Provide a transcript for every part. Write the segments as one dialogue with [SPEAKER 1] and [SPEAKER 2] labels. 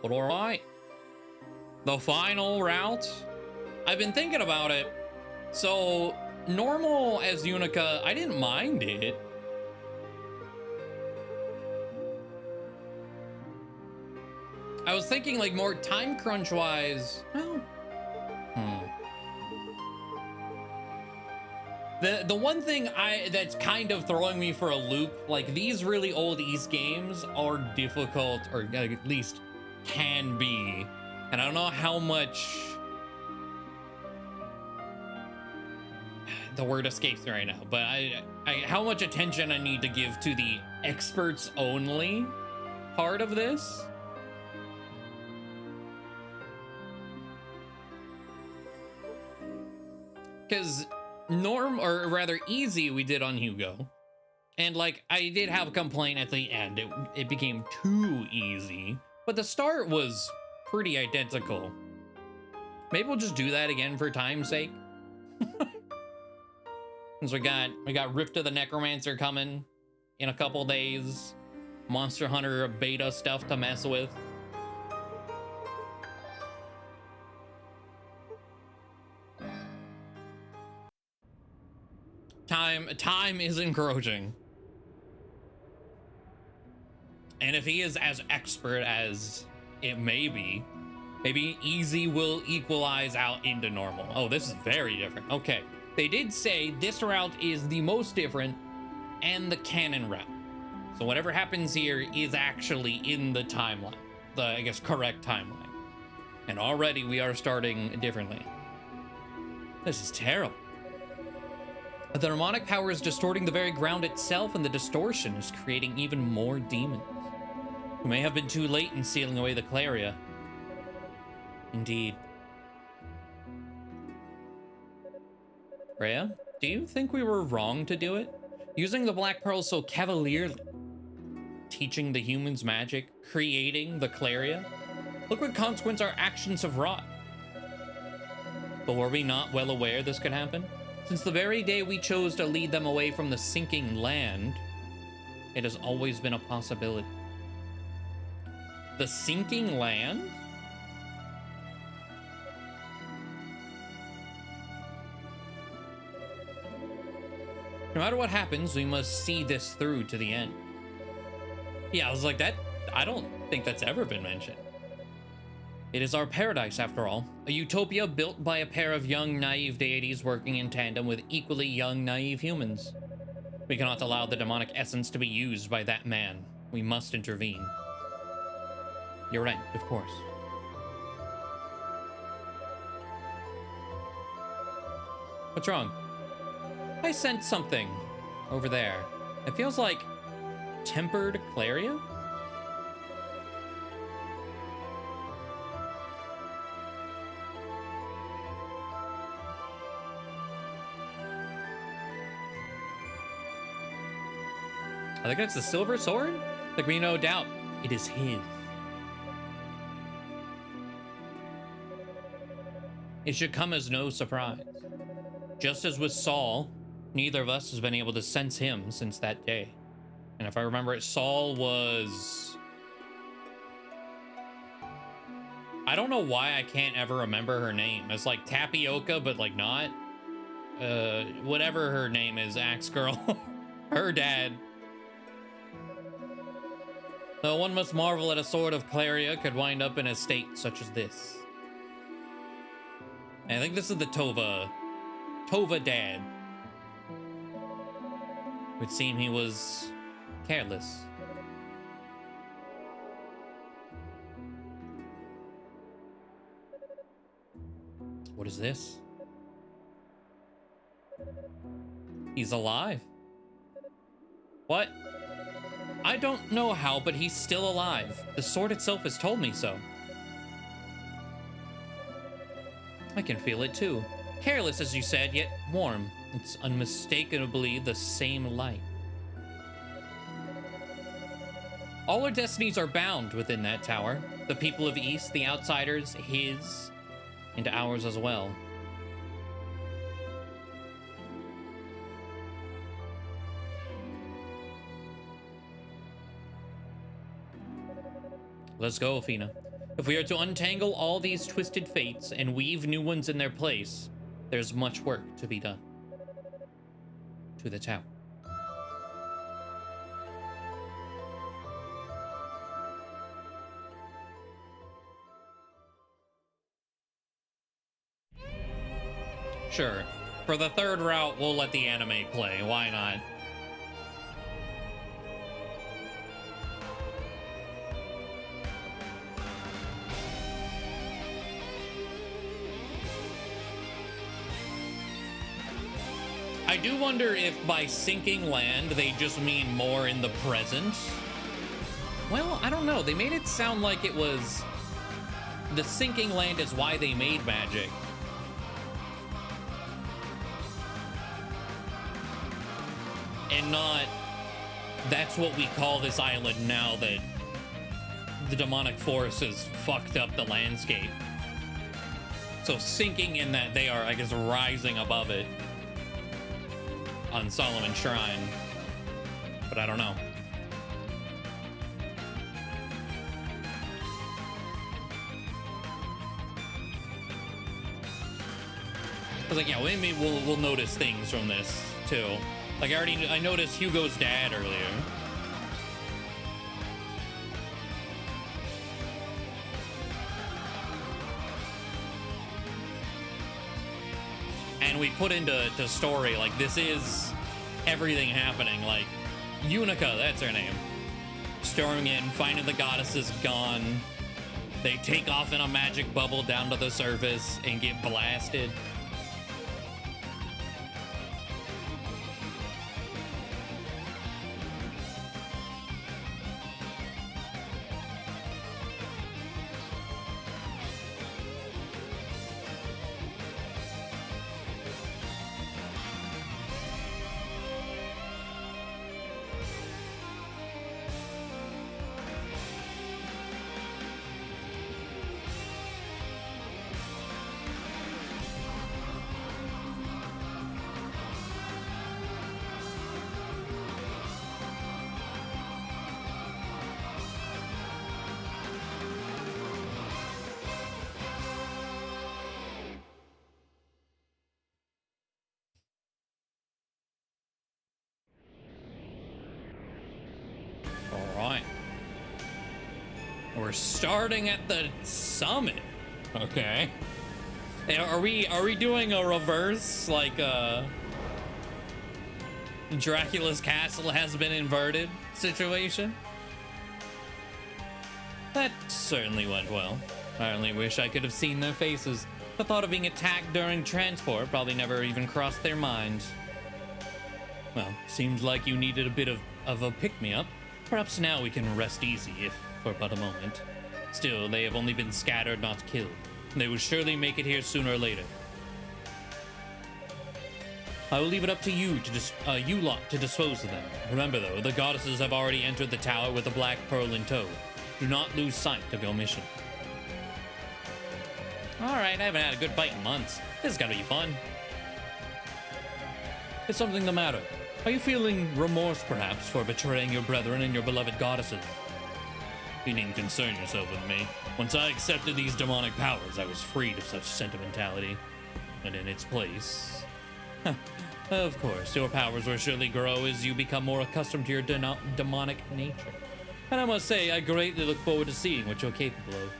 [SPEAKER 1] But alright. The final route? I've been thinking about it. So, normal as Unica, I didn't mind it. I was thinking like more time crunch wise. Well, The one thing that's kind of throwing me for a loop, like these really old East games are difficult, or at least can be. And I don't know how much the word escapes me right now, but how much attention I need to give to the experts only part of this. Because or rather easy we did on Hugo. And like, I did have a complaint at the end. It became too easy. But the start was pretty identical. Maybe we'll just do that again for time's sake. Since we got Rift of the Necromancer coming in a couple days. Monster Hunter beta stuff to mess with. Time is encroaching. And if he is as expert as it may be, maybe easy will equalize out into normal. Oh, this is very different. Okay. They did say this route is the most different and the canon route. So whatever happens here is actually in the timeline. The, I guess, correct timeline. And already we are starting differently. This is terrible. The demonic power is distorting the very ground itself, and the distortion is creating even more demons. We may have been too late in sealing away the Claria. Indeed. Rhea, do you think we were wrong to do it? Using the Black Pearl so cavalierly. Teaching the humans magic. Creating the Claria. Look what consequence our actions have wrought. But were we not well aware this could happen? Since the very day we chose to lead them away from the sinking land, it has always been a possibility. The sinking land? No matter what happens, we must see this through to the end. Yeah, I was like, that, I don't think that's ever been mentioned. It is our paradise, after all. A utopia built by a pair of young, naive deities working in tandem with equally young, naive humans. We cannot allow the demonic essence to be used by that man. We must intervene. You're right, of course. What's wrong? I sensed something over there. It feels like tempered Claria? I think that's the silver sword? There can be no doubt, it is his. It should come as no surprise. Just as with Saul, neither of us has been able to sense him since that day. And if I remember it, Saul was... I don't know why I can't ever remember her name. It's like Tapioca, but like not. Whatever her name is, Axe Girl. Her dad. Though one must marvel at a sword of Claria could wind up in a state such as this. And I think this is the Tova dad. It would seem he was careless. What is this? He's alive. What? I don't know how, but he's still alive. The sword itself has told me so. I can feel it too. Careless, as you said, yet warm. It's unmistakably the same light. All our destinies are bound within that tower. The people of East, the outsiders, his, and ours as well. Let's go, Athena. If we are to untangle all these twisted fates and weave new ones in their place, there's much work to be done. To the tower. Sure. For the third route, we'll let the anime play. Why not? I do wonder if by sinking land, they just mean more in the present. Well, I don't know. They made it sound like it was... the sinking land is why they made magic. And not... that's what we call this island now that the demonic force has fucked up the landscape. So sinking in that they are, I guess, rising above it. On Solomon's Shrine, but I don't know. I was like, yeah, maybe we'll notice things from this too. Like I noticed Hugo's dad earlier. And we put into story, like, this is everything happening. Like, Unica, that's her name. Storming in, finding the goddesses gone. They take off in a magic bubble down to the surface and get blasted. We're starting at the summit. Okay. Are we doing a reverse, like Dracula's castle has been inverted situation? That certainly went well. I only wish I could have seen their faces. The thought of being attacked during transport probably never even crossed their minds. Well, seems like you needed a bit of a pick-me-up. Perhaps now we can rest easy, if for but a moment. Still, they have only been scattered, not killed. They will surely make it here sooner or later. I will leave it up to you to you lot to dispose of them. Remember, though, the goddesses have already entered the tower with the Black Pearl in tow. Do not lose sight of your mission. All right, I haven't had a good fight in months. This has got to be fun. Is something the matter? Are you feeling remorse, perhaps, for betraying your brethren and your beloved goddesses? You needn't concern yourself with me. Once I accepted these demonic powers, I was freed of such sentimentality. And in its place... of course, your powers will surely grow as you become more accustomed to your demonic nature. And I must say, I greatly look forward to seeing what you're capable of.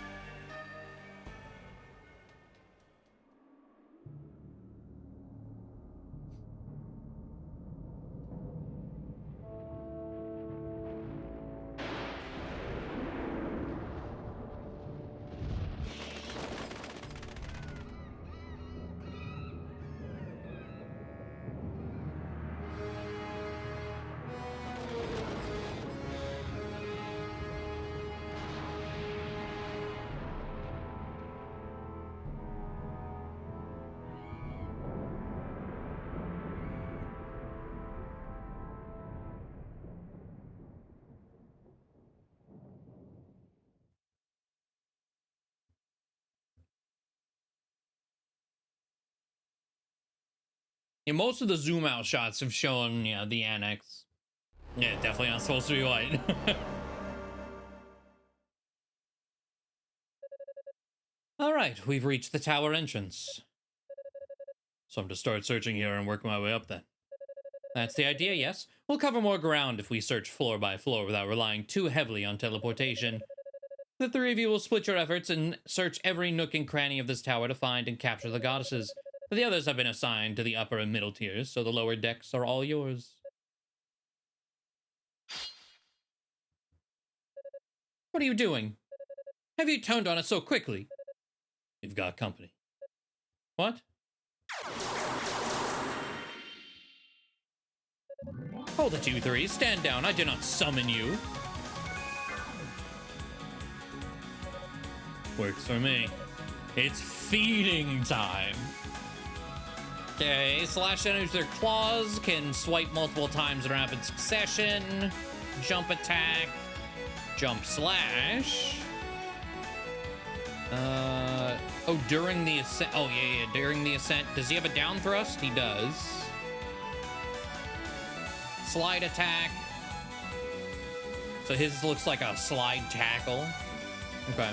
[SPEAKER 1] Yeah, most of the zoom out shots have shown, yeah, the annex. Yeah, definitely not supposed to be white. All right, we've reached the tower entrance. So I'm to start searching here and work my way up then. That's the idea, yes. We'll cover more ground if we search floor by floor without relying too heavily on teleportation. The three of you will split your efforts and search every nook and cranny of this tower to find and capture the goddesses. The others have been assigned to the upper and middle tiers, so the lower decks are all yours. What are you doing? Have you turned on us so quickly? We've got company. What? Hold it, you three. Stand down. I did not summon you. Works for me. It's feeding time. Okay, slash enters their claws, can swipe multiple times in rapid succession. Jump attack. Jump slash. Oh, during the ascent. Oh, yeah, during the ascent. Does he have a down thrust? He does. Slide attack. So his looks like a slide tackle. Okay.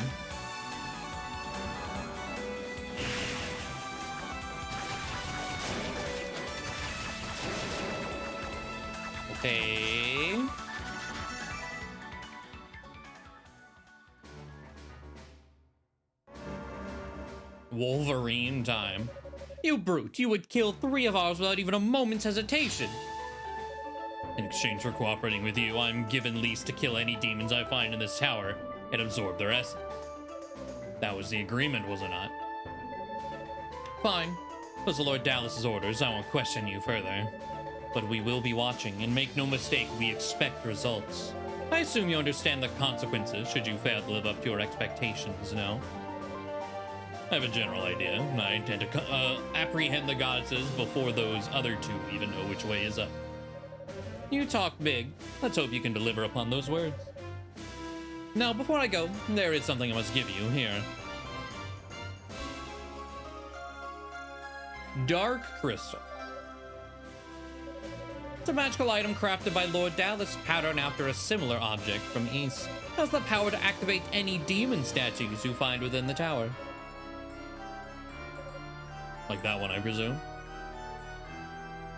[SPEAKER 1] Okay. Wolverine time. You brute, you would kill 3 of ours without even a moment's hesitation. In exchange for cooperating with you, I'm given lease to kill any demons I find in this tower and absorb their essence. That was the agreement, was it not? Fine. Those are Lord Dallas's orders. I won't question you further. But we will be watching, and make no mistake, we expect results. I assume you understand the consequences should you fail to live up to your expectations, no? I have a general idea. I intend to apprehend the goddesses before those other 2 even know which way is up. You talk big. Let's hope you can deliver upon those words. Now, before I go, there is something I must give you here. Dark Crystal. It's a magical item crafted by Lord Dallas, patterned after a similar object from East. It has the power to activate any demon statues you find within the tower. Like that one, I presume.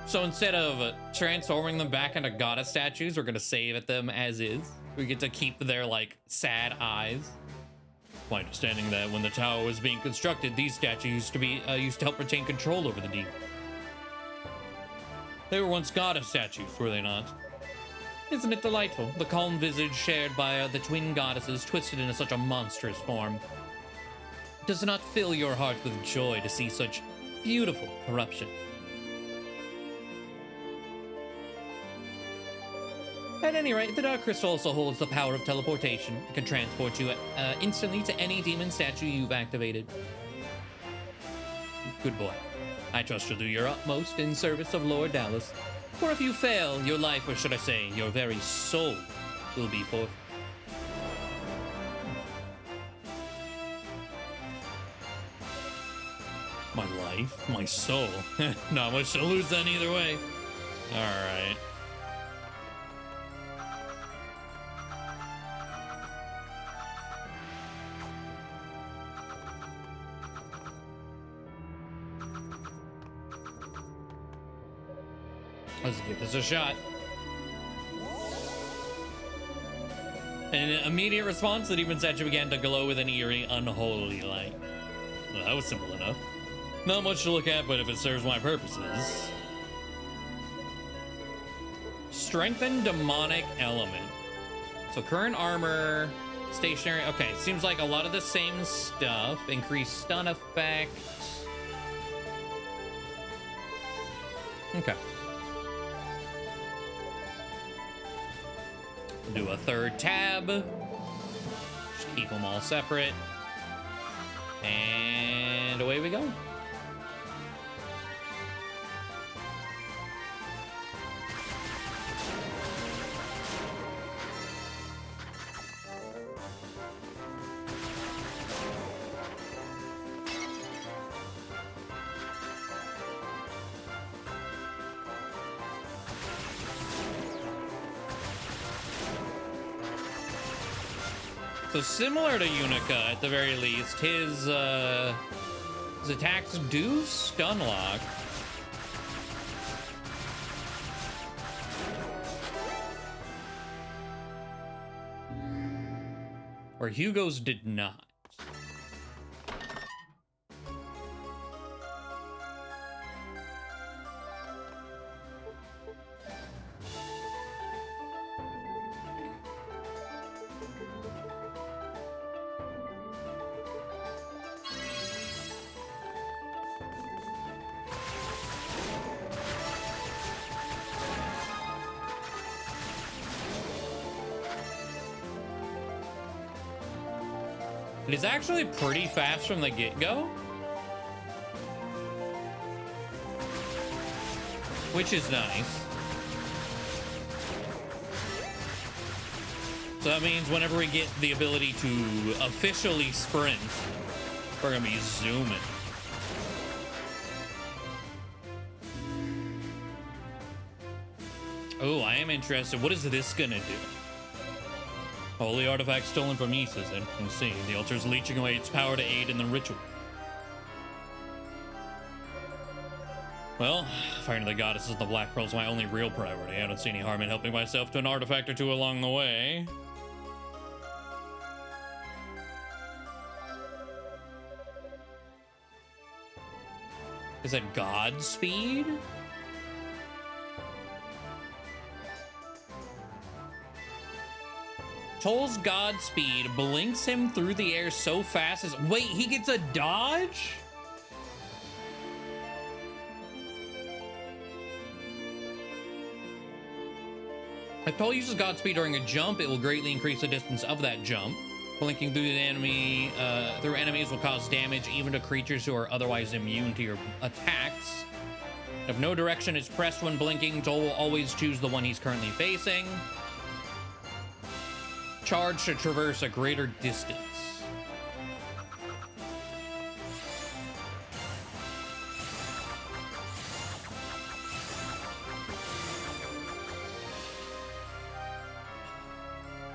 [SPEAKER 1] So instead of transforming them back into goddess statues, we're gonna save at them as is. We get to keep their, like, sad eyes. My understanding that when the tower was being constructed, these statues used to help retain control over the demon. They were once goddess statues, were they not? Isn't it delightful? The calm visage shared by the twin goddesses twisted into such a monstrous form. Does it not fill your heart with joy to see such beautiful corruption? At any rate, the Dark Crystal also holds the power of teleportation. It can transport you instantly to any demon statue you've activated. Good boy. I trust you'll do your utmost in service of Lord Dallas. For if you fail, your life, or should I say, your very soul, will be forfeit. My life? My soul? Not much to lose then either way. Alright. Let's give this a shot. An immediate response, the demon statue began to glow with an eerie, unholy light. Well, that was simple enough. Not much to look at, but if it serves my purposes. Strengthen demonic element. So current armor, stationary. Okay, seems like a lot of the same stuff. Increased stun effect. Okay. Do a third tab. Just keep them all separate. And away we go. So similar to Unica, at the very least, his attacks do stun lock. Where Hugo's did not. It is actually pretty fast from the get-go, which is nice. So that means whenever we get the ability to officially sprint, we're gonna be zooming. Oh, I am interested. What is this gonna do? Holy artifact stolen from Isis, and you can see the altar is leeching away its power to aid in the ritual. Well, fighting the goddesses of the Black Pearl is my only real priority. I don't see any harm in helping myself to an artifact or two along the way. Is it Godspeed? Toll's Godspeed blinks him through the air so fast as... Wait, he gets a dodge? If Toll uses Godspeed during a jump, it will greatly increase the distance of that jump. Blinking through the enemy, through enemies will cause damage even to creatures who are otherwise immune to your attacks. If no direction is pressed when blinking, Toll will always choose the one he's currently facing. Charge to traverse a greater distance.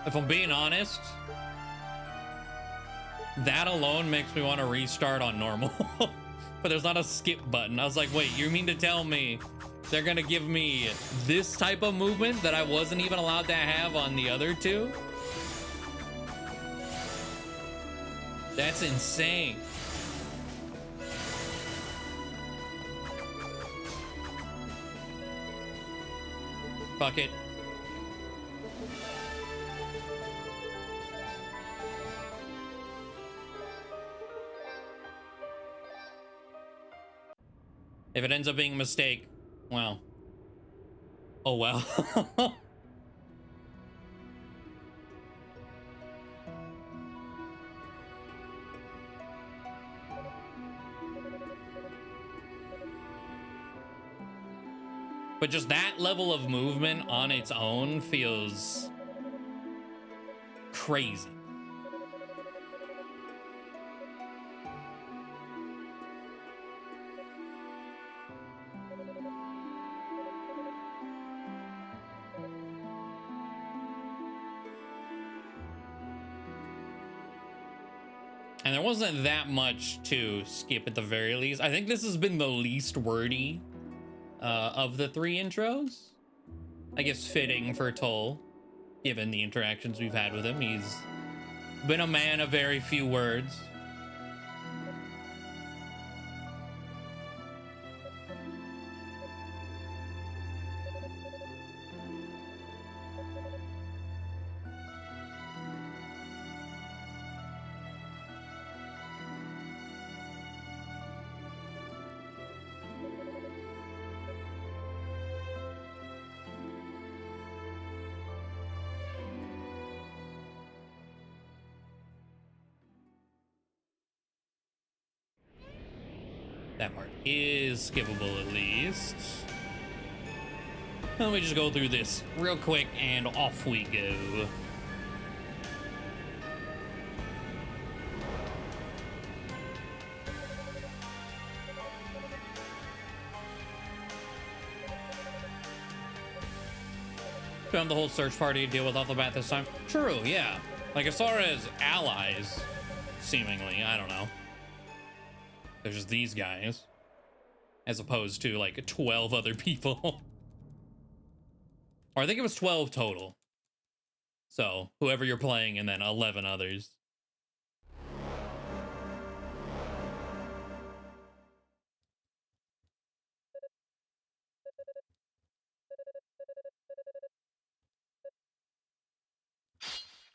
[SPEAKER 1] If I'm being honest, that alone makes me want to restart on normal. But there's not a skip button. I was like, wait, you mean to tell me they're gonna give me this type of movement that I wasn't even allowed to have on the other two? That's insane. Fuck it. If it ends up being a mistake, well. Oh well. But just that level of movement on its own feels crazy. And there wasn't that much to skip at the very least. I think this has been the least wordy of the three intros. I guess fitting for Toll, given the interactions we've had with him. He's been a man of very few words. That part is skippable at least. Let me just go through this real quick and off we go. Found the whole search party to deal with off the bat this time. True, yeah. Like, as far as allies, seemingly, I don't know. There's just these guys. As opposed to, like, 12 other people. Or I think it was 12 total. So, whoever you're playing and then 11 others.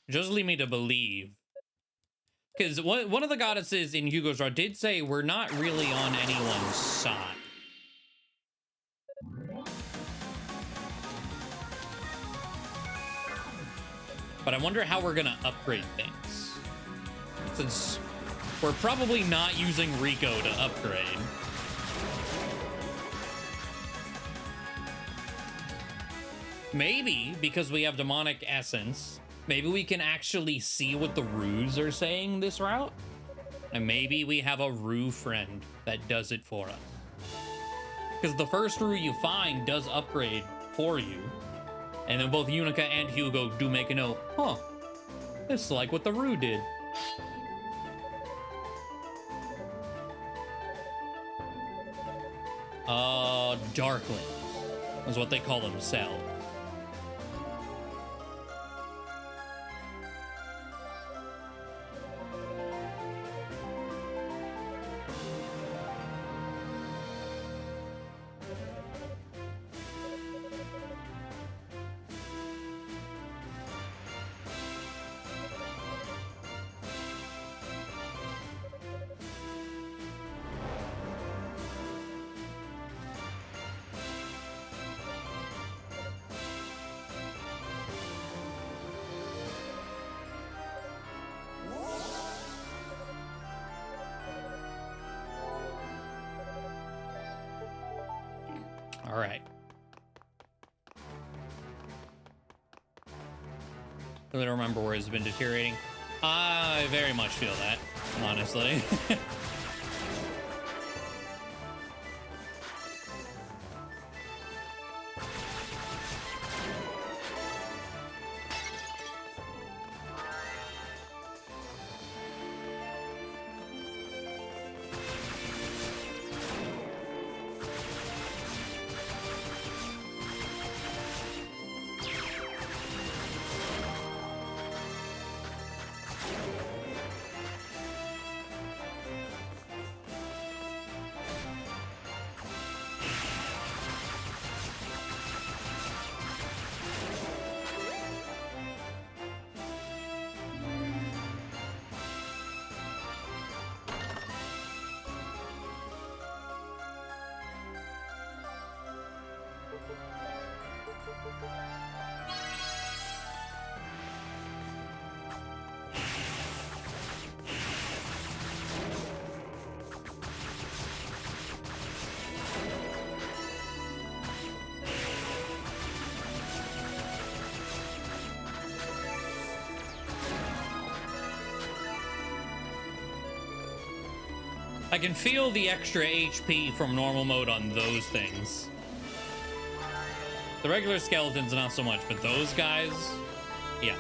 [SPEAKER 1] Just lead me to believe. Because one of the goddesses in Hugo's Raw did say we're not really on anyone's side. But I wonder how we're going to upgrade things. Since we're probably not using Rico to upgrade. Maybe, because we have demonic essence, maybe we can actually see what the rues are saying this route. And maybe we have a rue friend that does it for us. Because the first rue you find does upgrade for you. And then both Unica and Hugo do make a note. Huh, this is like what the rue did. Darklings is what they call themselves. All right. I don't remember where it's been deteriorating. I very much feel that, honestly. I can feel the extra HP from normal mode on those things. The regular skeletons, not so much, but those guys, yeah.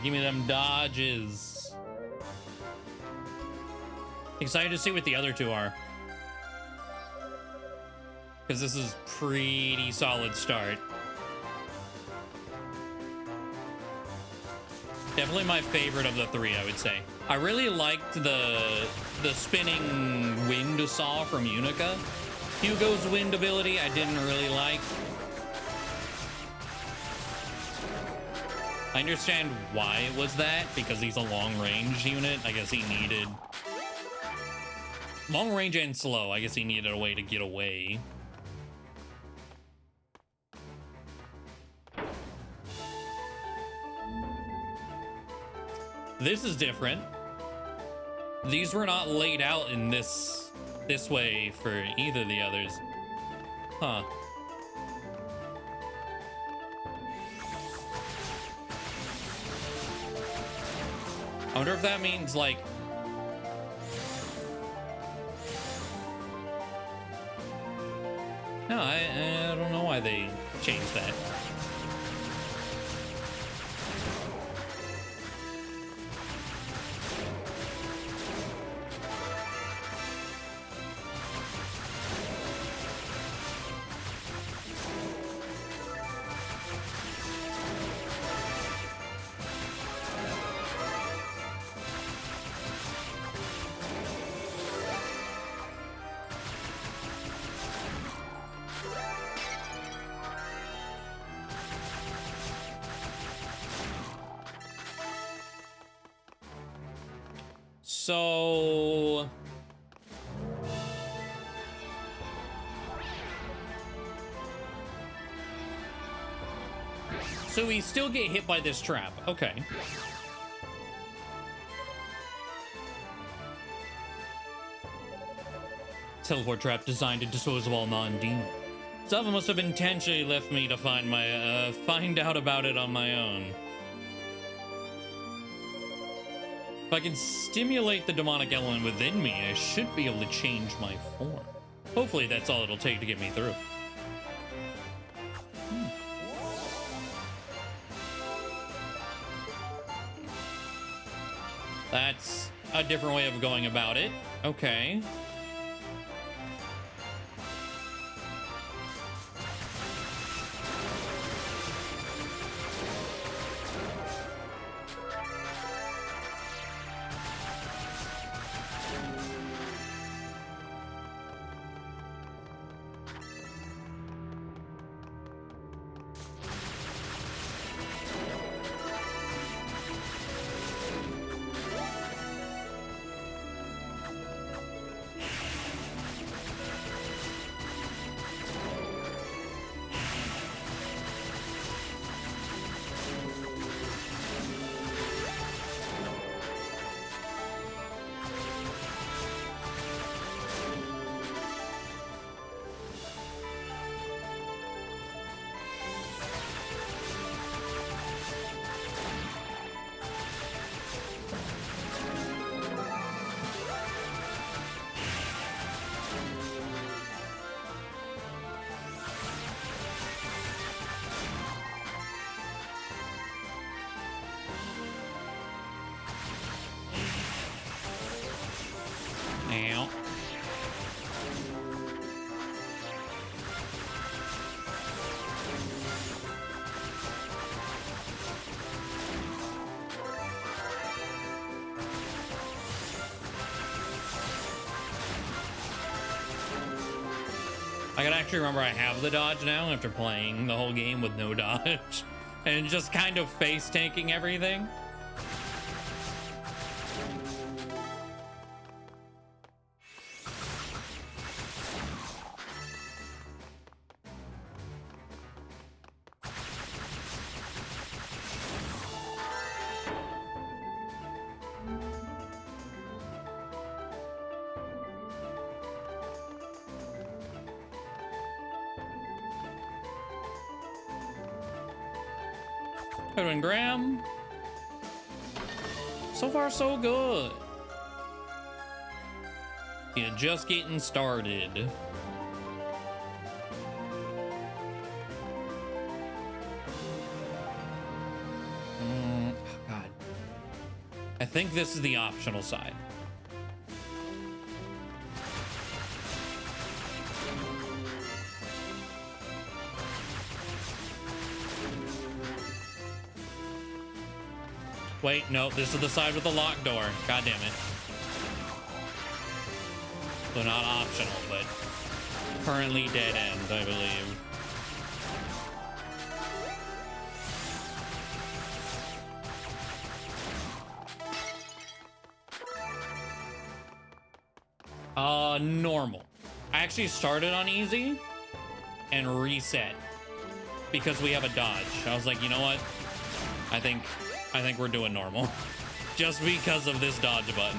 [SPEAKER 1] Give me them dodges. Excited to see what the other two are. Because this is pretty solid start. Definitely my favorite of the three, I would say. I really liked the spinning wind saw from Unica. Hugo's wind ability I didn't really like. I understand why it was that, because he's a long-range unit. I guess he needed... long-range and slow. I guess he needed a way to get away. This is different. These were not laid out in this way for either of the others. Huh. I wonder if that means, like... No, I don't know why they changed that. So we still get hit by this trap. Okay. Teleport trap designed to dispose of all non-demon. Someone must have intentionally left me to find out about it on my own. If I can stimulate the demonic element within me, I should be able to change my form. Hopefully that's all it'll take to get me through. That's a different way of going about it. Okay. Ow. I can actually remember I have the dodge now after playing the whole game with no dodge and just kind of face tanking everything. Edwin Graham. So far, so good. Yeah, just getting started. Oh God. I think this is the optional side. Wait, no, this is the side with the locked door. God damn it. So not optional, but currently dead end, I believe. Normal. I actually started on easy and reset because we have a dodge. I was like, you know what? I think we're doing normal just because of this dodge button.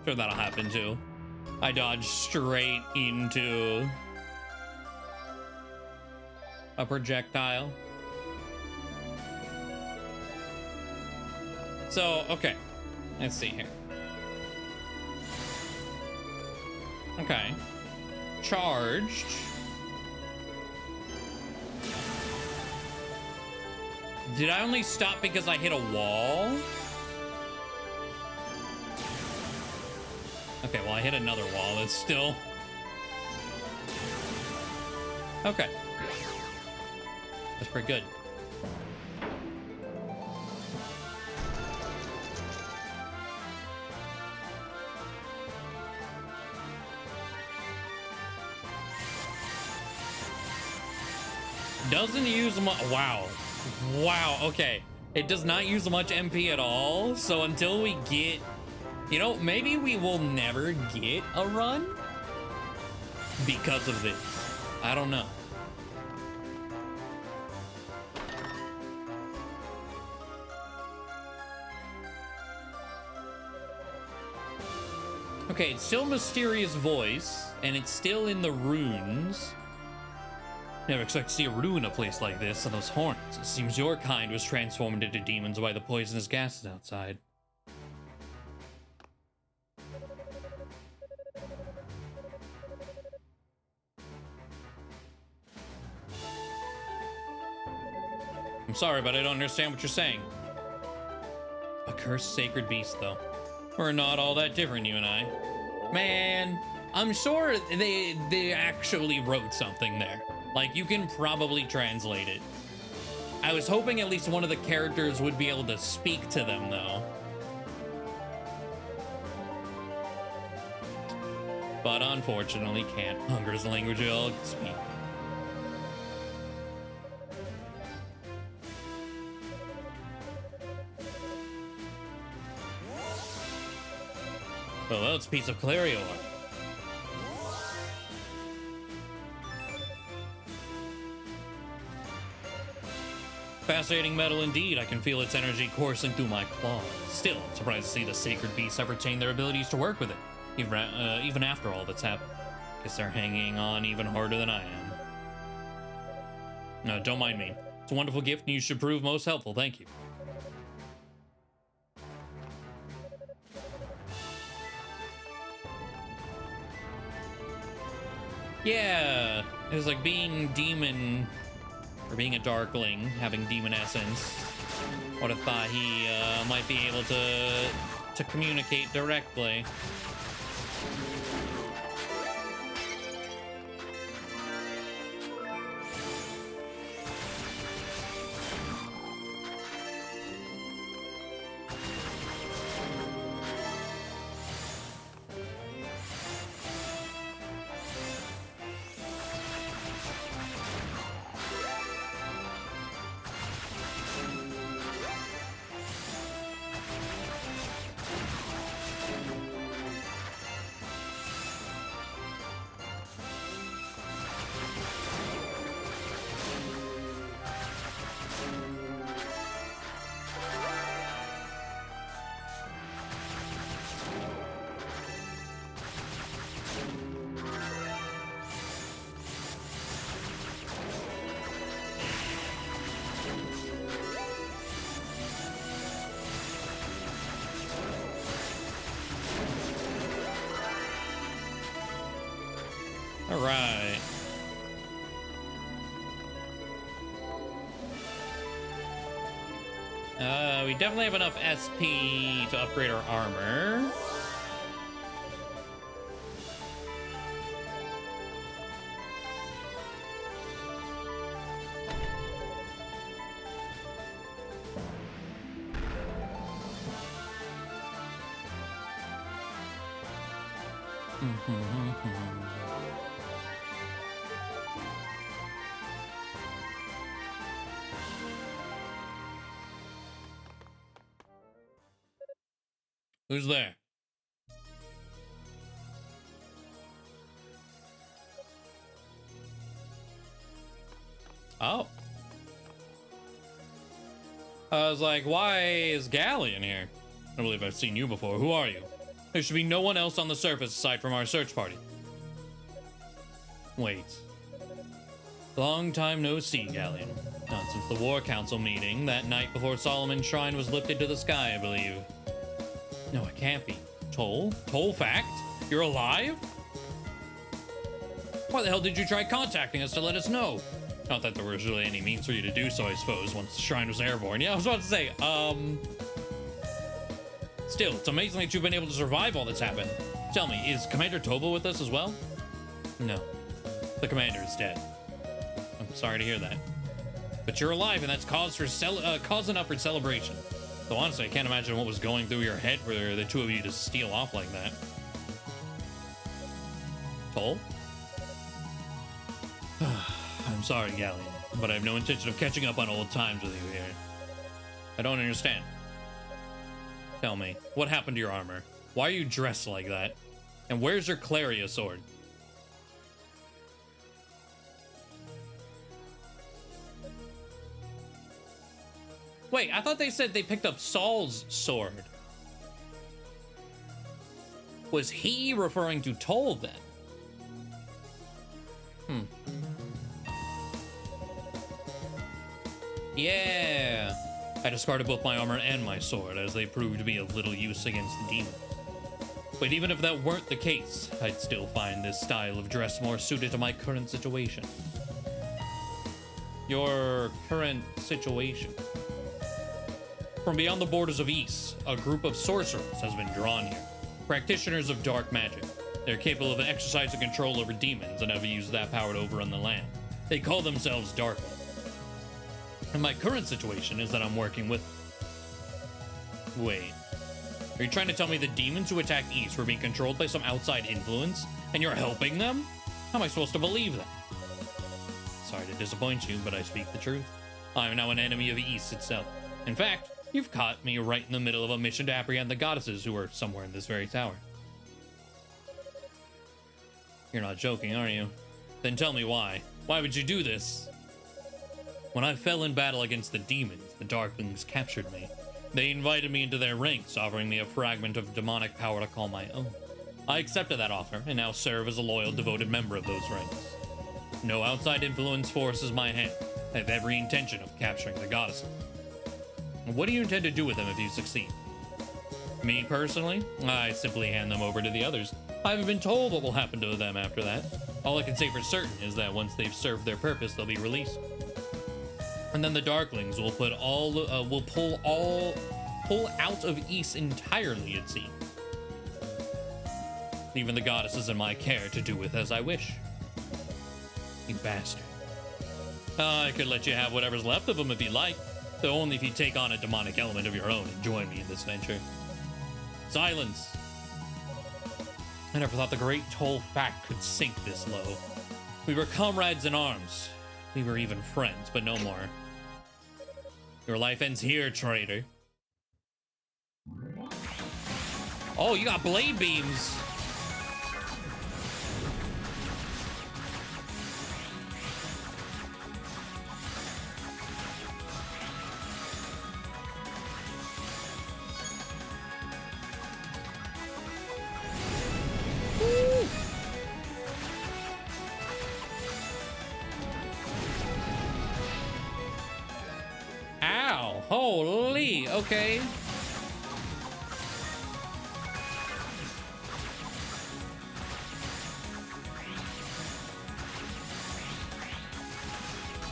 [SPEAKER 1] Sure, that'll happen too. I dodged straight into a projectile. So, okay. Let's see here. Okay. Charged. Did I only stop because I hit a wall? Okay, well, I hit another wall. That's still... Okay. That's pretty good. Doesn't use much. Wow. Wow. Okay. It does not use much MP at all. So until we get, you know, maybe we will never get a run because of this. I don't know. Okay, it's still Mysterious Voice, and it's still in the runes. Never expect to see a rune in a place like this, and those horns. It seems your kind was transformed into demons by the poisonous gases outside. I'm sorry, but I don't understand what you're saying. A cursed sacred beast, though. We're not all that different, you and I. Man, I'm sure they actually wrote something there. Like, you can probably translate it. I was hoping at least one of the characters would be able to speak to them, though. But unfortunately can't. Hunger is the language we all speak. Well, that's a piece of Clarior. Fascinating metal indeed. I can feel its energy coursing through my claws. Still, I'm surprised to see the sacred beasts ever retain their abilities to work with it, even after all that's happened. Guess they're hanging on even harder than I am. No, don't mind me. It's a wonderful gift, and you should prove most helpful. Thank you. Yeah, it was like being demon, or being a darkling, having demon essence. Would have thought he might be able to communicate directly. All right. We definitely have enough SP to upgrade our armor. Who's there? Oh. I was like, why is Gally in here? I don't believe I've seen you before. Who are you? There should be no one else on the surface aside from our search party. Wait. Long time no see, Galleon. Not since the War Council meeting that night before Solomon's shrine was lifted to the sky, I believe. No, it can't be. Toll? Toll fact? You're alive? Why the hell did you try contacting us to let us know? Not that there was really any means for you to do so, I suppose, once the shrine was airborne. Yeah, I was about to say, Still, it's amazing that you've been able to survive all that's happened. Tell me, is Commander Toba with us as well? No. The commander is dead. I'm sorry to hear that. But you're alive, and that's cause enough for celebration. Though honestly, I can't imagine what was going through your head for the two of you to steal off like that. Toll? I'm sorry, Galleon, but I have no intention of catching up on old times with you here. I don't understand. Tell me, what happened to your armor? Why are you dressed like that? And where's your Claria sword? Wait, I thought they said they picked up Saul's sword. Was he referring to Toll then? Yeah. I discarded both my armor and my sword, as they proved to be of little use against the demon. But even if that weren't the case, I'd still find this style of dress more suited to my current situation. Your current situation? From beyond the borders of Ys, a group of sorcerers has been drawn here. Practitioners of dark magic. They're capable of exercising control over demons and have used that power to overrun the land. They call themselves Darklings. And my current situation is that I'm working with... Wait. Are you trying to tell me the demons who attacked Ys were being controlled by some outside influence, and you're helping them? How am I supposed to believe that? Sorry to disappoint you, but I speak the truth. I am now an enemy of Ys itself. In fact, you've caught me right in the middle of a mission to apprehend the goddesses who are somewhere in this very tower. You're not joking, are you? Then tell me why. Why would you do this? When I fell in battle against the demons, the Darklings captured me. They invited me into their ranks, offering me a fragment of demonic power to call my own. I accepted that offer, and now serve as a loyal, devoted member of those ranks. No outside influence forces my hand. I have every intention of capturing the goddesses. What do you intend to do with them if you succeed? Me personally, I simply hand them over to the others. I haven't been told what will happen to them after that. All I can say for certain is that once they've served their purpose, they'll be released. And then the Darklings will pull out of Ys entirely, it seems. Leaving the goddesses in my care to do with as I wish. You bastard. I could let you have whatever's left of them if you like, though only if you take on a demonic element of your own and join me in this venture. Silence. I never thought the great Toll fact could sink this low. We were comrades in arms. We were even friends, but no more. Your life ends here, traitor. Oh, you got blade beams. Ow, holy, okay.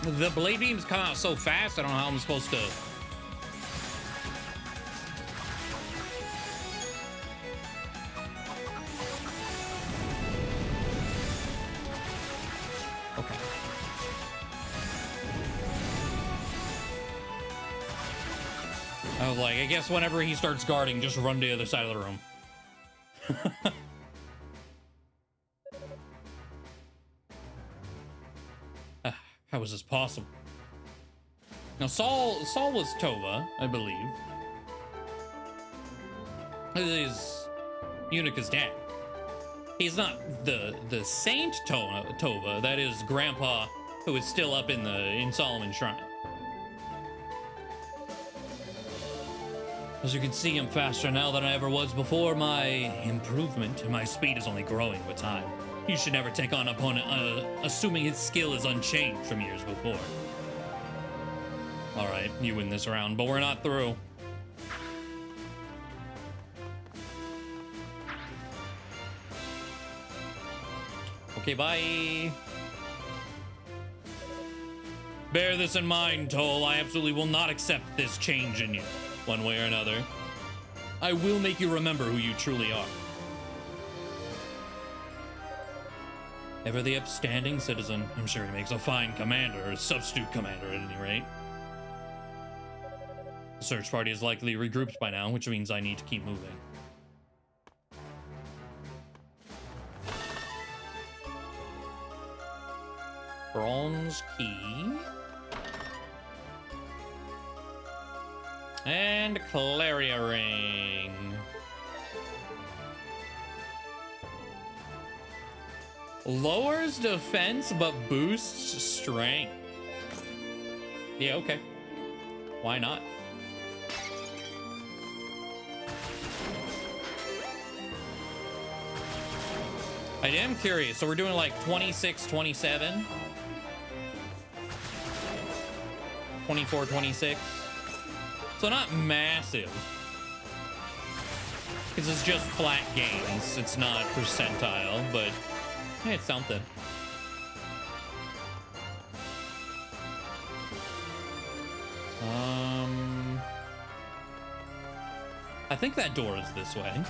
[SPEAKER 1] The blade beams come out so fast, I don't know how I'm supposed to... Okay. I was like, I guess whenever he starts guarding, just run to the other side of the room. How is this possible? Now, Saul was Tova, I believe. This is Unica's dad. He's not the Saint Tova. That is Grandpa, who is still up in Solomon's Shrine. As you can see, I'm faster now than I ever was before. My improvement and my speed is only growing with time. You should never take on an opponent assuming his skill is unchanged from years before. All right, you win this round, but we're not through. Okay, bye. Bear this in mind, Toll. I absolutely will not accept this change in you, one way or another. I will make you remember who you truly are. Ever the upstanding citizen. I'm sure he makes a fine commander, or substitute commander at any rate. The search party is likely regrouped by now, which means I need to keep moving. Bronze key. And Claria ring. Lowers defense but boosts strength. Yeah, okay. Why not? I am curious. So we're doing like 26, 27. 24, 26. So not massive. Because it's just flat gains. It's not percentile, but hey, it's something. I think that door is this way.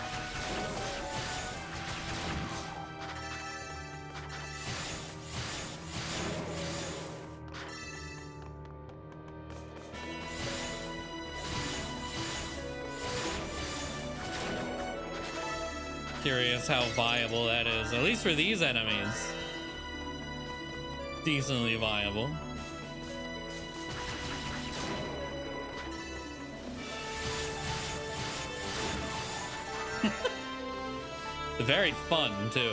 [SPEAKER 1] Curious how viable that is, at least for these enemies. Decently viable. Very fun too.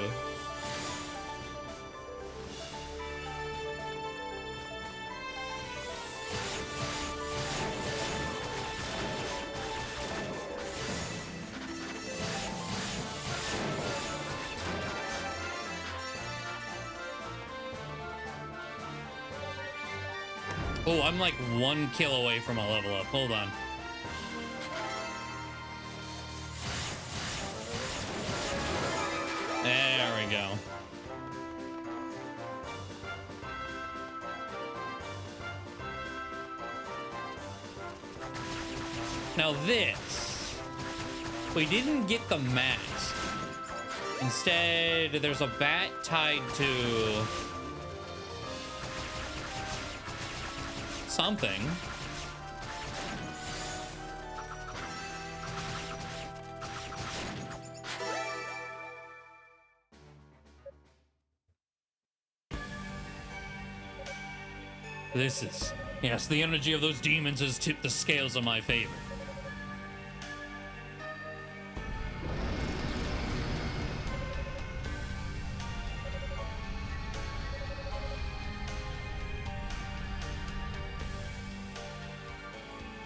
[SPEAKER 1] Oh, I'm like 1 kill away from a level up. Hold on. There we go. Now this, we didn't get the mask. Instead, there's a bat tied to something. This is, yes, the energy of those demons has tipped the scales in my favor.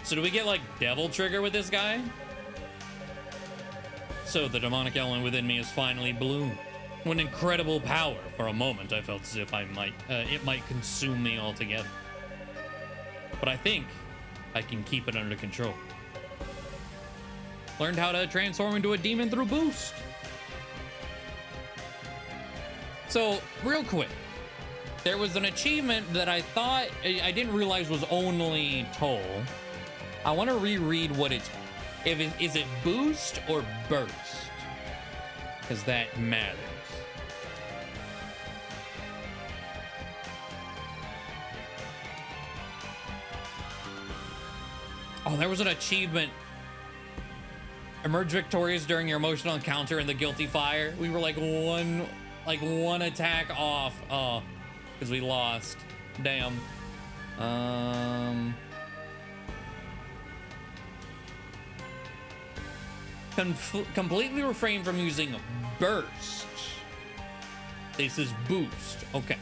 [SPEAKER 1] So do we get like devil trigger with this guy? So the demonic element within me has finally bloomed. What incredible power. For a moment, I felt as if it might consume me altogether. But I think I can keep it under control. Learned how to transform into a demon through boost. So, real quick. There was an achievement that I thought, I didn't realize was only Toll. I want to reread what it's, is it boost or burst? Because that matters. Oh, there was an achievement. Emerge victorious during your emotional encounter in the guilty fire. We were like one attack off. Oh, because we lost. Damn. Completely refrain from using burst. This is boost. Okay.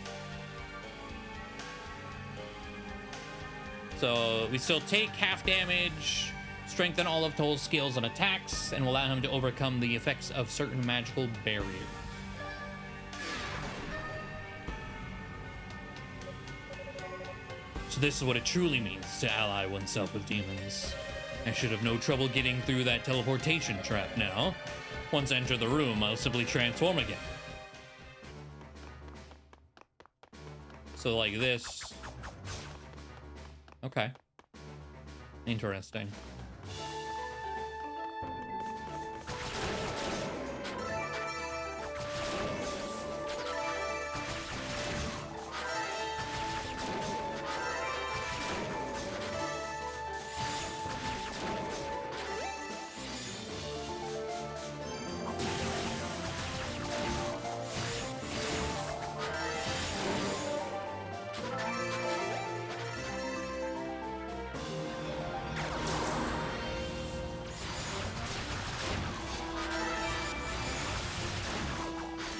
[SPEAKER 1] So we still take half damage, strengthen all of Toll's skills and attacks, and will allow him to overcome the effects of certain magical barriers. So this is what it truly means to ally oneself with demons. I should have no trouble getting through that teleportation trap now. Once I enter the room, I'll simply transform again. So like this. Okay. Interesting.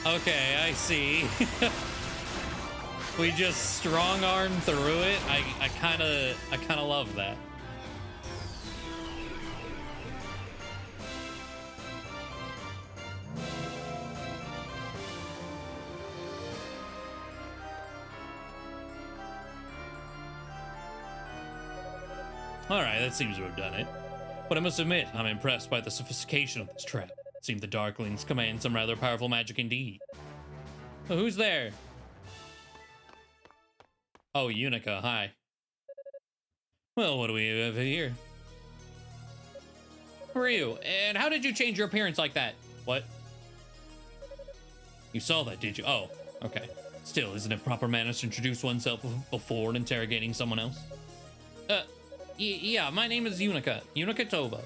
[SPEAKER 1] Okay, I see. We just strong arm through it. I kind of love that. All right, that seems to have done it. But I must admit, I'm impressed by the sophistication of this trap. It seems the Darklings command some rather powerful magic indeed. Oh, who's there? Oh, Unica, hi. Well, what do we have here? Who are you? And how did you change your appearance like that? What? You saw that, did you? Oh, okay. Still, isn't it proper manners to introduce oneself before interrogating someone else? Yeah, my name is Unica. Unica Tova.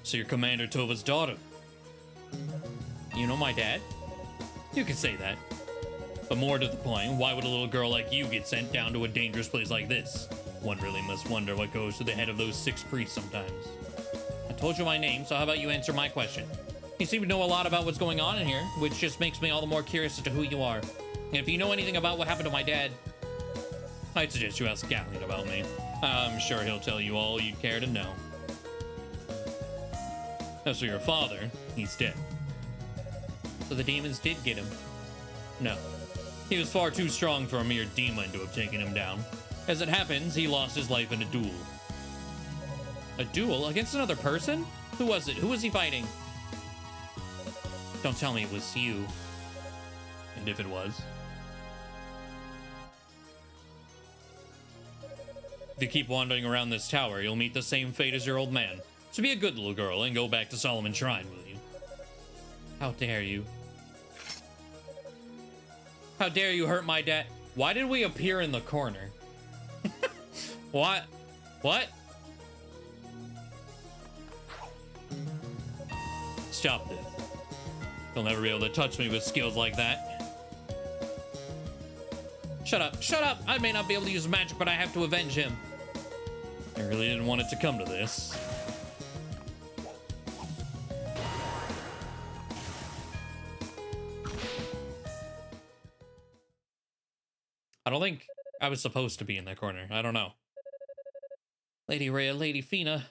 [SPEAKER 1] So you're Commander Tova's daughter. You know my dad? You could say that. But more to the point, why would a little girl like you get sent down to a dangerous place like this? One really must wonder what goes to the head of those 6 priests sometimes. I told you my name, so how about you answer my question? You seem to know a lot about what's going on in here, which just makes me all the more curious as to who you are. And if you know anything about what happened to my dad, I'd suggest you ask Galleon about me. I'm sure he'll tell you all you'd care to know. As for your father, he's dead. So the demons did get him? No. He was far too strong for a mere demon to have taken him down. As it happens, he lost his life in a duel. A duel? Against another person? Who was it? Who was he fighting? Don't tell me it was you. And if it was? If you keep wandering around this tower, you'll meet the same fate as your old man. So be a good little girl and go back to Solomon Shrine, will you? How dare you? How dare you hurt my dad? Why did we appear in the corner? What? What? Stop this. You'll never be able to touch me with skills like that. Shut up. Shut up! I may not be able to use magic, but I have to avenge him. I really didn't want it to come to this. I don't think I was supposed to be in that corner. I don't know. Lady Rhea, Lady Fina.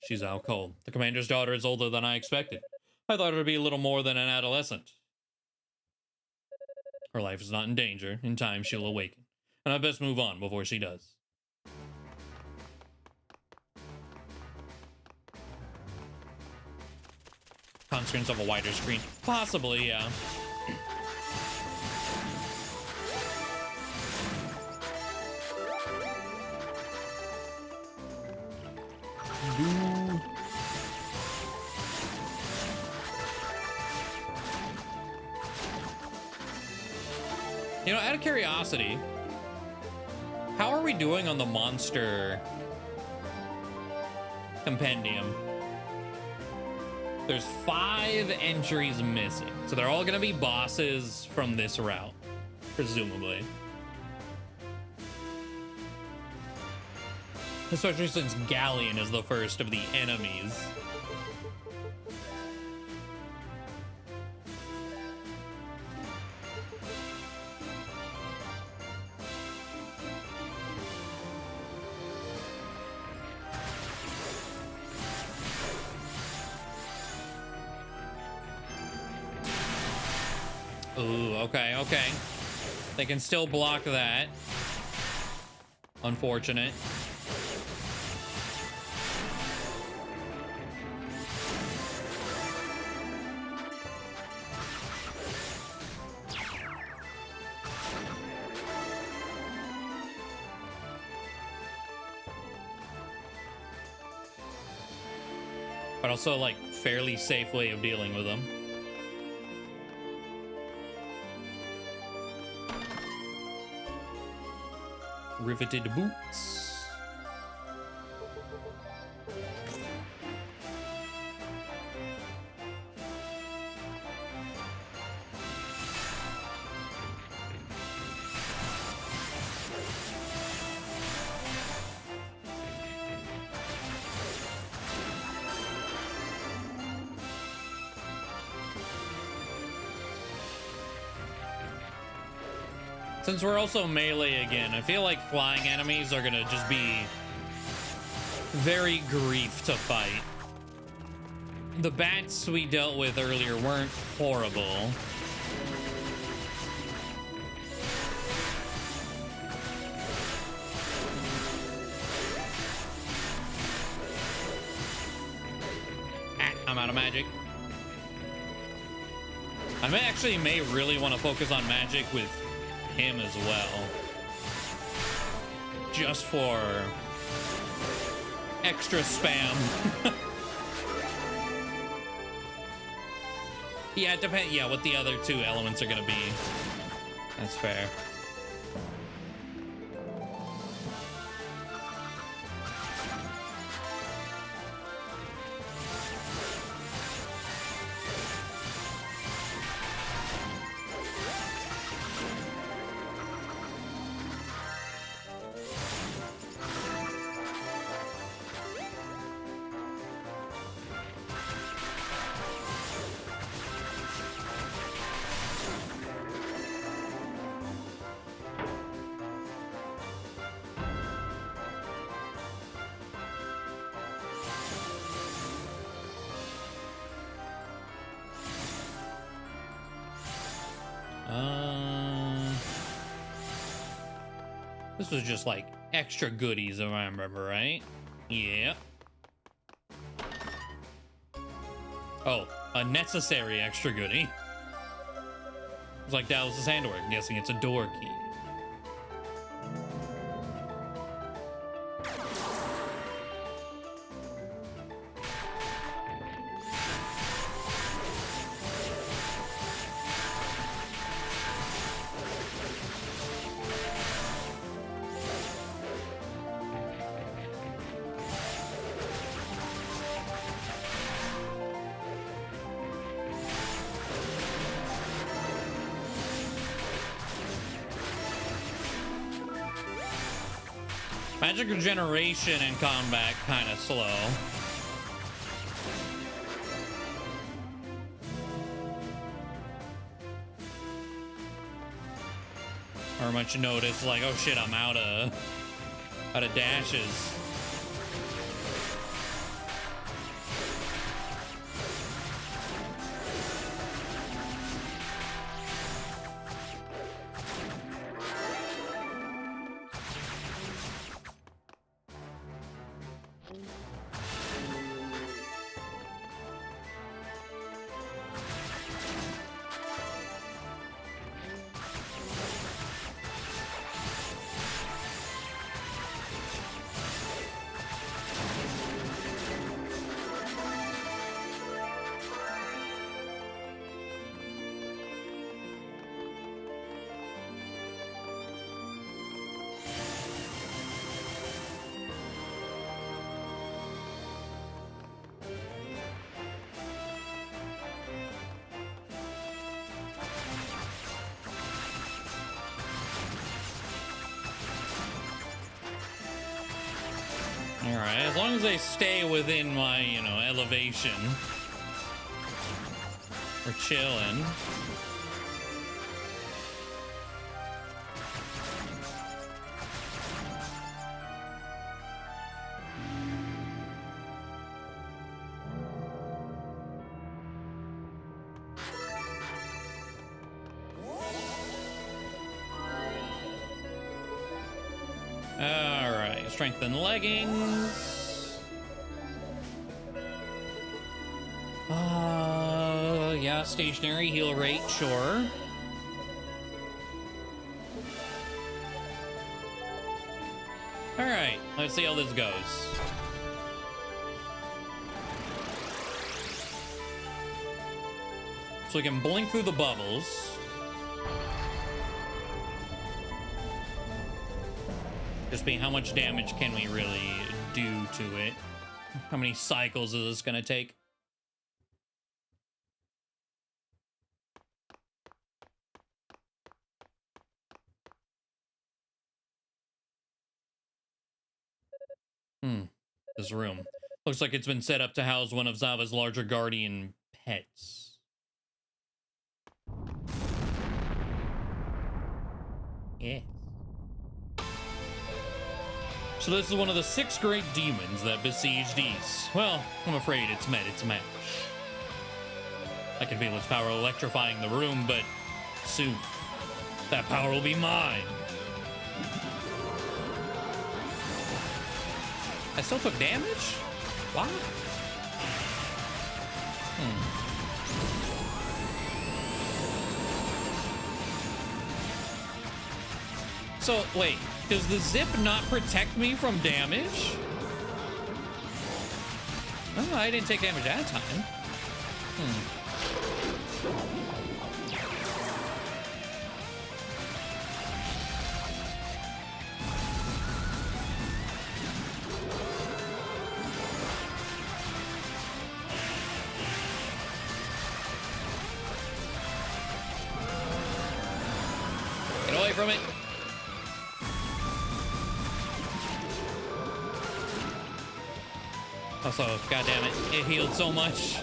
[SPEAKER 1] She's out cold. The commander's daughter is older than I expected. I thought her to be a little more than an adolescent. Her life is not in danger. In time, she'll awaken. And I best move on before she does. Consequence of a wider screen. Possibly, yeah. You know, out of curiosity, how are we doing on the monster compendium? There's 5 entries missing, so they're all gonna be bosses from this route, presumably. Especially since Galleon is the first of the enemies. Ooh, okay, okay. They can still block that. Unfortunate. But also, like, fairly safe way of dealing with them. Riveted boots. Since we're also melee again, I feel like flying enemies are gonna just be very grief to fight. The bats we dealt with earlier weren't horrible. Ah, I'm out of magic. I may really want to focus on magic with him as well, just for extra spam. Yeah, it depends. Yeah, what the other two elements are gonna be. That's fair. This was just like extra goodies, if I remember right. Yeah. Oh, a necessary extra goodie. It's like Dallas's handwork. I'm guessing it's a door key. Magic regeneration in combat kind of slow. Or much notice like, oh shit, I'm out of dashes. Alright, as long as they stay within my, you know, elevation, we're chilling. All right, strengthen leggings. Yeah, stationary heal rate, sure. All right, let's see how this goes. So we can blink through the bubbles. Just being how much damage can we really do to it? How many cycles is this gonna take? This room. Looks like it's been set up to house one of Zava's larger guardian pets. Yes. So this is one of the 6 great demons that besieged East. Well, I'm afraid it's met its match. I can feel its power electrifying the room, but soon, that power will be mine. I still took damage? Why? So, wait, does the zip not protect me from damage? Oh, I didn't take damage that time. Get away from it. Also, goddammit, it healed so much.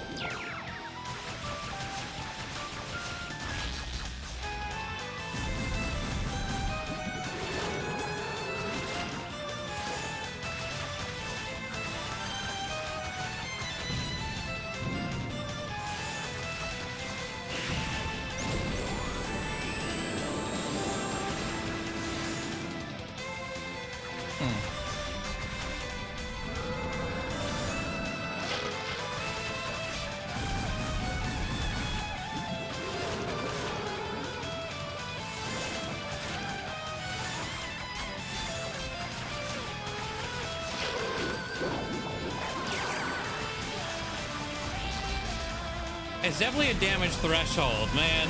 [SPEAKER 1] It's definitely a damage threshold, man.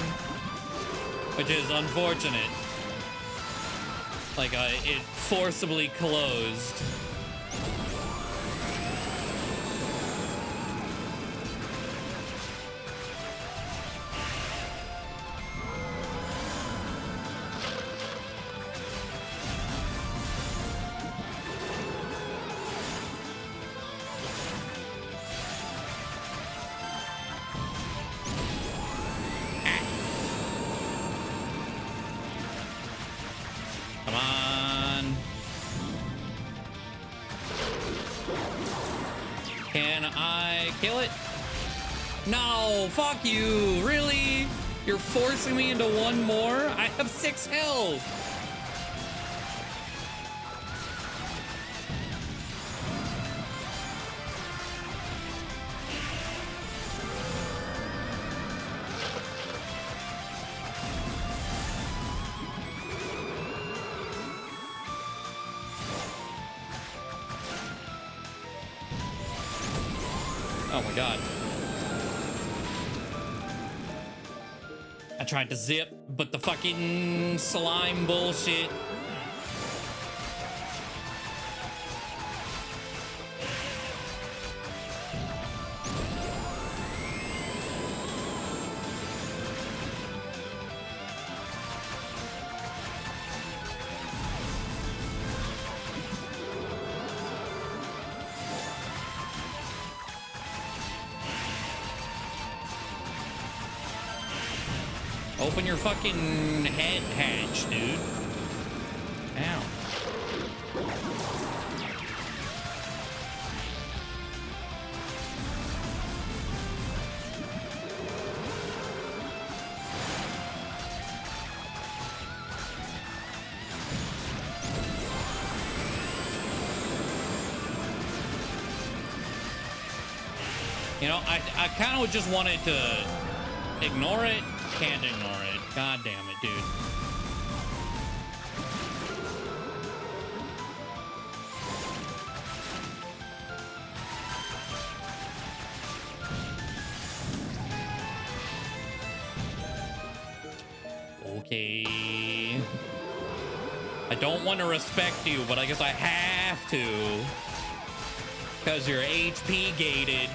[SPEAKER 1] Which is unfortunate. Like, it forcibly closed. Come on. Can I kill it? No, fuck you. Really? You're forcing me into one more? I have 6 health. Oh my god. I tried to zip, but the fucking slime bullshit. Open your fucking head hatch, dude. Ow. You know, I kind of just wanted to ignore it. Can't ignore it. God damn it, dude. Okay. I don't want to respect you, but I guess I have to. Because you're HP gated.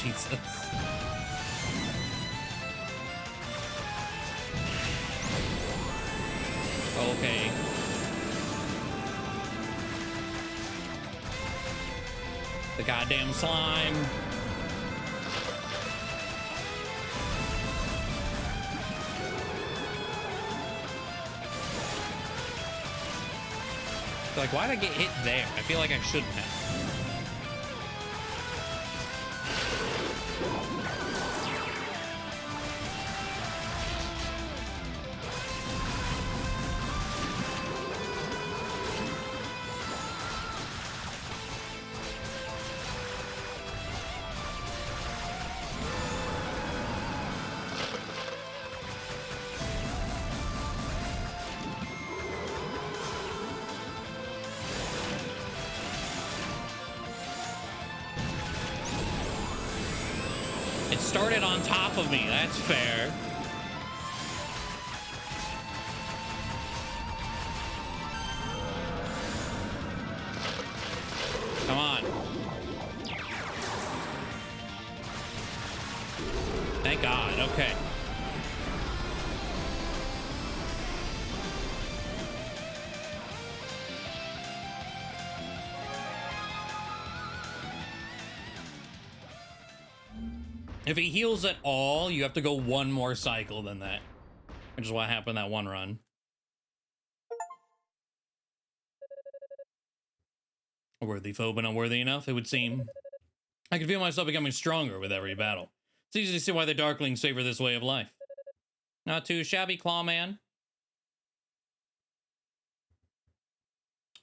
[SPEAKER 1] Jesus. Okay. The goddamn slime. Like, why'd I get hit there? I feel like I shouldn't have. Started on top of me. That's fair. Come on. Thank God. Okay. If he heals at all, you have to go one more cycle than that, which is what happened that one run. A worthy foe, but not worthy enough, it would seem. I can feel myself becoming stronger with every battle. It's easy to see why the Darklings favor this way of life. Not too shabby, Clawman.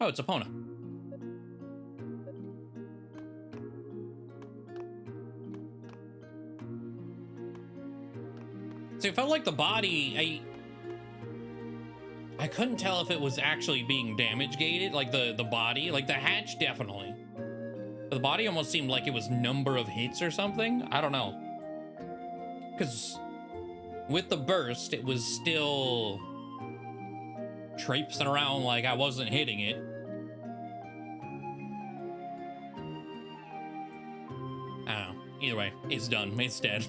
[SPEAKER 1] Oh, it's Epona. See, it felt like the body, I couldn't tell if it was actually being damage gated, like the body, like the hatch definitely. But the body almost seemed like it was number of hits or something. I don't know. Because with the burst, it was still traipsing around like I wasn't hitting it. I don't know. Either way, it's done. It's dead.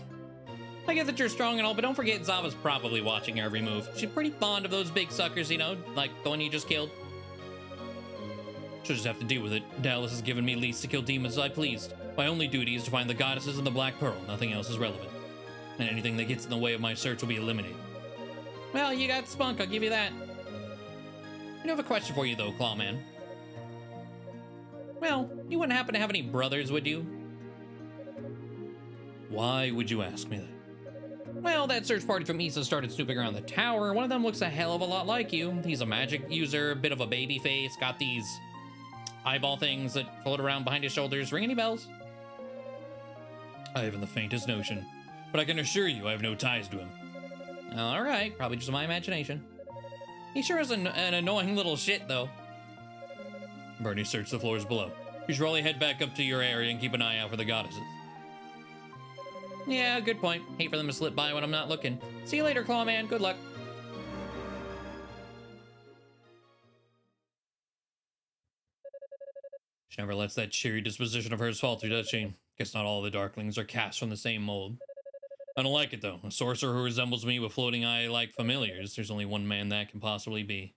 [SPEAKER 1] I get that you're strong and all, but don't forget Zava's probably watching your every move. She's pretty fond of those big suckers, you know, like the one you just killed. She'll just have to deal with it. Dallas has given me leads to kill demons as I pleased. My only duty is to find the goddesses and the Black Pearl. Nothing else is relevant. And anything that gets in the way of my search will be eliminated. Well, you got spunk, I'll give you that. I do have a question for you, though, Clawman. Well, you wouldn't happen to have any brothers, would you? Why would you ask me that? Well, that search party from Issa started snooping around the tower. One of them looks a hell of a lot like you. He's a magic user, a bit of a baby face, got these eyeball things that float around behind his shoulders. Ring any bells? I haven't the faintest notion, but I can assure you I have no ties to him. All right, probably just my imagination. He sure is an annoying little shit, though. Bernie searched the floors below. You should probably head back up to your area and keep an eye out for the goddesses. Yeah, good point. Hate for them to slip by when I'm not looking. See you later, Clawman. Good luck. She never lets that cheery disposition of hers falter, does she? Guess not all the Darklings are cast from the same mold. I don't like it, though. A sorcerer who resembles me with floating eye-like familiars. There's only one man that can possibly be.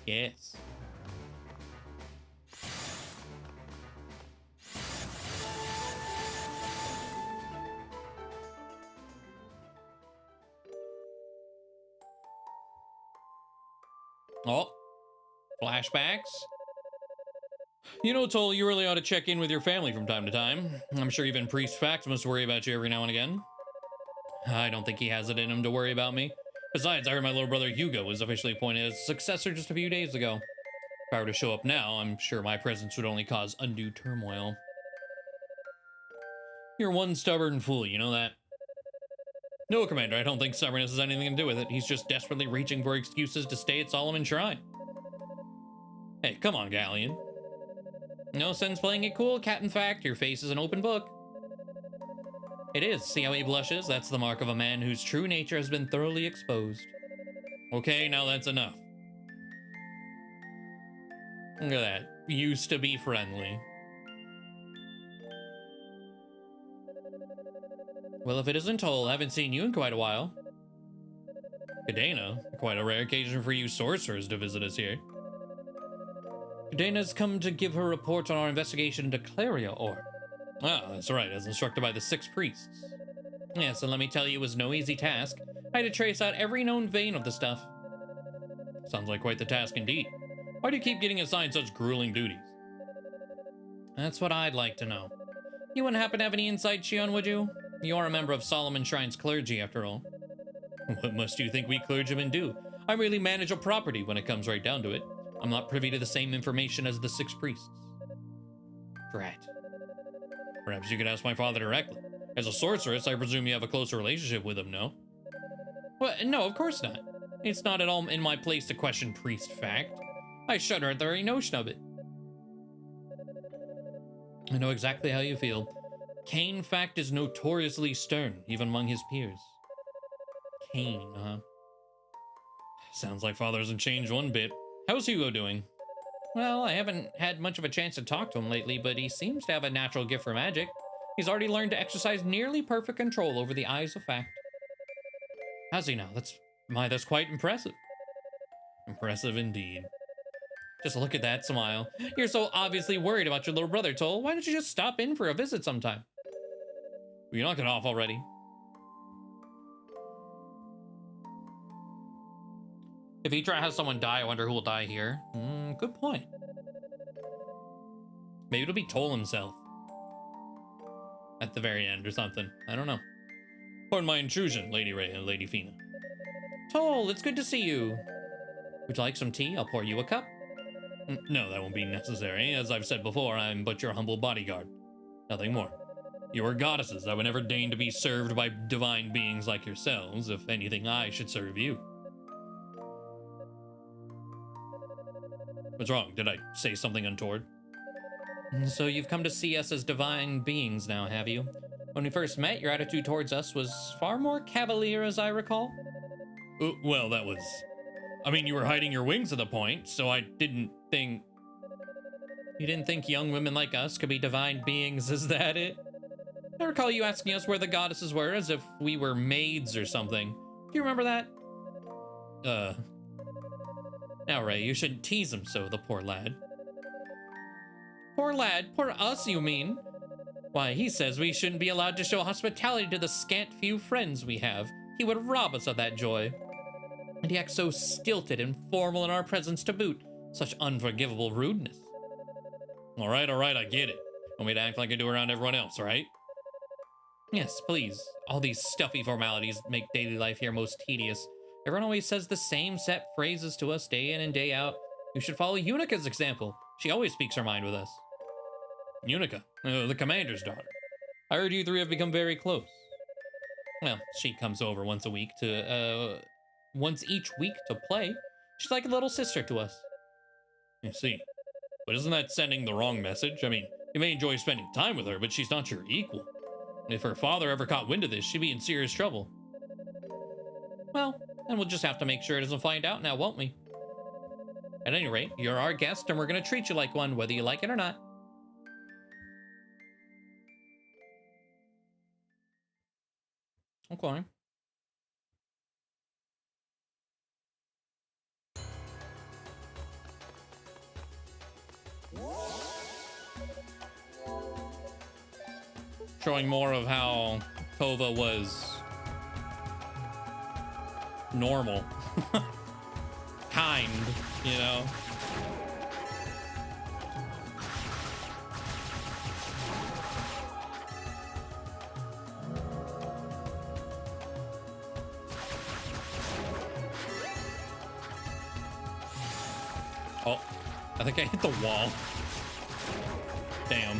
[SPEAKER 1] Yes. Oh, flashbacks. You know, Toll, you really ought to check in with your family from time to time. I'm sure even Priest Fact must worry about you every now and again. I don't think he has it in him to worry about me. Besides, I heard my little brother Hugo was officially appointed as successor just a few days ago. If I were to show up now, I'm sure my presence would only cause undue turmoil. You're one stubborn fool, you know that? No, Commander, I don't think stubbornness has anything to do with it. He's just desperately reaching for excuses to stay at Solomon Shrine. Hey, come on, Galleon. No sense playing it cool, Captain Fact. Your face is an open book. It is. See how he blushes? That's the mark of a man whose true nature has been thoroughly exposed. Okay, now that's enough. Look at that. Used to be friendly. Well, if it isn't Toll, I haven't seen you in quite a while. Cadena, quite a rare occasion for you sorcerers to visit us here. Cadena's come to give her report on our investigation into Claria Ore. Ah, that's right, as instructed by the 6 priests. Yes, and let me tell you, it was no easy task. I had to trace out every known vein of the stuff. Sounds like quite the task indeed. Why do you keep getting assigned such grueling duties? That's what I'd like to know. You wouldn't happen to have any insight, Shion, would you? You are a member of Solomon Shrine's clergy, after all. What must you think we clergymen do? I merely manage a property when it comes right down to it. I'm not privy to the same information as the 6 priests. Drat. Perhaps you could ask my father directly. As a sorceress, I presume you have a closer relationship with him, no? Well, no, of course not. It's not at all in my place to question Priest Fact. I shudder at the very notion of it. I know exactly how you feel. Cain Fact is notoriously stern, even among his peers. Cain, huh? Sounds like father hasn't changed one bit. How's Hugo doing? Well, I haven't had much of a chance to talk to him lately, but he seems to have a natural gift for magic. He's already learned to exercise nearly perfect control over the eyes of fact. Has he now? That's quite impressive. Impressive indeed. Just look at that smile. You're so obviously worried about your little brother, Toll. Why don't you just stop in for a visit sometime? Will you knock it off already? If Etra has someone die, I wonder who will die here. Good point. Maybe it'll be Toll himself. At the very end or something. I don't know. Pardon my intrusion, Lady Ray and Lady Fina. Toll, it's good to see you. Would you like some tea? I'll pour you a cup. No, that won't be necessary. As I've said before, I'm but your humble bodyguard. Nothing more. You are goddesses. I would never deign to be served by divine beings like yourselves. If anything, I should serve you. What's wrong? Did I say something untoward? So you've come to see us as divine beings now, have you? When we first met, your attitude towards us was far more cavalier, as I recall. Well, that was... I mean, you were hiding your wings at the point, so I didn't think... You didn't think young women like us could be divine beings, is that it? I recall you asking us where the goddesses were, as if we were maids or something. Do you remember that? Now, Ray, you shouldn't tease him so, the poor lad. Poor lad? Poor us, you mean? Why, he says we shouldn't be allowed to show hospitality to the scant few friends we have. He would rob us of that joy. And he acts so stilted and formal in our presence to boot. Such unforgivable rudeness. All right, I get it. Want me to act like I do around everyone else, right? Yes, please. All these stuffy formalities make daily life here most tedious. Everyone always says the same set phrases to us day in and day out. You should follow Unica's example. She always speaks her mind with us. Unica, the commander's daughter. I heard you 3 have become very close. Well, she comes over once each week to play. She's like a little sister to us. You see, but isn't that sending the wrong message? I mean, you may enjoy spending time with her, but she's not your equal. If her father ever caught wind of this, she'd be in serious trouble. Well, then we'll just have to make sure he doesn't find out now, won't we? At any rate, you're our guest, and we're going to treat you like one, whether you like it or not. Okay. Showing more of how Tova was normal. Kind, you know? Oh, I think I hit the wall. Damn.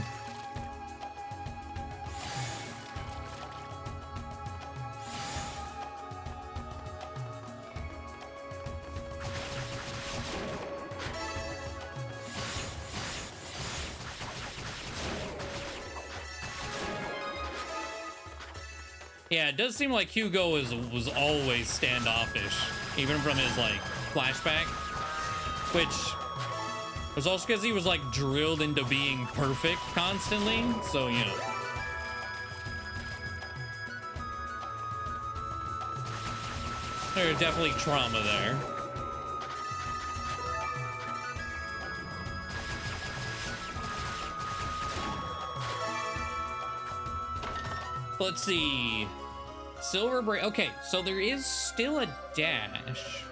[SPEAKER 1] Yeah, it does seem like Hugo was always standoffish, even from his like flashback, which was also because he was like drilled into being perfect constantly. So, you know, there's definitely trauma there. Let's see. Silver break. Okay, so there is still a dash.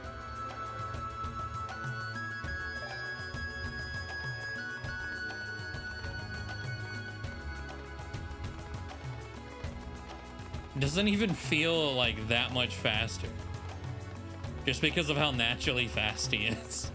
[SPEAKER 1] Doesn't even feel like that much faster. Just because of how naturally fast he is.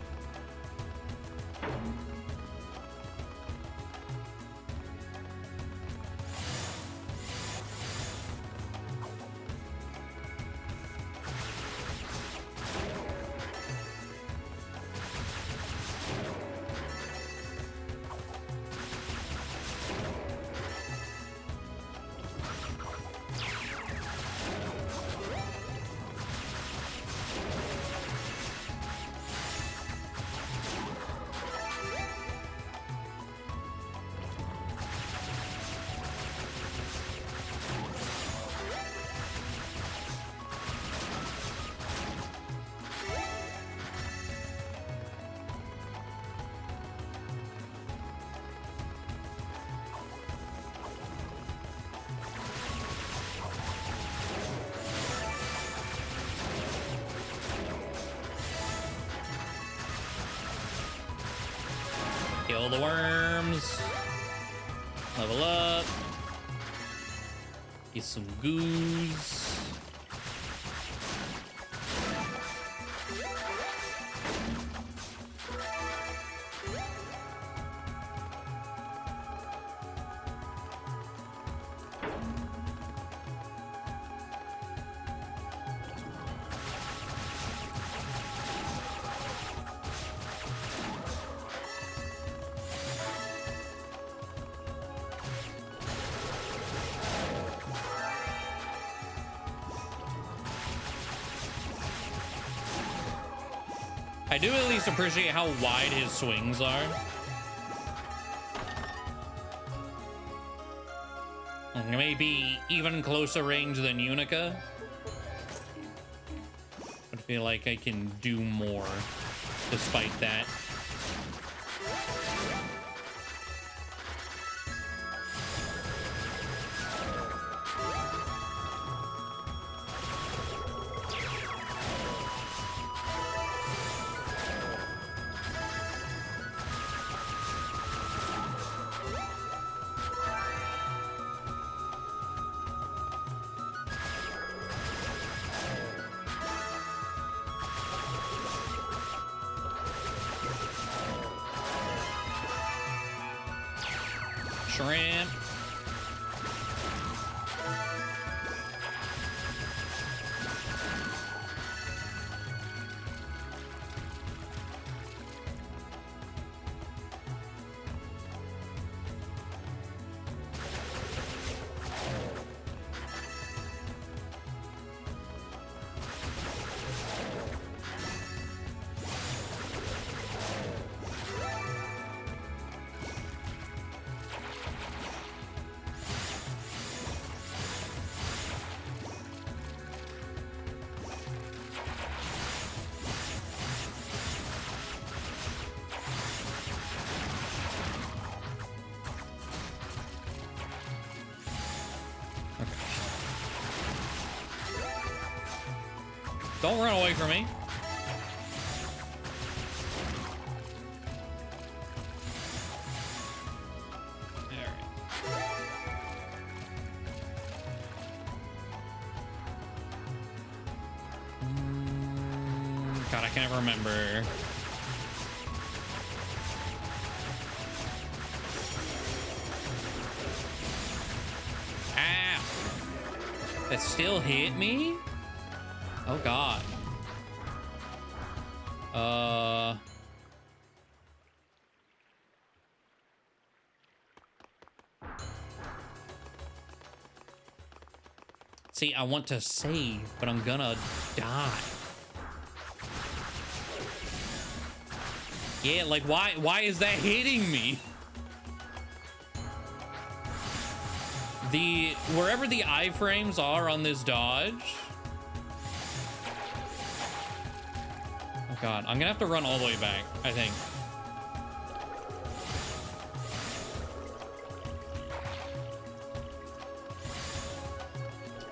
[SPEAKER 1] Kill the worms. Level up. Get some goos. I do at least appreciate how wide his swings are. Maybe even closer range than Unica. I feel like I can do more despite that. Shrimp. Don't run away from me. God, I can't remember. Ow! That still hit me? Oh God. See, I want to save, but I'm gonna die. Yeah, like why is that hitting me? Wherever the iframes are on this dodge. Oh God, I'm gonna have to run all the way back, I think.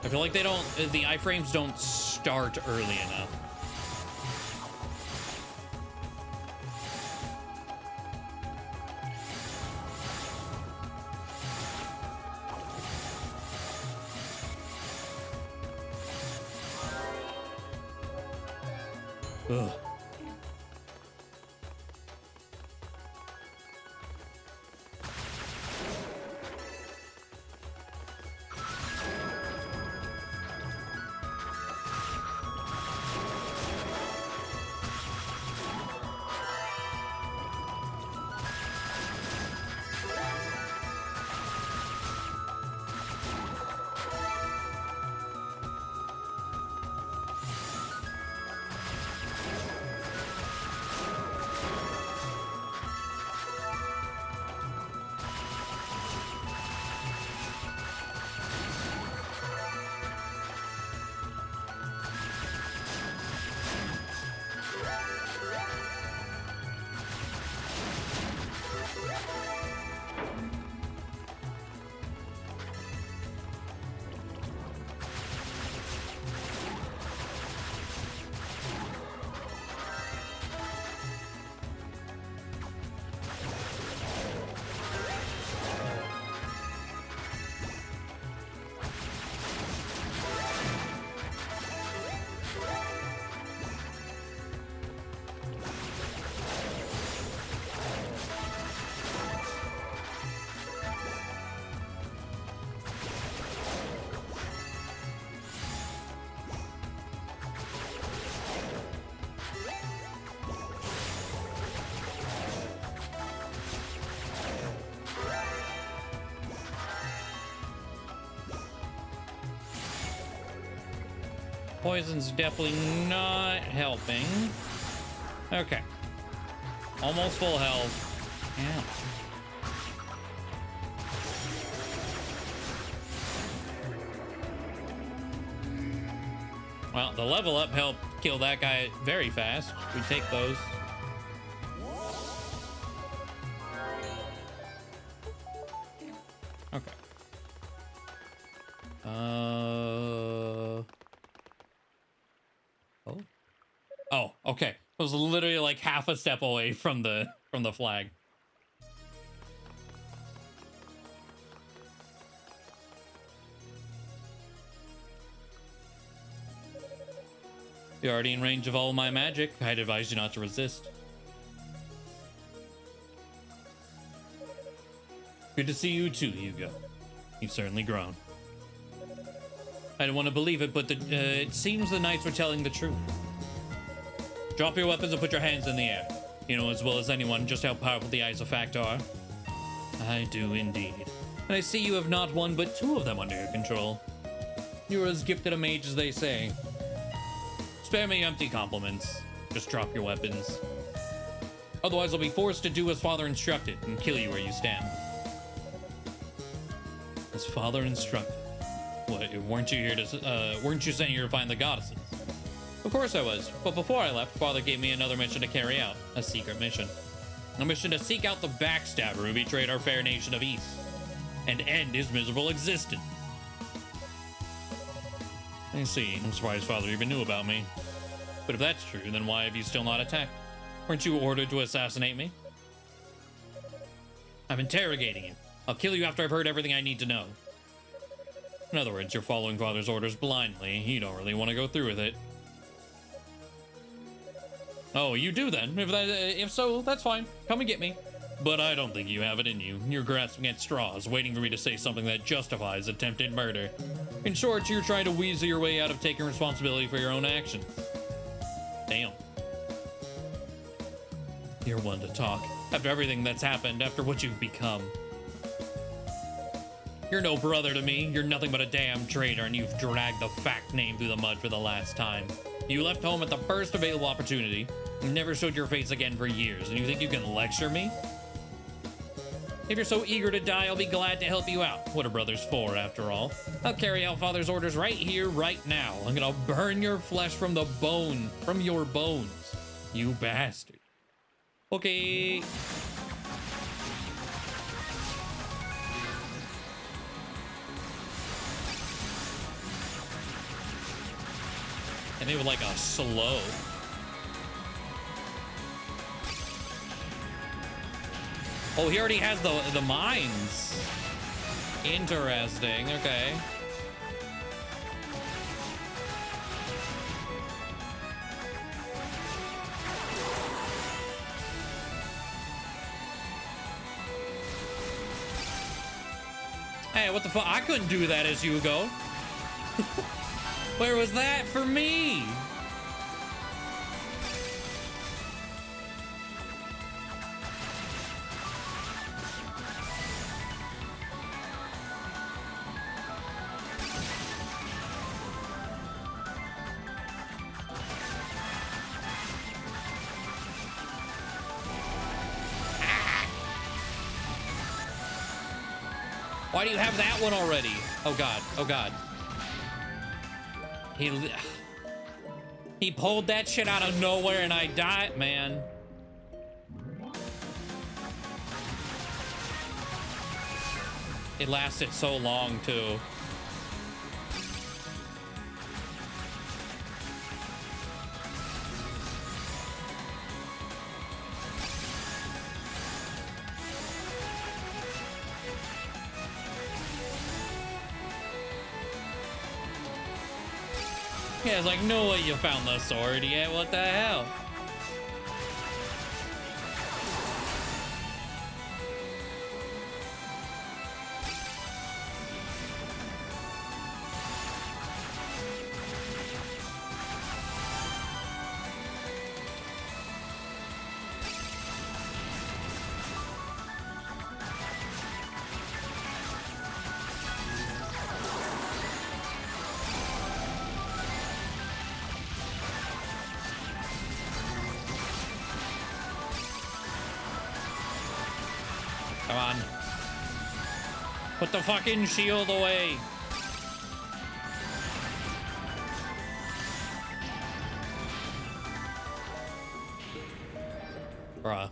[SPEAKER 1] I feel like the iframes don't start early enough. Ugh. Poison's definitely not helping. Okay. Almost full health. Yeah. Well, the level up helped kill that guy very fast. We take those. Okay. Oh, okay. I was literally like half a step away from the flag. You're already in range of all my magic. I'd advise you not to resist. Good to see you too, Hugo. You've certainly grown. I don't want to believe it, but it seems the knights were telling the truth. Drop your weapons and put your hands in the air. You know as well as anyone just how powerful the eyes of fact are. I do indeed. And I see you have not one but two of them under your control. You're as gifted a mage as they say. Spare me empty compliments. Just drop your weapons. Otherwise I'll be forced to do as father instructed and kill you where you stand. As father instructed? What, weren't you here to, weren't you sent here to find the goddesses? Of course I was, but before I left, Father gave me another mission to carry out. A secret mission. A mission to seek out the backstabber who betrayed our fair nation of East, and end his miserable existence. I see. I'm surprised Father even knew about me. But if that's true, then why have you still not attacked? Weren't you ordered to assassinate me? I'm interrogating you. I'll kill you after I've heard everything I need to know. In other words, you're following Father's orders blindly. You don't really want to go through with it. Oh, you do then. If so, that's fine. Come and get me. But I don't think you have it in you. You're grasping at straws, waiting for me to say something that justifies attempted murder. In short, you're trying to weasel your way out of taking responsibility for your own actions. Damn. You're one to talk. After everything that's happened, after what you've become. You're no brother to me. You're nothing but a damn traitor, and you've dragged the fact name through the mud for the last time. You left home at the first available opportunity. You never showed your face again for years, and you think you can lecture me? If you're so eager to die, I'll be glad to help you out. What are brothers for, after all? I'll carry out Father's orders right here, right now. I'm gonna burn your flesh from the bone, from your bones. You bastard. Okay. And maybe like a slow. Oh, he already has the mines. Interesting. Okay. Hey, what the fuck? I couldn't do that as Hugo. Where was that for me? Why do you have that one already? Oh god, oh god. He pulled that shit out of nowhere and I died, man. It lasted so long too. Yeah, it's like, no way you found the sword yet. What the hell? Come on. Put the fucking shield away. Bruh.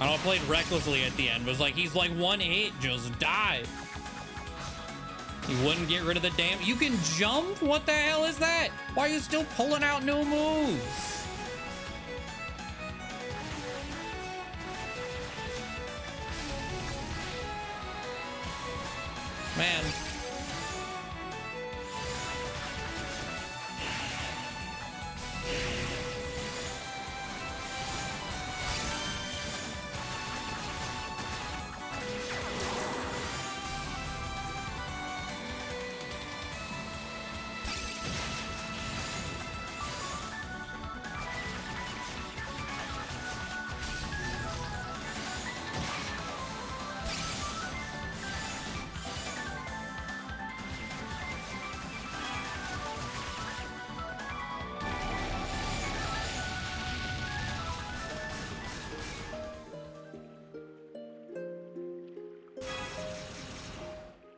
[SPEAKER 1] I played recklessly at the end. It was like, he's like one hit, just die. He wouldn't get rid of the damn... You can jump? What the hell is that? Why are you still pulling out new moves? Man.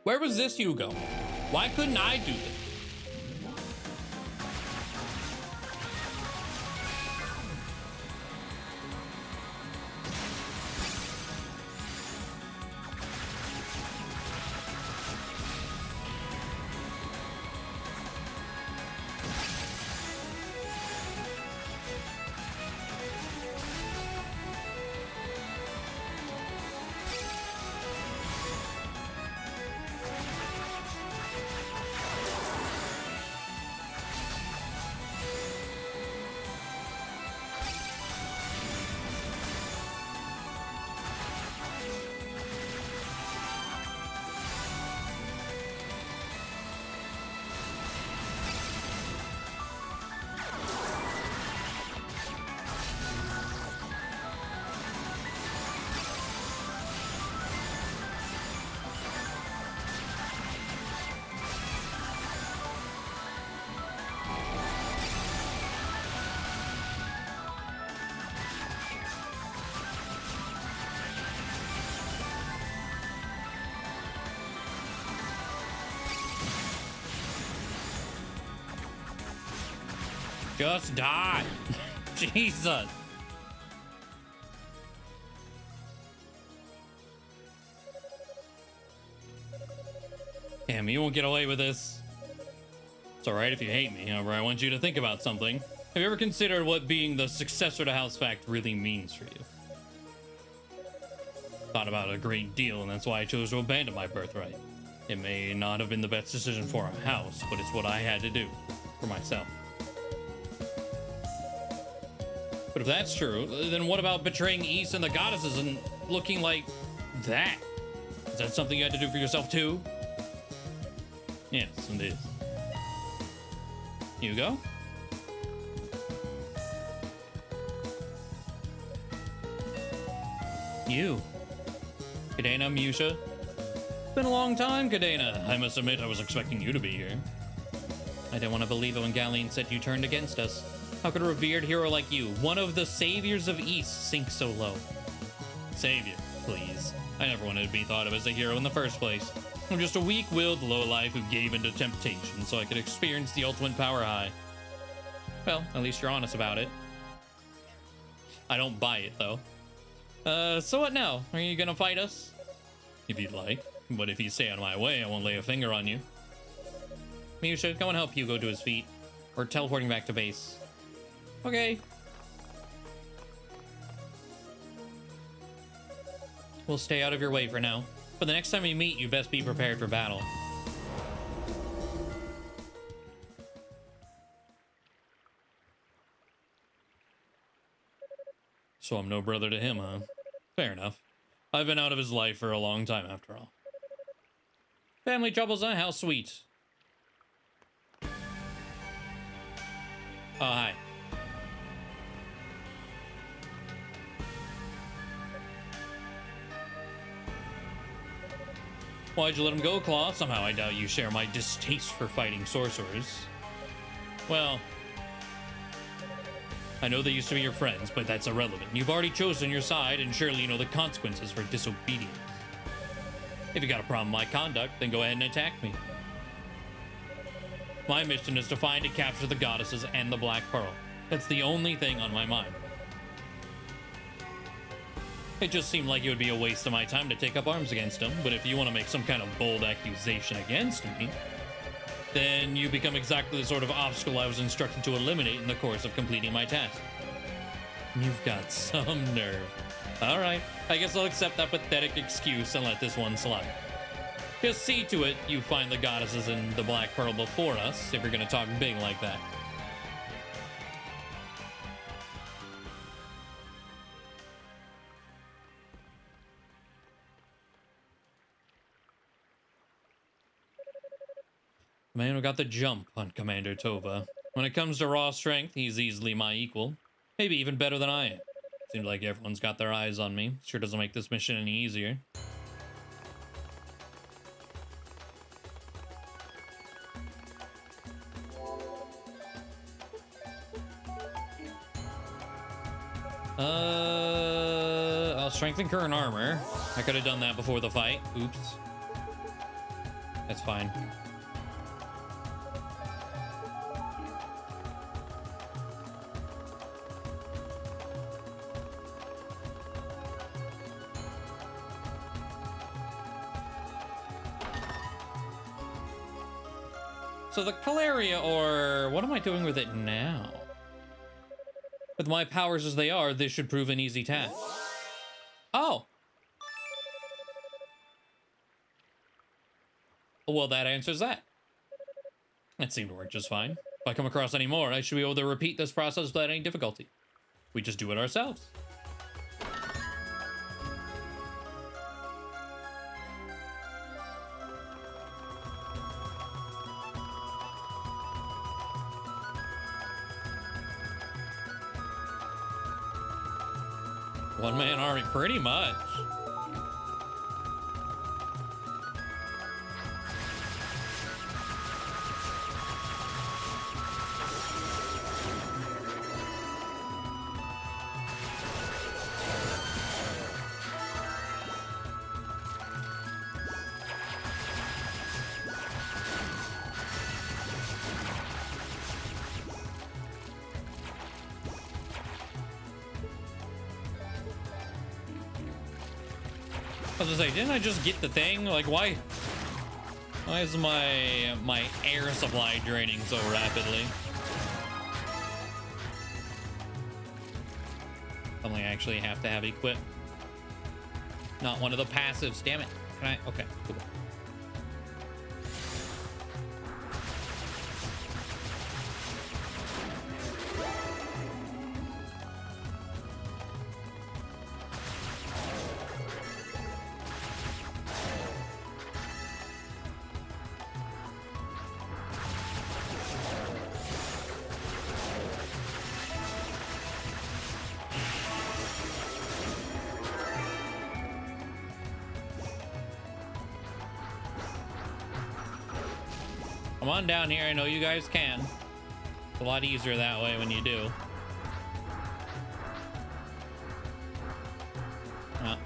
[SPEAKER 1] Where was this Hugo? Why couldn't I do this? Just die. Jesus. Damn, you won't get away with this. It's alright if you hate me. However, I want you to think about something. Have you ever considered what being the successor to House Fact really means for you? Thought about it a great deal, and that's why I chose to abandon my birthright. It may not have been the best decision for our house, but it's what I had to do for myself. But if that's true, then what about betraying East and the goddesses and looking like that? Is that something you had to do for yourself too? Yes, indeed. Hugo? You. Kadena, Musha? It's been a long time, Kadena. I must admit, I was expecting you to be here. I didn't want to believe it when Galleon said you turned against us. How could a revered hero like you, one of the saviors of East, sink so low? Savior, please. I never wanted to be thought of as a hero in the first place. I'm just a weak-willed lowlife who gave into temptation so I could experience the ultimate power high. Well, at least you're honest about it. I don't buy it, though. So what now? Are you gonna fight us? If you'd like. But if you stay out of my way, I won't lay a finger on you. Musha, go and help Hugo to his feet. We're teleporting back to base. Okay. We'll stay out of your way for now. But the next time we meet, you best be prepared for battle. So I'm no brother to him, huh? Fair enough. I've been out of his life for a long time, after all. Family troubles, huh? How sweet. Oh, hi. Why'd you let him go, Claw? Somehow I doubt you share my distaste for fighting sorcerers. Well, I know they used to be your friends, but that's irrelevant. You've already chosen your side, and surely you know the consequences for disobedience. If you got a problem with my conduct, then go ahead and attack me. My mission is to find and capture the goddesses and the Black Pearl. That's the only thing on my mind. It just seemed like it would be a waste of my time to take up arms against him, but if you want to make some kind of bold accusation against me, then you become exactly the sort of obstacle I was instructed to eliminate in the course of completing my task. You've got some nerve. Alright, I guess I'll accept that pathetic excuse and let this one slide. Just see to it you find the goddesses and the Black Pearl before us, if you're gonna talk big like that. Man who got the jump on Commander Tova. When it comes to raw strength, he's easily my equal. Maybe even better than I am. Seems like everyone's got their eyes on me. Sure doesn't make this mission any easier. I'll strengthen current armor. I could have done that before the fight. Oops. That's fine. So the Calaria, or what am I doing with it now? With my powers as they are, this should prove an easy task. Oh! Well, that answers that. That seemed to work just fine. If I come across any more, I should be able to repeat this process without any difficulty. We just do it ourselves. One-man army, pretty much. I was gonna say, didn't I just get the thing? Like, why is my air supply draining so rapidly? Something I actually have to have equipped. Not one of the passives, damn it. Can I? Okay, cool. Come on down here. I know you guys can. It's a lot easier that way when you do. Oh.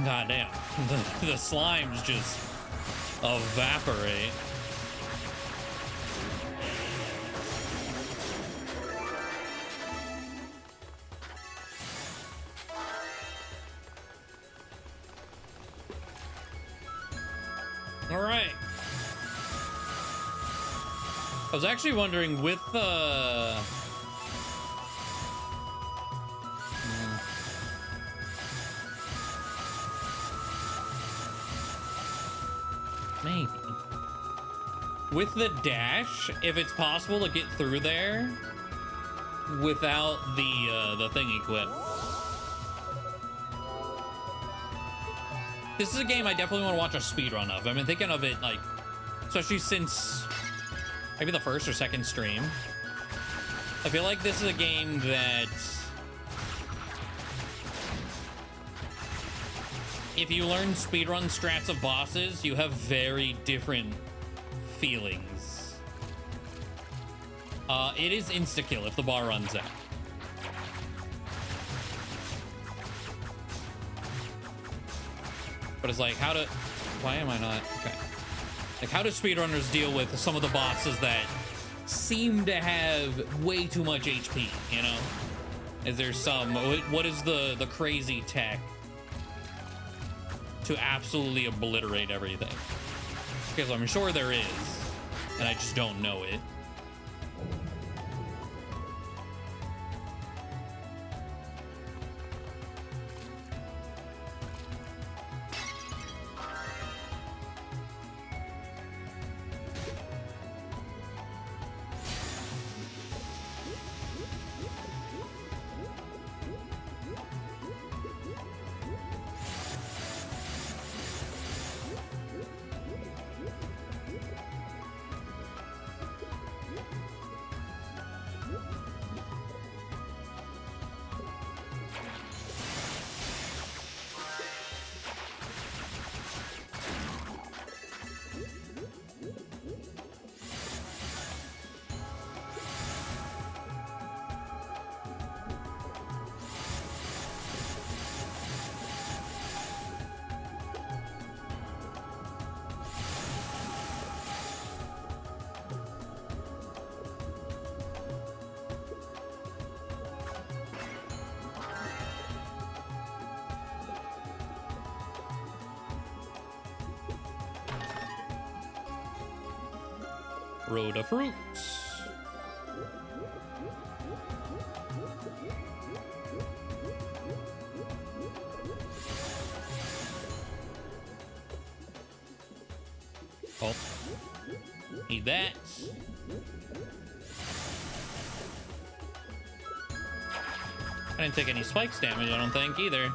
[SPEAKER 1] God damn. The slimes just evaporate. All right. I was actually wondering with the maybe with the dash, if it's possible to get through there without the thing equipped. This is a game I definitely want to watch a speedrun of. I've been thinking of it, like, especially since maybe the first or second stream. I feel like this is a game that if you learn speedrun strats of bosses, you have very different feelings. It is insta-kill if the bar runs out. But it's like, why am I not? Okay. Like, how do speedrunners deal with some of the bosses that seem to have way too much HP, you know? Is there some, what is the crazy tech to absolutely obliterate everything? Because I'm sure there is, and I just don't know it. Road of fruits. Oh, need that. I didn't take any spikes damage, I don't think, either.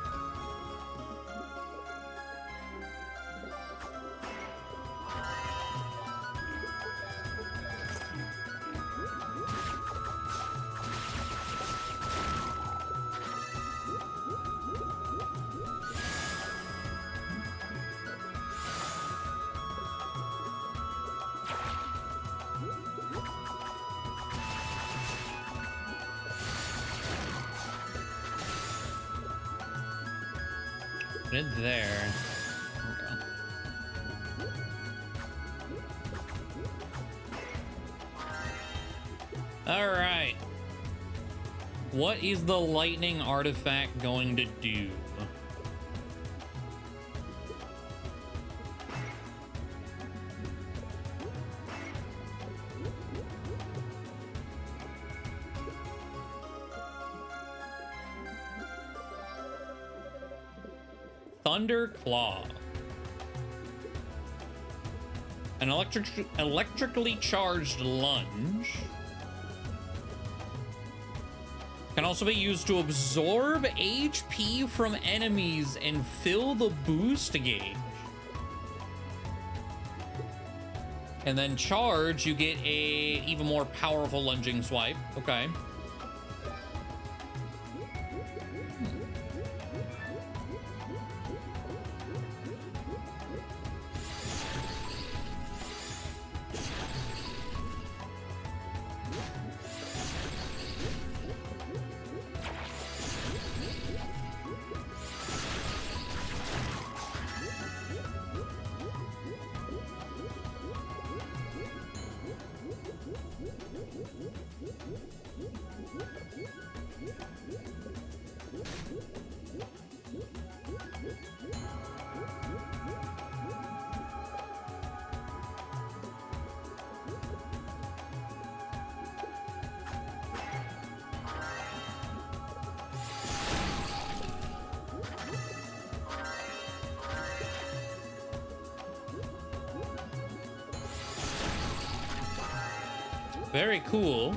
[SPEAKER 1] Put it there. All right. What is the lightning artifact going to do? Thunder Claw. An electrically charged lunge. Can also be used to absorb HP from enemies and fill the boost gauge. And then charge, you get a even more powerful lunging swipe. Okay. Very cool.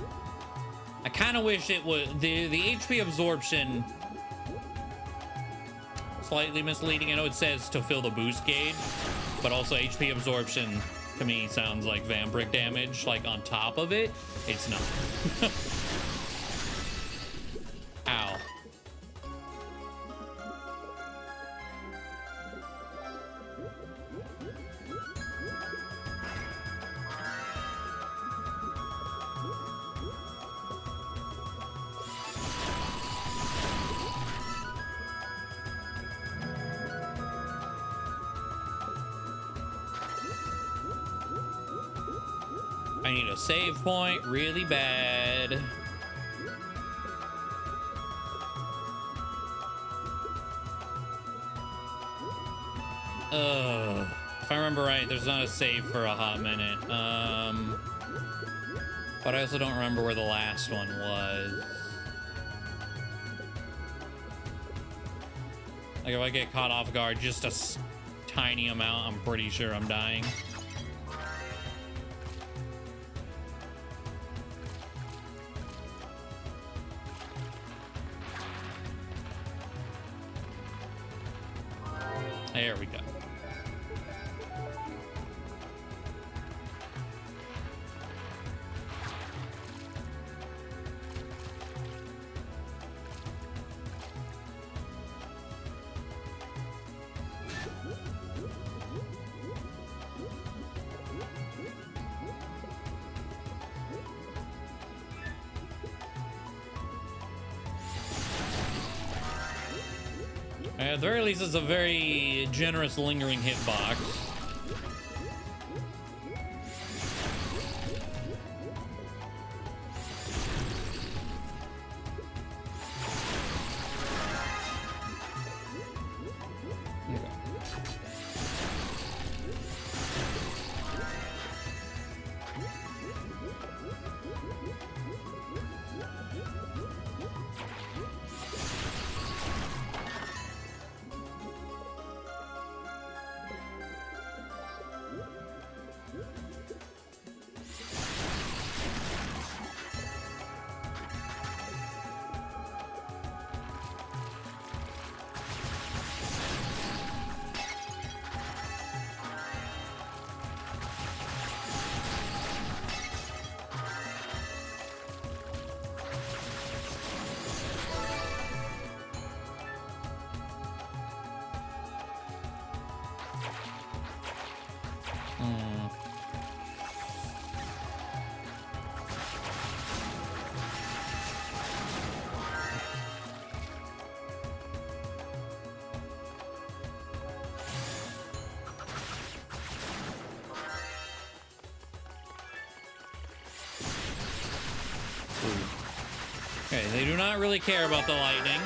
[SPEAKER 1] I kind of wish it was the HP absorption. Slightly misleading. I know it says to fill the boost gauge, but also HP absorption to me sounds like vampiric damage. Like on top of it, it's not. Ow. I need a save point really bad. If I remember right, there's not a save for a hot minute. But I also don't remember where the last one was. Like if I get caught off guard just a tiny amount, I'm pretty sure I'm dying. There we go. At the very least, it's a very generous lingering hitbox. Ooh. Okay, they do not really care about the lightning.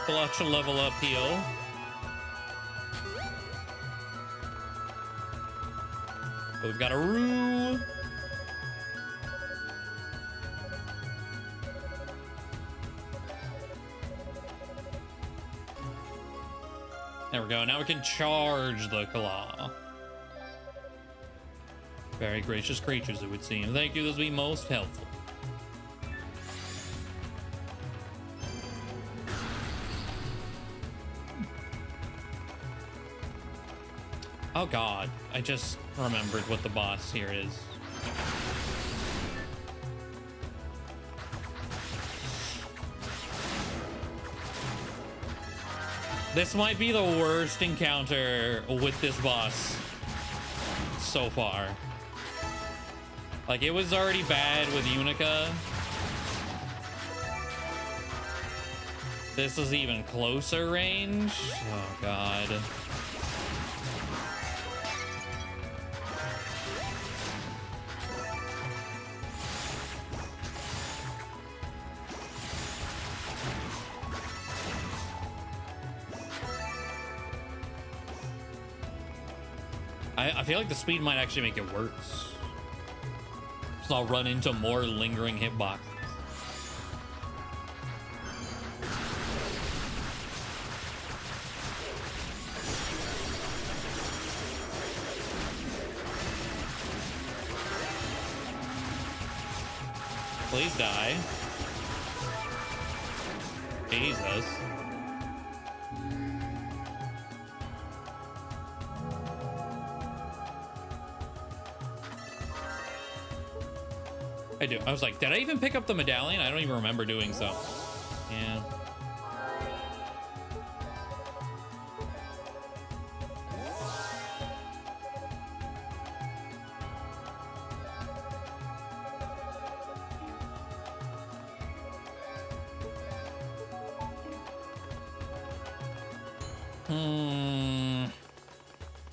[SPEAKER 1] Clutch level up heal. But we've got a Roo. There we go. Now we can charge the claw. Very gracious creatures, it would seem. Thank you. This will be most helpful. Oh god, I just remembered what the boss here is. This might be the worst encounter with this boss so far. Like, it was already bad with Unica. This is even closer range. Oh god. I feel like the speed might actually make it worse. So I'll run into more lingering hitboxes. Please die. Jesus. I do. I was like, did I even pick up the medallion? I don't even remember doing so. Yeah.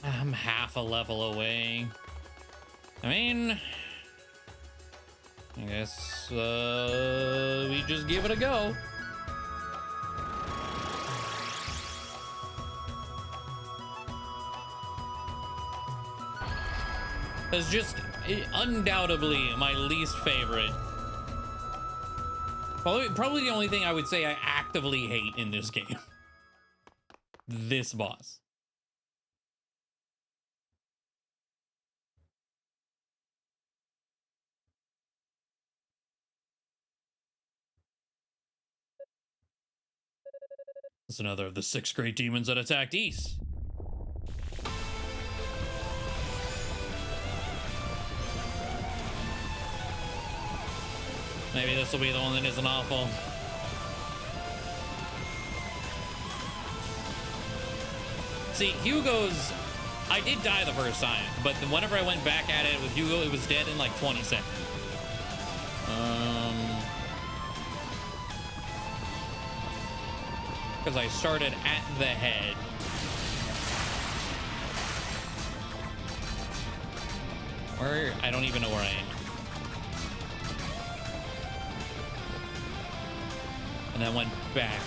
[SPEAKER 1] I'm half a level away. I mean, I guess we just give it a go. It's just undoubtedly my least favorite. Probably the only thing I would say I actively hate in this game. This boss. It's another of the 6 great demons that attacked East. Maybe this will be the one that isn't awful. See, Hugo's... I did die the first time, but whenever I went back at it with Hugo, it was dead in like 20 seconds. Because I started at the head. Or I don't even know where I am. And then went back.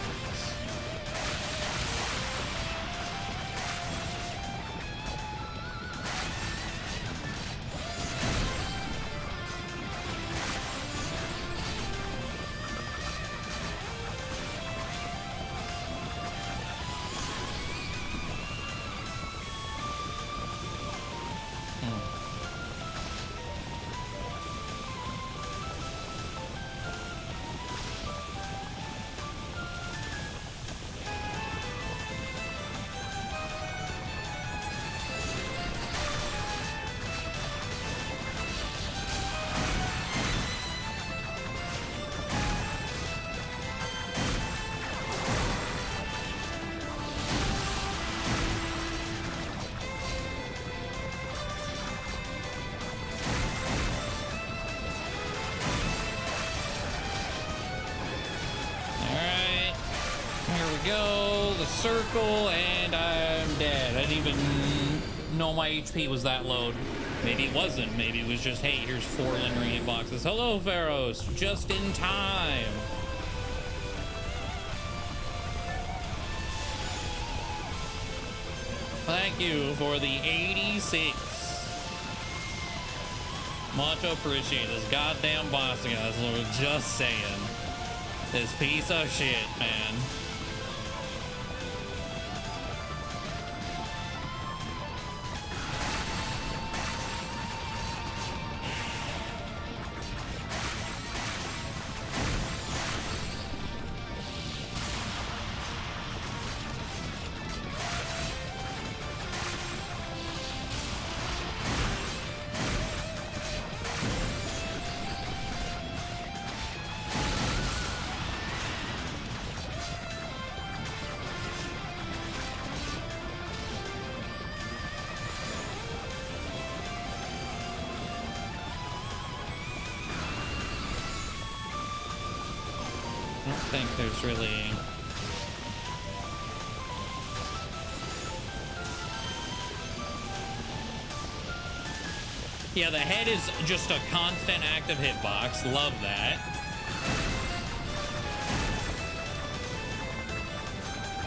[SPEAKER 1] the circle, and I'm dead. I didn't even know my HP was that low. Maybe it wasn't. Maybe it was just, hey, here's 4 lingering hitboxes. Hello, Pharaohs. Just in time. Thank you for the 86. Much appreciate this goddamn boss, guys. We're just saying. This piece of shit, man. I don't think there's really... Yeah, the head is just a constant active hitbox. Love that.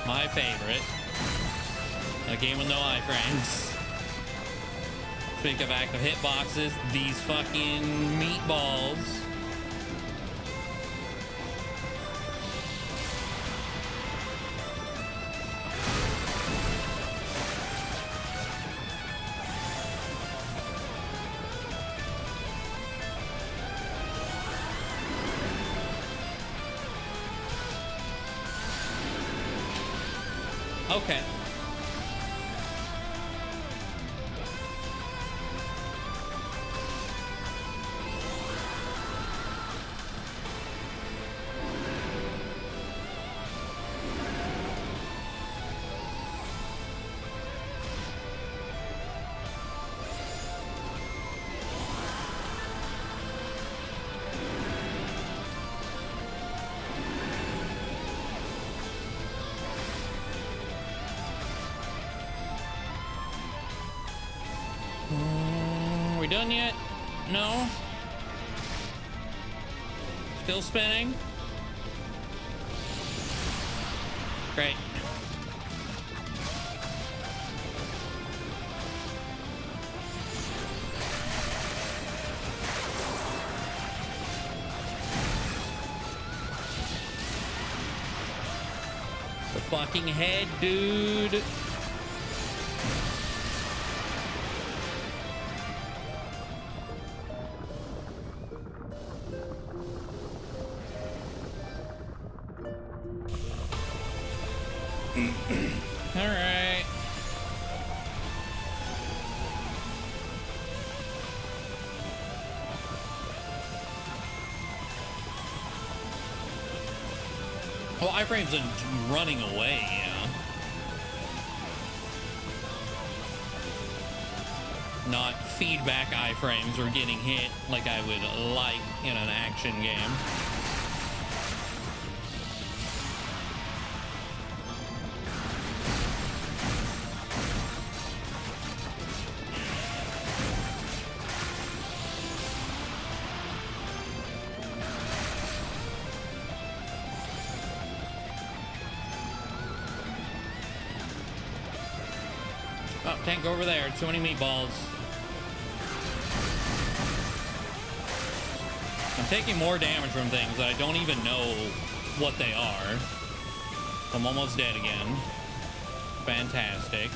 [SPEAKER 1] My favorite. A game with no iframes. Speaking of active hitboxes, these fucking meatballs. Okay. We done yet? No? Still spinning? Great. The fucking head, dude. All right. Well, iframes are running away, yeah. Not feedback iframes or getting hit like I would like in an action game. Oh, can't go over there. Too many meatballs. I'm taking more damage from things that I don't even know what they are. I'm almost dead again. Fantastic.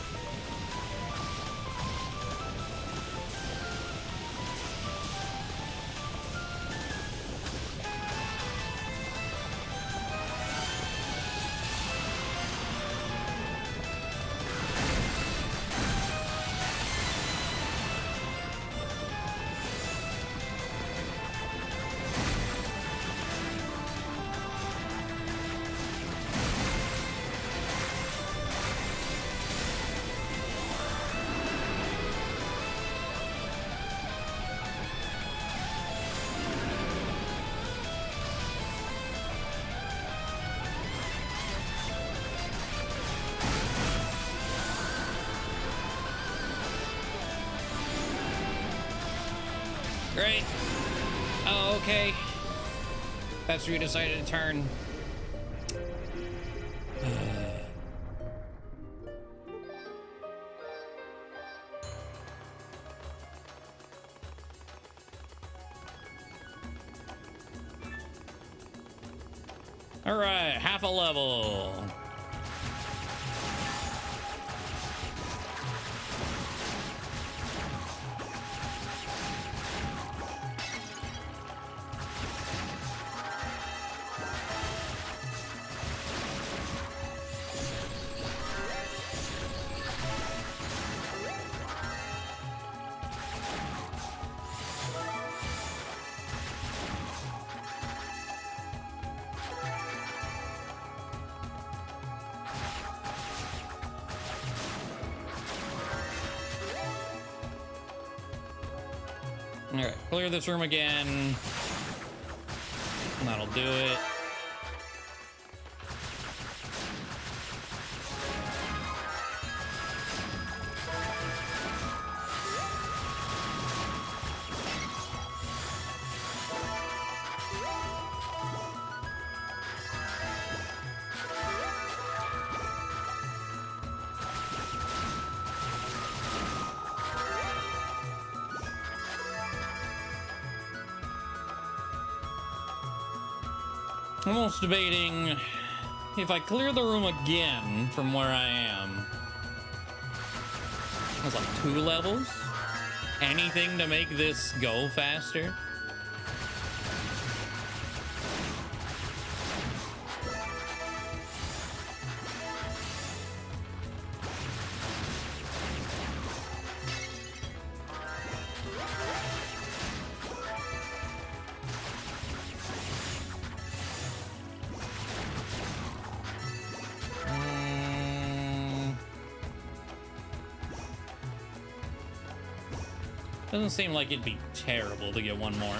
[SPEAKER 1] Great. Oh, okay. That's where you decided to turn. All right, half a level. All right, clear this room again. That'll do it. I'm almost debating if I clear the room again from where I am. That's like 2 levels. Anything to make this go faster. Doesn't seem like it'd be terrible to get one more.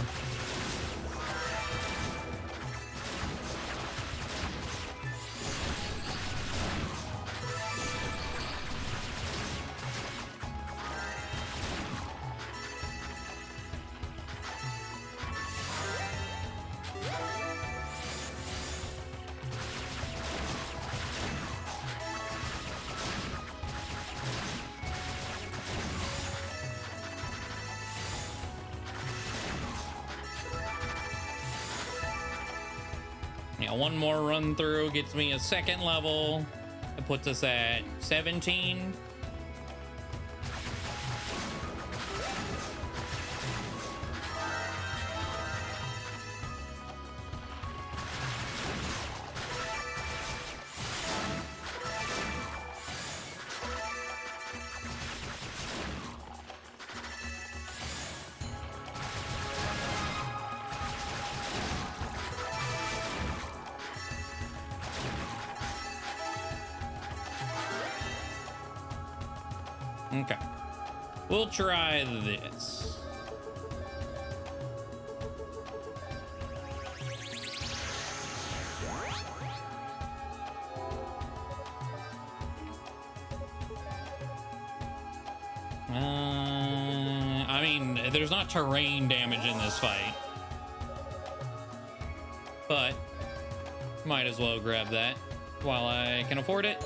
[SPEAKER 1] One more run through gets me a 2nd level. It puts us at 17. Okay, we'll try this. I mean, there's not terrain damage in this fight, but might as well grab that while I can afford it.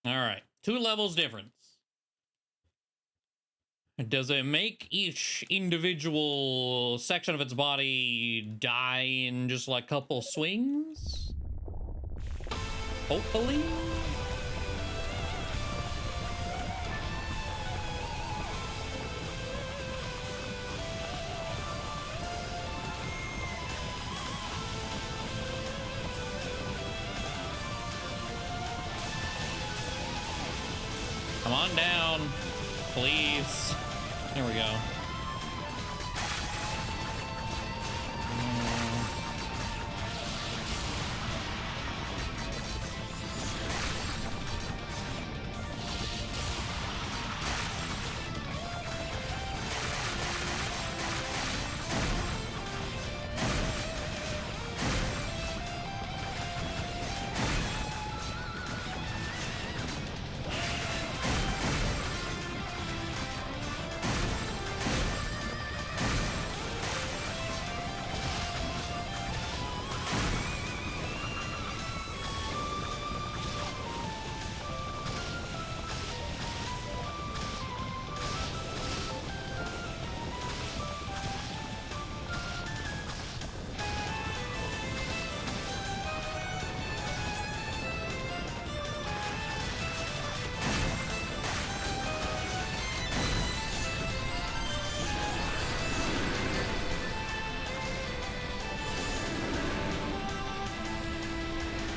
[SPEAKER 1] All right, 2 levels difference. Does it make each individual section of its body die in just like a couple swings? Hopefully. Come on down, please. There we go.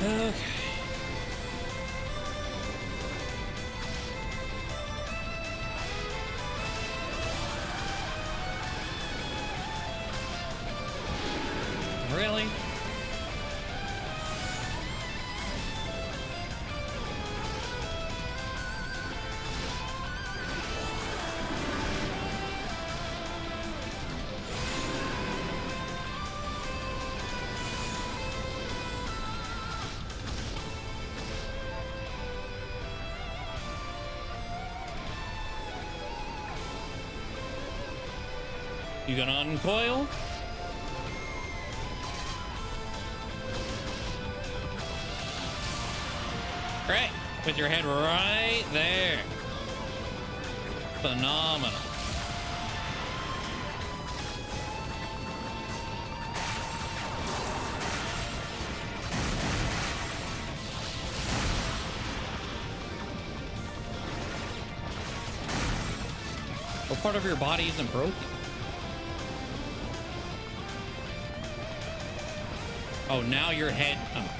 [SPEAKER 1] Okay. Really? You gonna uncoil? Great. With your head right there. Phenomenal. What part of your body isn't broken? Oh, now your head. Oh.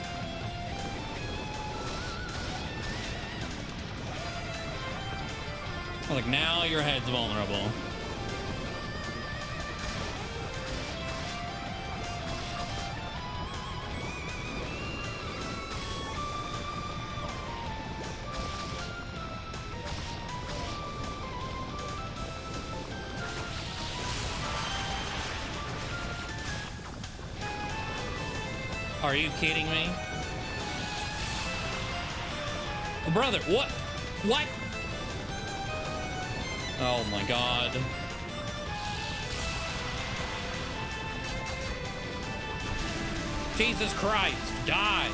[SPEAKER 1] Like, now your head's vulnerable. Are you kidding me? Brother, what? What? Oh my god. Jesus Christ, die.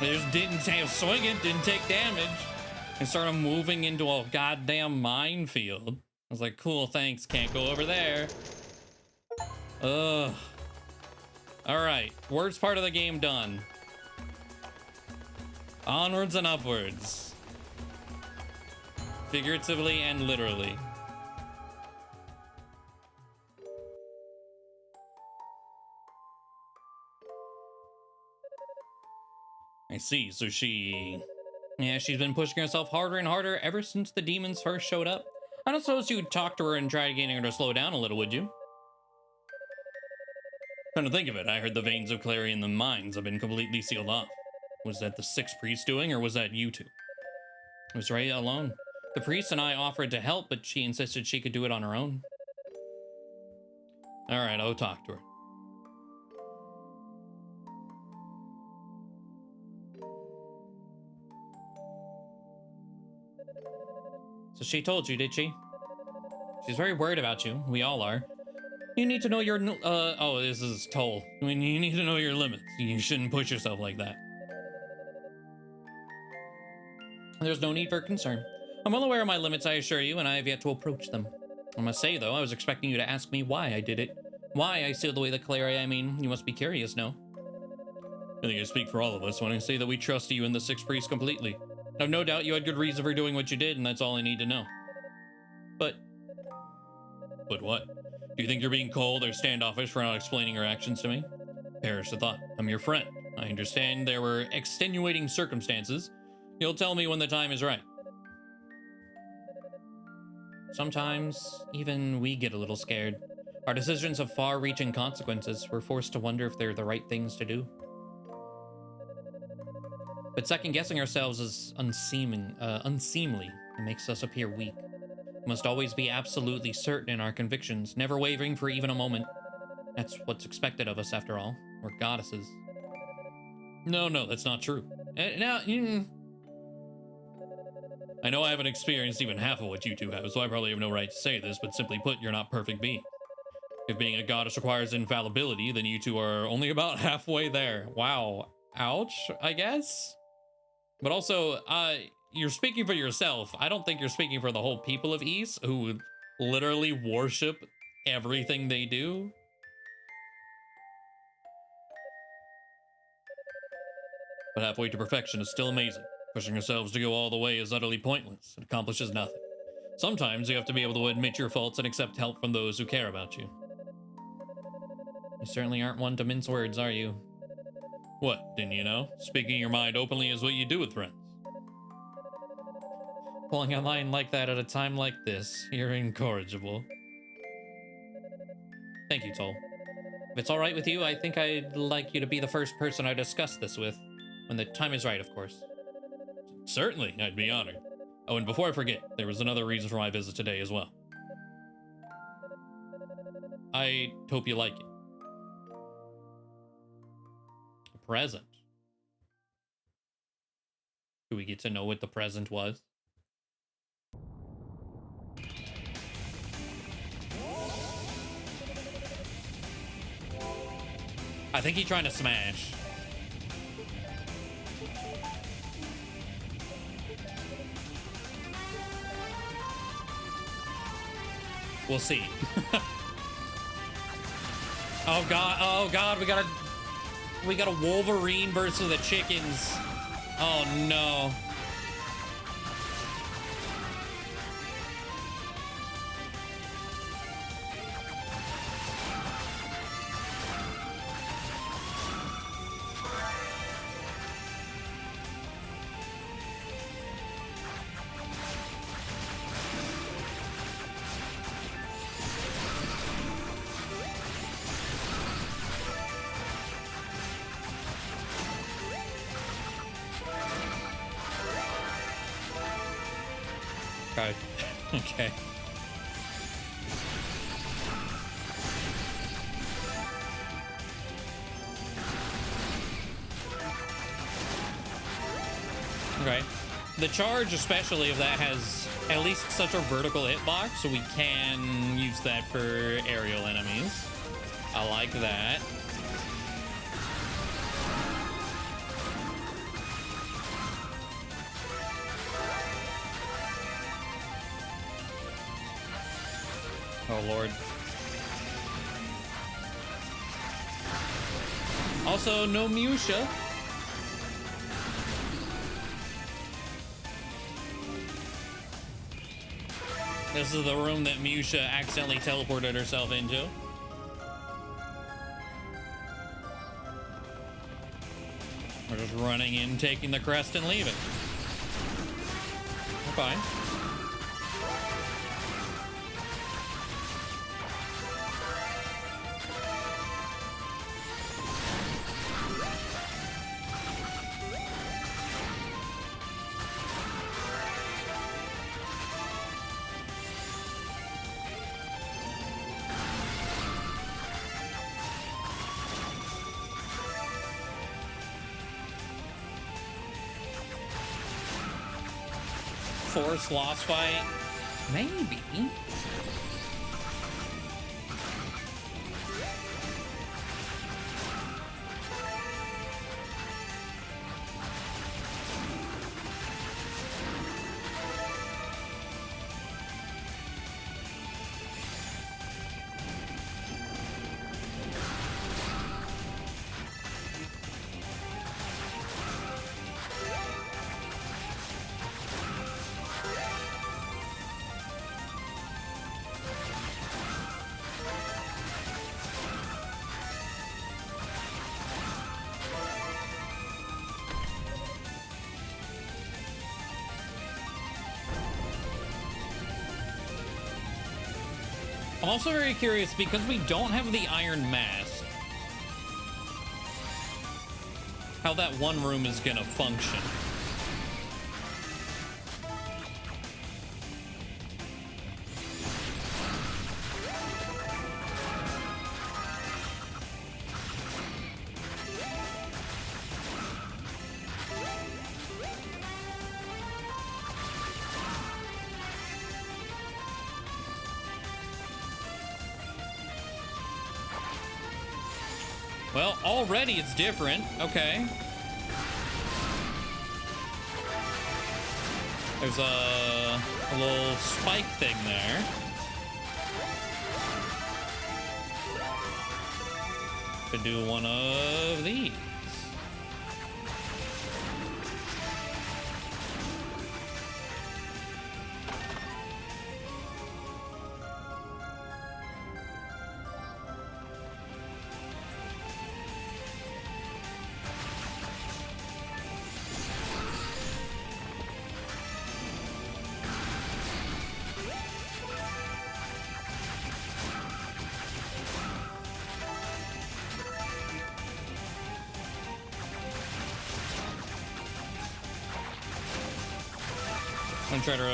[SPEAKER 1] They just didn't swing it, didn't take damage, and started moving into a goddamn minefield. I was like, cool, thanks, can't go over there. Ugh. Alright, worst part of the game done. Onwards and upwards. Figuratively and literally. I see, so yeah, she's been pushing herself harder and harder ever since the demons first showed up. I don't suppose you'd talk to her and try getting her to slow down a little, would you? Come to think of it, I heard the veins of Clary in the mines have been completely sealed off. Was that the sixth priest doing, or was that you two? It was Rhea alone. The priest and I offered to help, but she insisted she could do it on her own. Alright, I'll talk to her. So she told you, did she? She's very worried about you. We all are. You need to know your, oh, this is toll. I mean, you need to know your limits. You shouldn't push yourself like that. There's no need for concern. I'm well aware of my limits, I assure you, and I have yet to approach them. I must say, though, I was expecting you to ask me why I did it. Why I sealed away the Clary. I mean, you must be curious, no? I think I speak for all of us when I say that we trust you and the sixth priest completely. I've no doubt you had good reason for doing what you did, and that's all I need to know. But what? Do you think you're being cold or standoffish for not explaining your actions to me? Perish the thought. I'm your friend. I understand there were extenuating circumstances. You'll tell me when the time is right. Sometimes, even we get a little scared. Our decisions have far-reaching consequences. We're forced to wonder if they're the right things to do. But second-guessing ourselves is unseemly. It makes us appear weak. We must always be absolutely certain in our convictions, never wavering for even a moment. That's what's expected of us, after all. We're goddesses. No, that's not true. I know I haven't experienced even half of what you two have, so I probably have no right to say this, but simply put, you're not perfect beings. If being a goddess requires infallibility, then you two are only about halfway there. Wow. Ouch, I guess? But also, you're speaking for yourself. I don't think you're speaking for the whole people of Ys, who literally worship everything they do. But halfway to perfection is still amazing. Pushing yourselves to go all the way is utterly pointless. It accomplishes nothing. Sometimes you have to be able to admit your faults and accept help from those who care about you. You certainly aren't one to mince words, are you? What, didn't you know? Speaking your mind openly is what you do with friends. Pulling a line like that at a time like this, you're incorrigible. Thank you, Toll. If it's alright with you, I think I'd like you to be the first person I discuss this with. When the time is right, of course. Certainly, I'd be honored. Oh, and before I forget, there was another reason for my visit today as well. I hope you like it. A present. Do we get to know what the present was? I think he's trying to smash. We'll see. Oh god, we got a Wolverine versus the chickens. Oh no. Okay. Okay. Okay. The charge, especially if that has at least such a vertical hitbox, so we can use that for aerial enemies. I like that. Oh, Lord. Also, no Musha. This is the room that Musha accidentally teleported herself into. We're just running in, taking the crest, and leaving. We're fine. Force lost fight? Maybe. I'm also very curious because we don't have the Iron Mask, how that one room is gonna function. Well, already it's different. Okay. There's a little spike thing there. Could do one of these. I'm trying to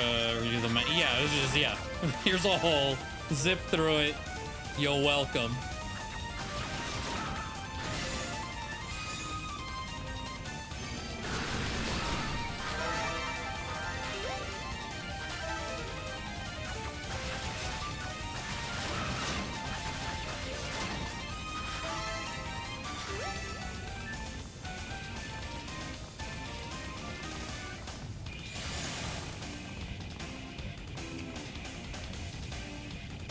[SPEAKER 1] redo the map. Yeah, it was just, yeah. Here's a hole. Zip through it. You're welcome.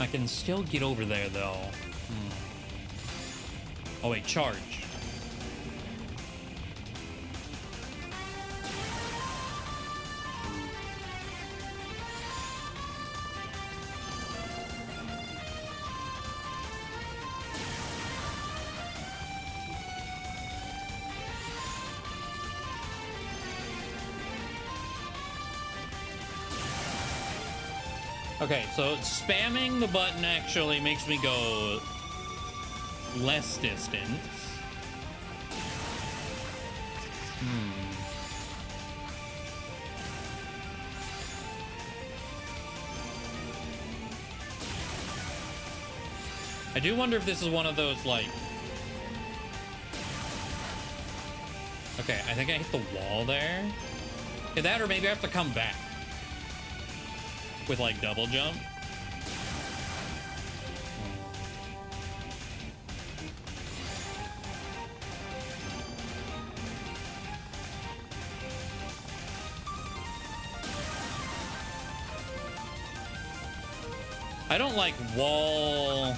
[SPEAKER 1] I can still get over there, though. Oh, wait, charge. Okay, so spamming the button actually makes me go less distance. I do wonder if this is one of those, like... Okay, I think I hit the wall there. Either that, or maybe I have to come back with, like, double jump. I don't like wall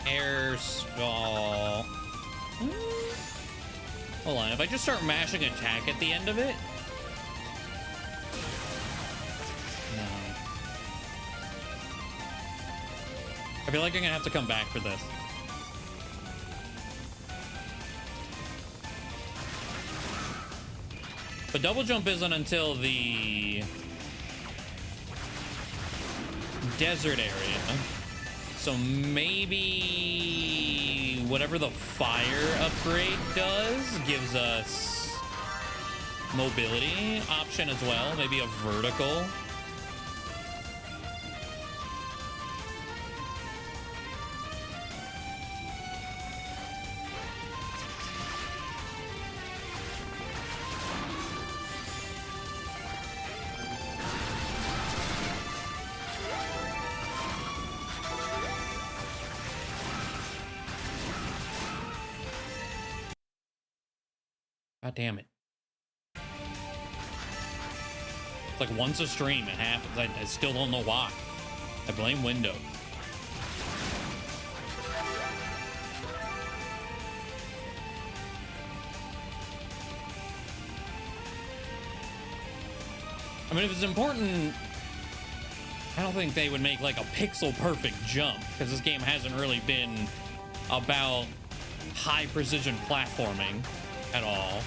[SPEAKER 1] air stall. Hold on, if I just start mashing attack at the end of it. No. I feel like I'm gonna have to come back for this. But double jump isn't until the desert area. So maybe whatever the fire upgrade does gives us mobility option as well. Maybe a vertical. God damn it. It's like once a stream, it happens. I still don't know why. I blame Windows. I mean, if it's important, I don't think they would make like a pixel perfect jump, because this game hasn't really been about high precision platforming at all.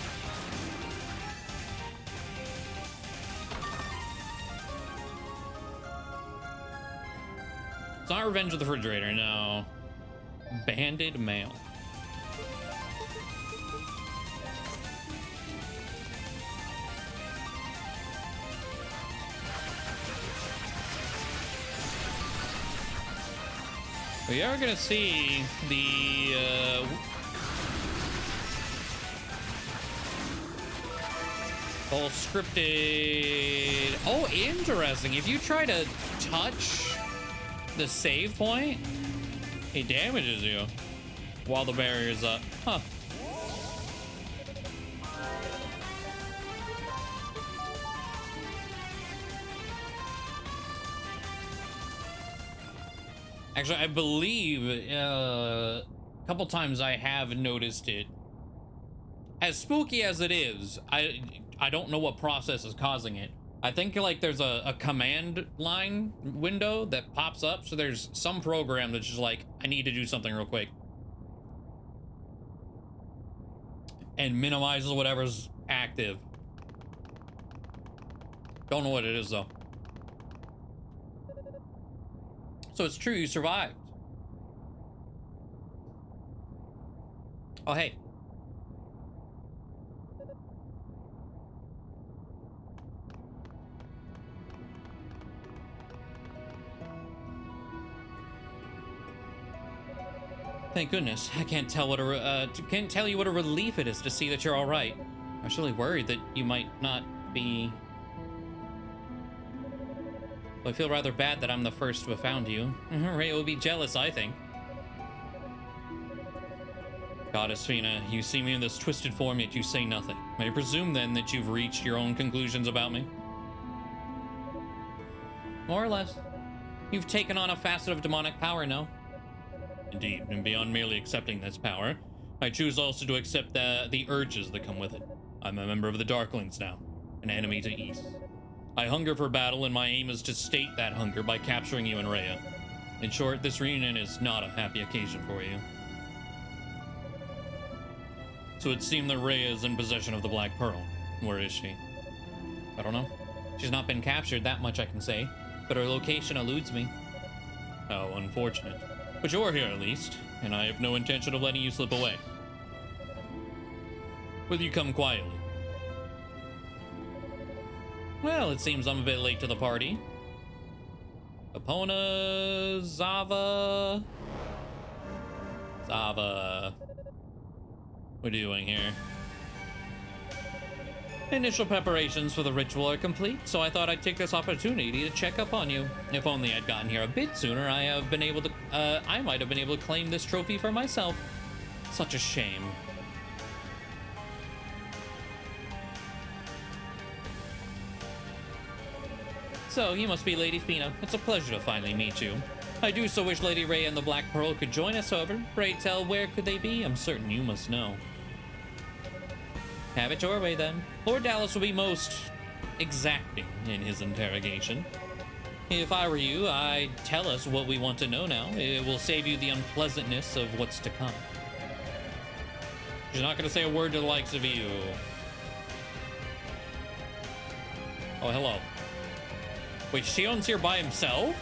[SPEAKER 1] It's not Revenge of the Refrigerator, no. Banded Mail. We are gonna see the whole scripted. Oh, interesting. If you try to touch the save point, it damages you while the barrier's up. Huh. Actually, I believe a couple times I have noticed it. As spooky as it is, I don't know what process is causing it. I think like there's a command line window that pops up, so there's some program that's just like, I need to do something real quick, and minimizes whatever's active. Don't know what it is though. So it's true, you survived. Oh, hey. Thank goodness. I can't tell can't tell you what a relief it is to see that you're all right. I was really worried that you might not be. Well, I feel rather bad that I'm the first to have found you. Ray will be jealous, I think. Goddess Fina, you see me in this twisted form, yet you say nothing. May I presume then that you've reached your own conclusions about me? More or less. You've taken on a facet of demonic power, no? Indeed, and beyond merely accepting this power, I choose also to accept the urges that come with it. I'm a member of the Darklings now, an enemy to East. I hunger for battle, and my aim is to state that hunger by capturing you and Rhea. In short, this reunion is not a happy occasion for you. So it seemed that Rhea is in possession of the Black Pearl. Where is she? I don't know. She's not been captured, that much I can say, but her location eludes me. How unfortunate. But you're here at least, and I have no intention of letting you slip away. Will you come quietly? Well, it seems I'm a bit late to the party. Epona, Zava. What are you doing here? Initial preparations for the ritual are complete, so I thought I'd take this opportunity to check up on you. If only I'd gotten here a bit sooner, I might have been able to claim this trophy for myself. Such a shame. So, you must be Lady Fina. It's a pleasure to finally meet you. I do so wish Lady Rhea and the Black Pearl could join us, however. Pray tell, where could they be? I'm certain you must know. Have it your way, then. Lord Dallas will be most exacting in his interrogation. If I were you, I'd tell us what we want to know now. It will save you the unpleasantness of what's to come. She's not going to say a word to the likes of you. Oh, hello. Wait, Shion's here by himself?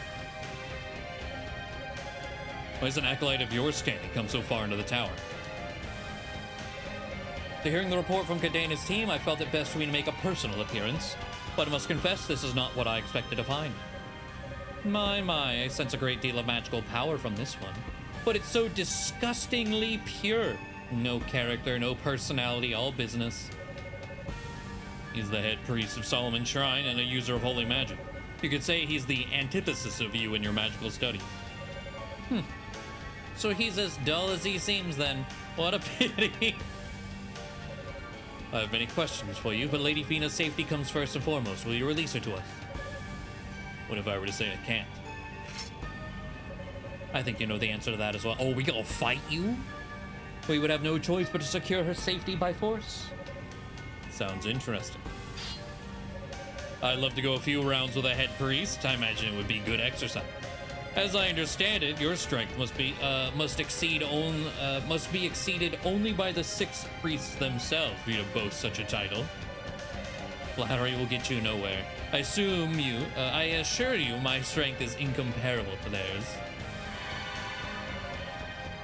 [SPEAKER 1] Why is an acolyte of your standing come so far into the tower? To hearing the report from Kadena's team, I felt it best for me to make a personal appearance. But I must confess, this is not what I expected to find. My, I sense a great deal of magical power from this one. But it's so disgustingly pure. No character, no personality, all business. He's the head priest of Solomon's Shrine and a user of holy magic. You could say he's the antithesis of you in your magical studies. So he's as dull as he seems then. What a pity. I have many questions for you, but Lady Fina's safety comes first and foremost. Will you release her to us? What if I were to say I can't? I think you know the answer to that as well. Oh, we gonna fight you? We would have no choice but to secure her safety by force. Sounds interesting. I'd love to go a few rounds with a head priest. I imagine it would be good exercise. As I understand it, your strength must be exceeded only by the 6 priests themselves for you to boast such a title. Flattery will get you nowhere. I assure you, my strength is incomparable to theirs.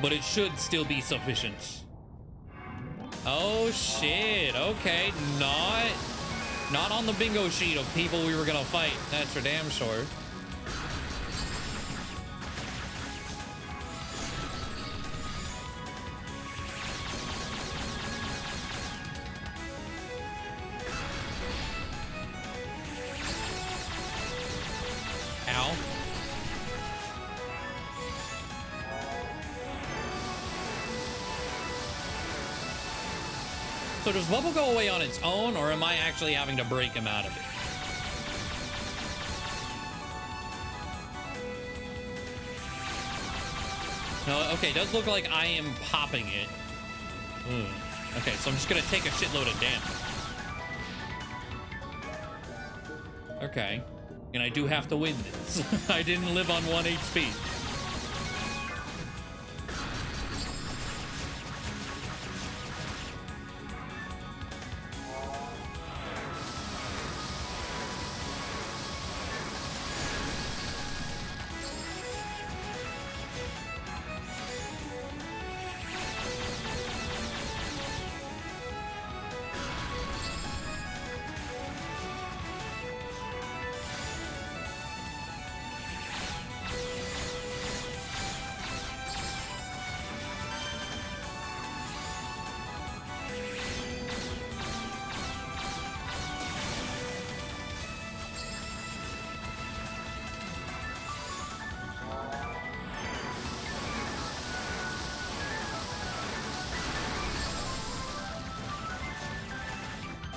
[SPEAKER 1] But it should still be sufficient. Oh shit! Okay, not on the bingo sheet of people we were gonna fight. That's for damn sure. So does Bubble go away on its own, or am I actually having to break him out of it? No, okay, it does look like I am popping it. Okay, so I'm just gonna take a shitload of damage. Okay, and I do have to win this. I didn't live on 1 HP.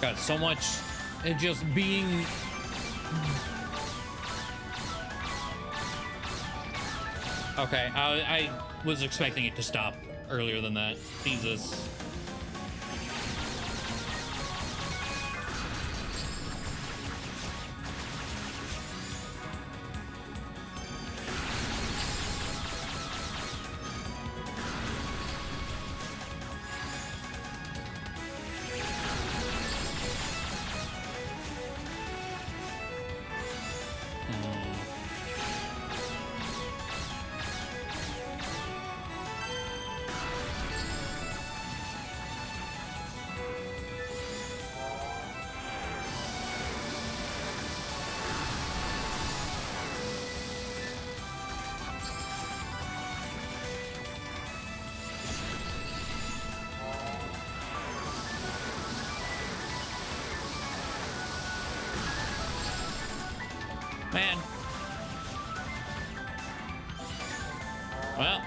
[SPEAKER 1] Got so much just being. Okay, I was expecting it to stop earlier than that. Jesus. Man. Well,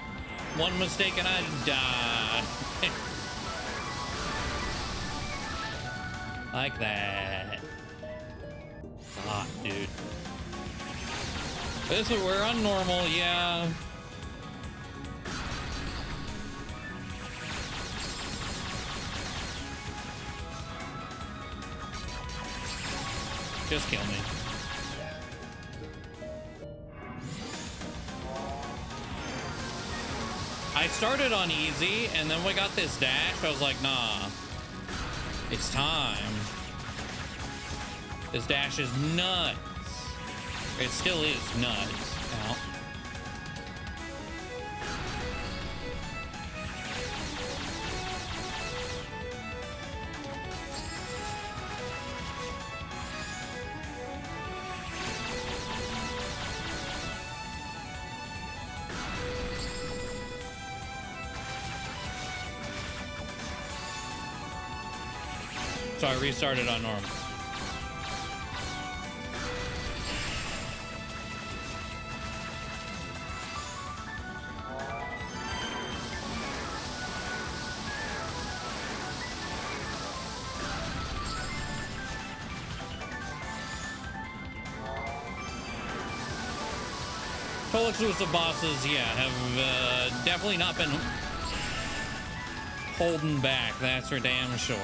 [SPEAKER 1] one mistake and I die. Like that. Ah, dude. We're on normal, yeah. Just kill me. I started on easy, and then we got this dash. I was like, nah, it's time. This dash is nuts. It still is nuts. Ow. So I restarted on normal. Full exclusive bosses, yeah, have definitely not been holding back, that's for damn sure.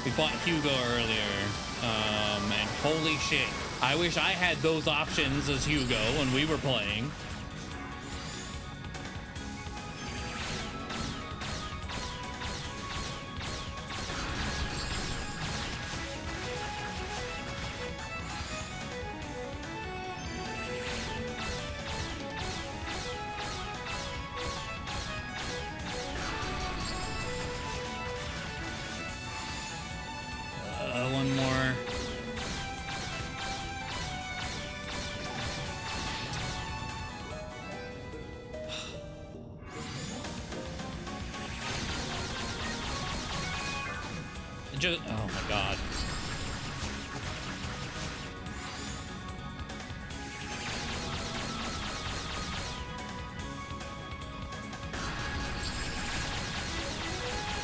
[SPEAKER 1] We fought Hugo earlier, and holy shit, I wish I had those options as Hugo when we were playing. One more. Just, oh my god.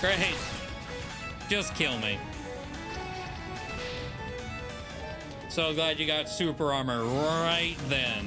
[SPEAKER 1] Great. Just kill me. So glad you got super armor right then.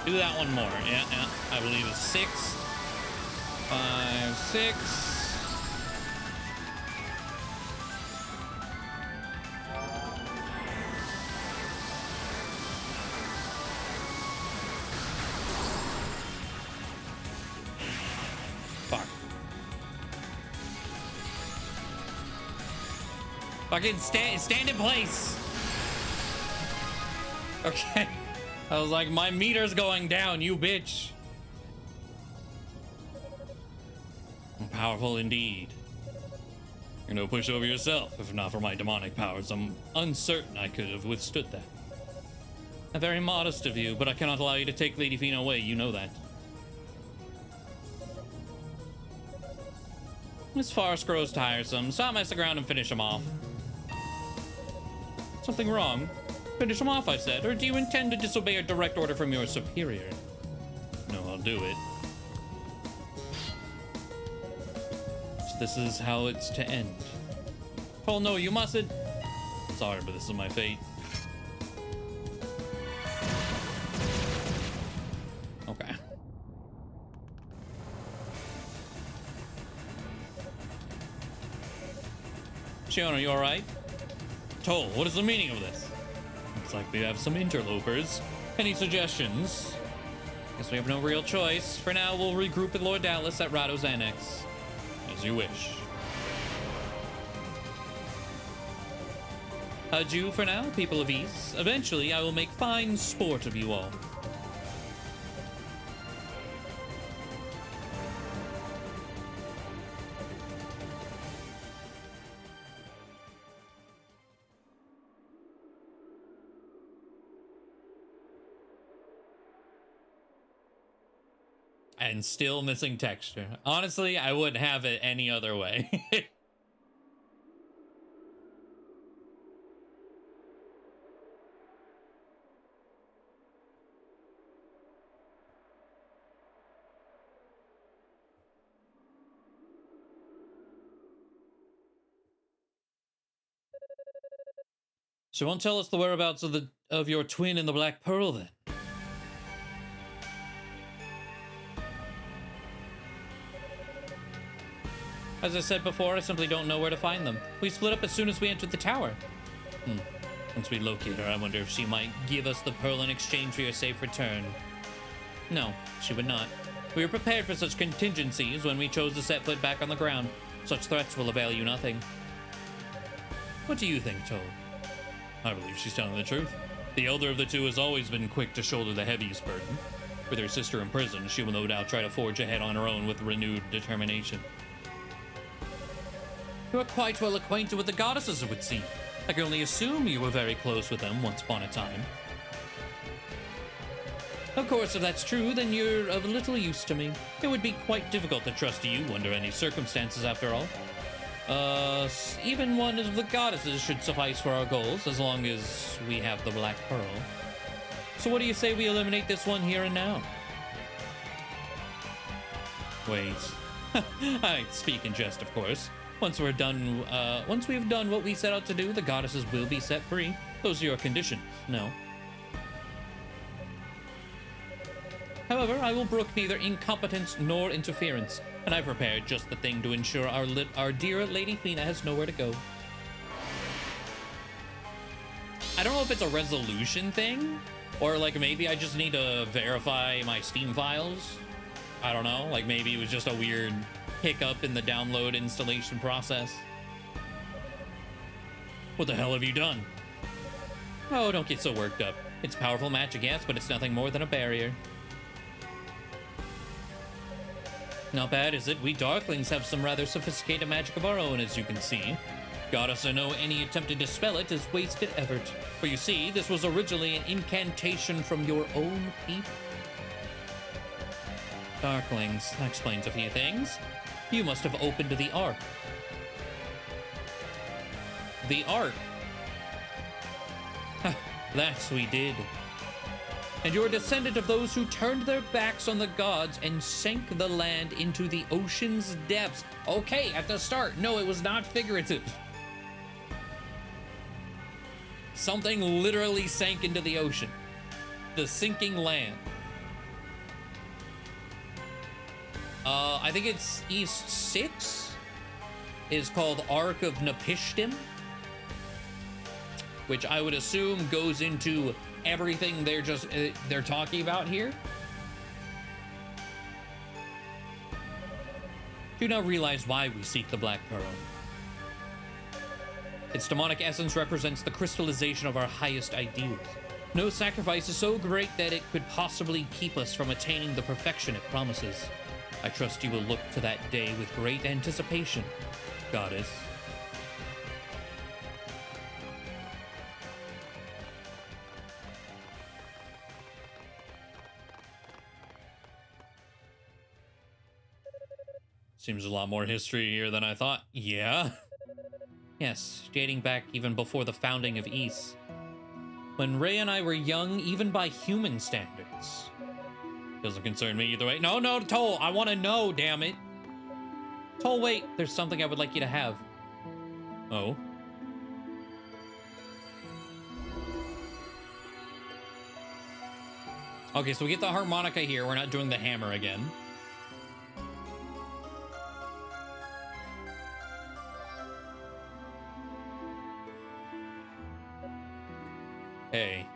[SPEAKER 1] Do that one more. Yeah, yeah. I believe it's 6, 5, 6. Fucking stand in place. Okay. I was like, my meter's going down, you bitch. Powerful indeed. You're no pushover yourself. If not for my demonic powers, I'm uncertain I could have withstood that. Very modest of you, but I cannot allow you to take Lady Fina away. You know that. This farce grows tiresome. Stop messing around and finish him off. Something wrong? Finish him off, I said. Or do you intend to disobey a direct order from your superior? No, I'll do it. So this is how it's to end. Oh no, you mustn't. Sorry, but this is my fate. Okay. Shion, are you alright? Toll, what is the meaning of this? Looks like we have some interlopers. Any suggestions? Guess we have no real choice. For now, we'll regroup with Lord Dallas at Rado's Annex. As you wish. Adieu for now, people of East. Eventually, I will make fine sport of you all. And still missing texture. Honestly, I wouldn't have it any other way. So you won't tell us the whereabouts of your twin in the Black Pearl then? As I said before, I simply don't know where to find them. We split up as soon as we entered the tower. Once we locate her, I wonder if she might give us the pearl in exchange for your safe return. No, she would not. We were prepared for such contingencies when we chose to set foot back on the ground. Such threats will avail you nothing. What do you think, Toll? I believe she's telling the truth. The elder of the two has always been quick to shoulder the heaviest burden. With her sister in prison, she will no doubt try to forge ahead on her own with renewed determination. You are quite well acquainted with the goddesses, it would seem. I can only assume you were very close with them once upon a time. Of course, if that's true, then you're of little use to me. It would be quite difficult to trust you under any circumstances, after all. Even one of the goddesses should suffice for our goals, as long as we have the Black Pearl. So what do you say we eliminate this one here and now? Wait. I speak in jest, of course. Once we've done what we set out to do, the goddesses will be set free. Those are your conditions, no? However, I will brook neither incompetence nor interference, and I prepared just the thing to ensure our dear Lady Fina has nowhere to go. I don't know if it's a resolution thing, or like maybe I just need to verify my Steam files. I don't know, like maybe it was just a weird hiccup in the download installation process. What the hell have you done? Oh, don't get so worked up. It's powerful magic, yes, but it's nothing more than a barrier. Not bad, is it? We Darklings have some rather sophisticated magic of our own, as you can see. Goddess or no, any attempt to dispel it is wasted effort. For you see, this was originally an incantation from your own people. Darklings, that explains a few things. You must have opened the Ark. The Ark? That's we did. And you're a descendant of those who turned their backs on the gods and sank the land into the ocean's depths. Okay, at the start, no, it was not figurative. Something literally sank into the ocean. The sinking land. I think it's East 6 is called Ark of Napishtim, which I would assume goes into everything they're talking about here. Do you now realize why we seek the Black Pearl? Its demonic essence represents the crystallization of our highest ideals. No sacrifice is so great that it could possibly keep us from attaining the perfection it promises. I trust you will look to that day with great anticipation, Goddess. Seems a lot more history here than I thought. Yeah? Yes, dating back even before the founding of Ys. When Ray and I were young, even by human standards. Doesn't concern me either way. No, no, Toll, I want to know, damn it. Toll, wait, there's something I would like you to have. Oh? Okay, so we get the harmonica here. We're not doing the hammer again. Hey.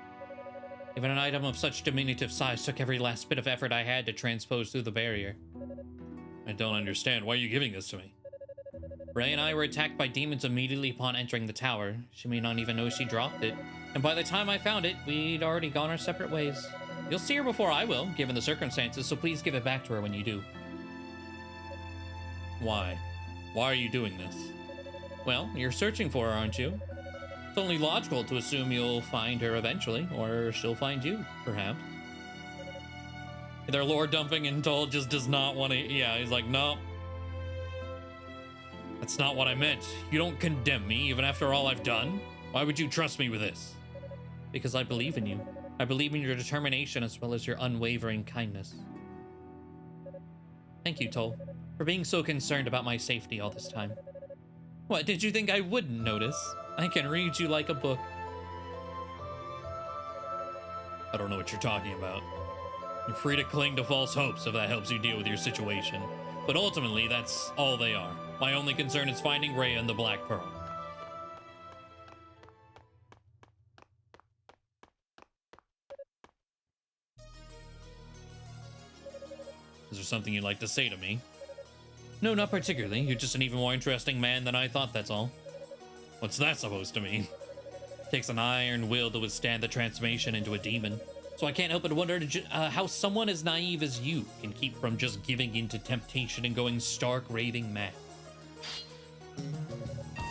[SPEAKER 1] Even an item of such diminutive size took every last bit of effort I had to transpose through the barrier. I don't understand. Why are you giving this to me? Ray and I were attacked by demons immediately upon entering the tower. She may not even know she dropped it. And by the time I found it, we'd already gone our separate ways. You'll see her before I will, given the circumstances, so please give it back to her when you do. Why? Why are you doing this? Well, you're searching for her, aren't you? It's only logical to assume you'll find her eventually, or she'll find you, perhaps. Their lore dumping and Toll just does not want to... Yeah, he's like, no. That's not what I meant. You don't condemn me, even after all I've done. Why would you trust me with this? Because I believe in you. I believe in your determination as well as your unwavering kindness. Thank you, Toll, for being so concerned about my safety all this time. What, did you think I wouldn't notice? I can read you like a book. I don't know what you're talking about. You're free to cling to false hopes if that helps you deal with your situation. But ultimately, that's all they are. My only concern is finding Rhea and the Black Pearl. Is there something you'd like to say to me? No, not particularly. You're just an even more interesting man than I thought, that's all. What's that supposed to mean? It takes an iron will to withstand the transformation into a demon. So I can't help but wonder how someone as naive as you can keep from just giving in to temptation and going stark raving mad.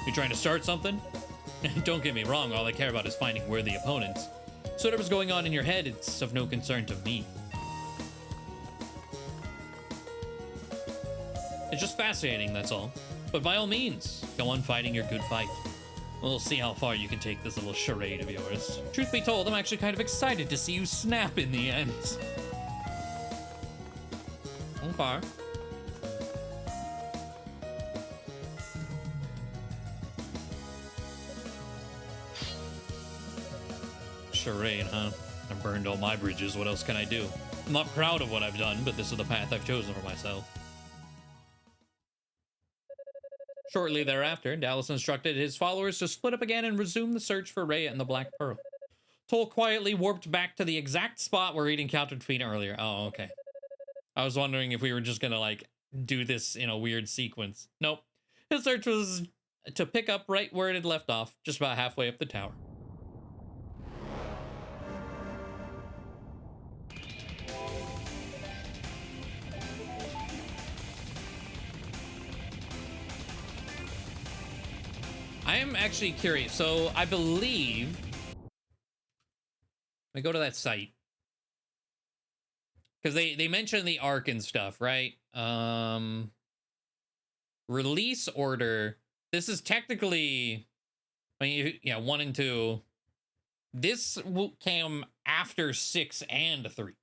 [SPEAKER 1] You trying to start something? Don't get me wrong, all I care about is finding worthy opponents. So whatever's going on in your head, it's of no concern to me. It's just fascinating, that's all. But by all means, go on fighting your good fight. We'll see how far you can take this little charade of yours. Truth be told, I'm actually kind of excited to see you snap in the end. Okay. Charade, huh? I burned all my bridges. What else can I do? I'm not proud of what I've done, but this is the path I've chosen for myself. Shortly thereafter, Dallas instructed his followers to split up again and resume the search for Rhea and the Black Pearl. Toll quietly warped back to the exact spot where he'd encountered Fina earlier. Oh, okay. I was wondering if we were just gonna, like, do this in a weird sequence. Nope. His search was to pick up right where it had left off, just about halfway up the tower. I am actually curious. So I believe, let me go to that site, because they mentioned the arc and stuff, right? Release order. This is technically, I mean, yeah, 1 and 2. This came after 6 and 3,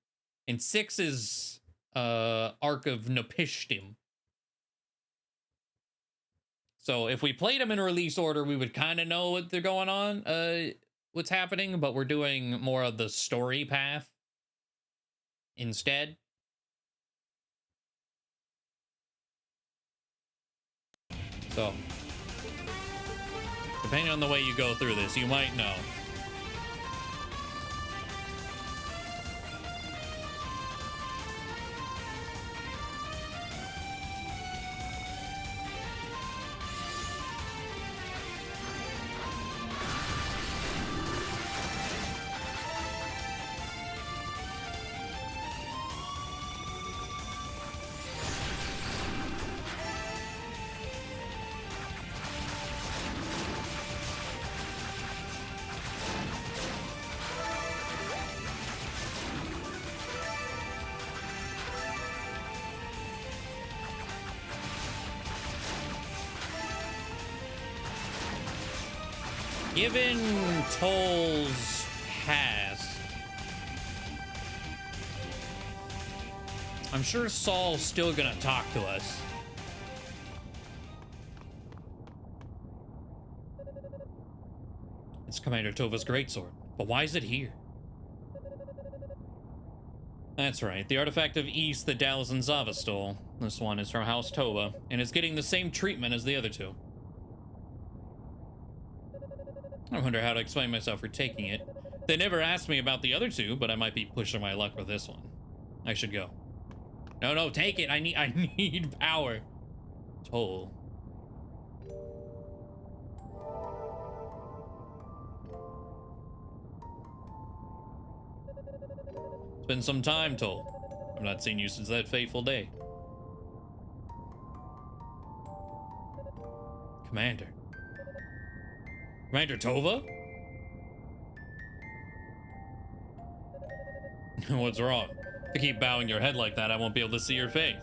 [SPEAKER 1] and 6 is Arc of Napishtim. So if we played them in release order, we would kind of know what they're going on, what's happening, but we're doing more of the story path instead. So, depending on the way you go through this, you might know. Given Toll's past, I'm sure Saul's still gonna talk to us. It's Commander Tova's greatsword, but why is it here? That's right, the artifact of East that Dallas and Zava stole. This one is from House Tova, and is getting the same treatment as the other two. I wonder how to explain myself for taking it. They never asked me about the other two, but I might be pushing my luck with this one. I should go. No, take it. I need power. Toll. It's been some time, Toll. I've not seen you since that fateful day. Commander. Commander Tova? What's wrong? If you keep bowing your head like that, I won't be able to see your face.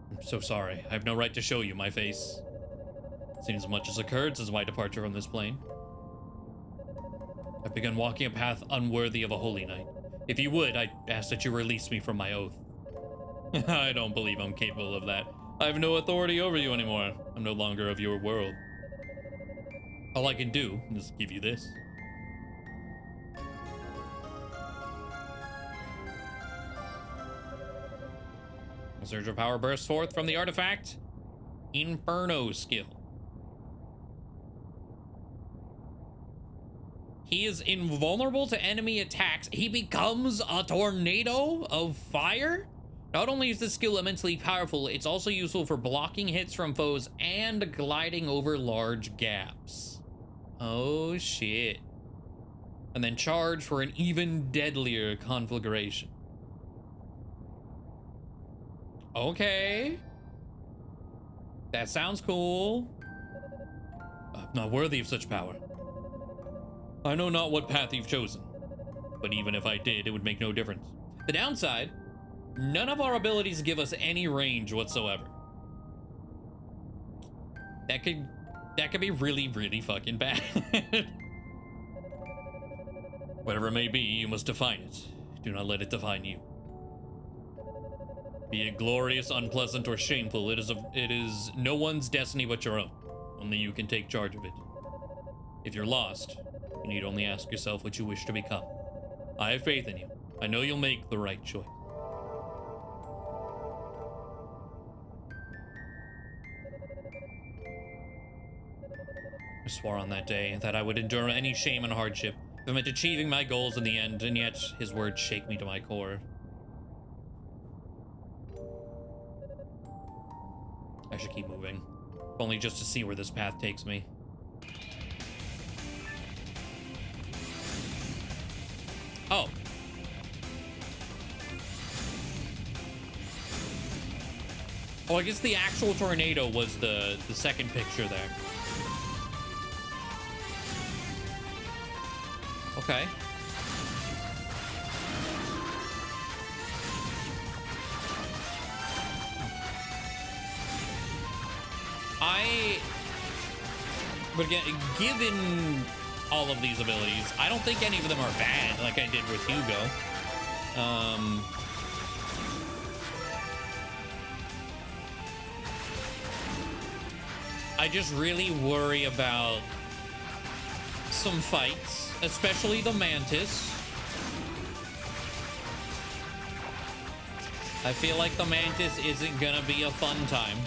[SPEAKER 1] I'm so sorry. I have no right to show you my face. Seems much has occurred since my departure from this plane. I've begun walking a path unworthy of a holy knight. If you would, I'd ask that you release me from my oath. I don't believe I'm capable of that. I have no authority over you anymore. I'm no longer of your world. All I can do is give you this. A surge of power bursts forth from the artifact. Inferno skill. He is invulnerable to enemy attacks. He becomes a tornado of fire? Not only is this skill immensely powerful, it's also useful for blocking hits from foes and gliding over large gaps. Oh shit. And then charge for an even deadlier conflagration. Okay. That sounds cool. I'm not worthy of such power. I know not what path you've chosen, but even if I did, it would make no difference. The downside, none of our abilities give us any range whatsoever. That could be really, really fucking bad. Whatever it may be, you must define it. Do not let it define you. Be it glorious, unpleasant, or shameful, it is no one's destiny but your own. Only you can take charge of it. If you're lost, you need only ask yourself what you wish to become. I have faith in you. I know you'll make the right choice. I swore on that day that I would endure any shame and hardship if it meant achieving my goals in the end, and yet his words shake me to my core. I should keep moving, if only just to see where this path takes me. Oh. Oh, I guess the actual tornado was the second picture there. Okay. But again, given all of these abilities, I don't think any of them are bad, like I did with Hugo. I just really worry about some fights, especially the Mantis. I feel like the Mantis isn't gonna be a fun time.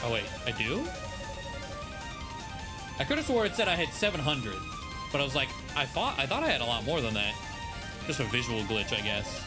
[SPEAKER 1] Oh wait, I do? I could have swore it said I had 700, but I was like, I thought I had a lot more than that. Just a visual glitch, I guess.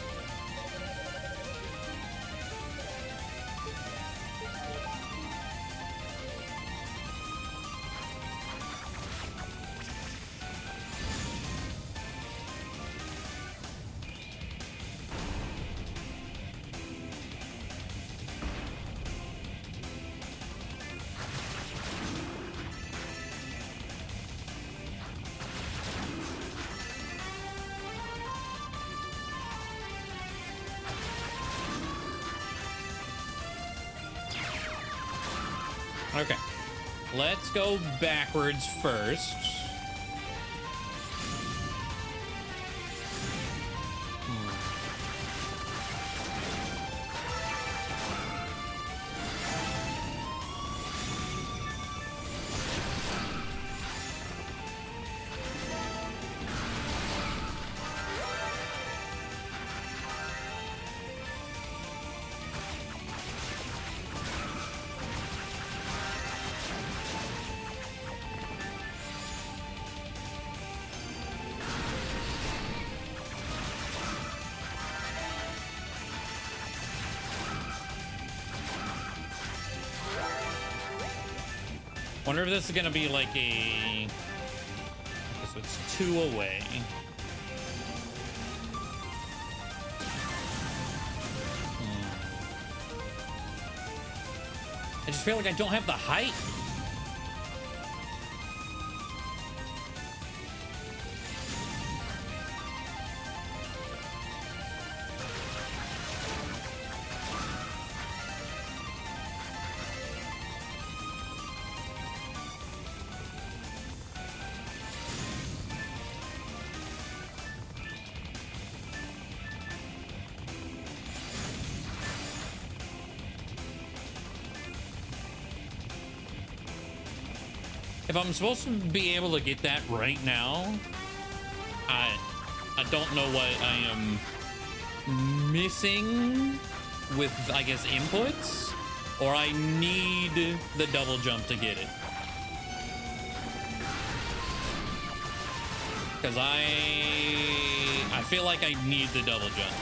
[SPEAKER 1] let's go backwards first. Wonder if this is gonna be like a... So it's 2 away. I just feel like I don't have the height. If I'm supposed to be able to get that right now, I don't know what I am missing with, I guess, inputs, or I need the double jump to get it. Because I feel like I need the double jump.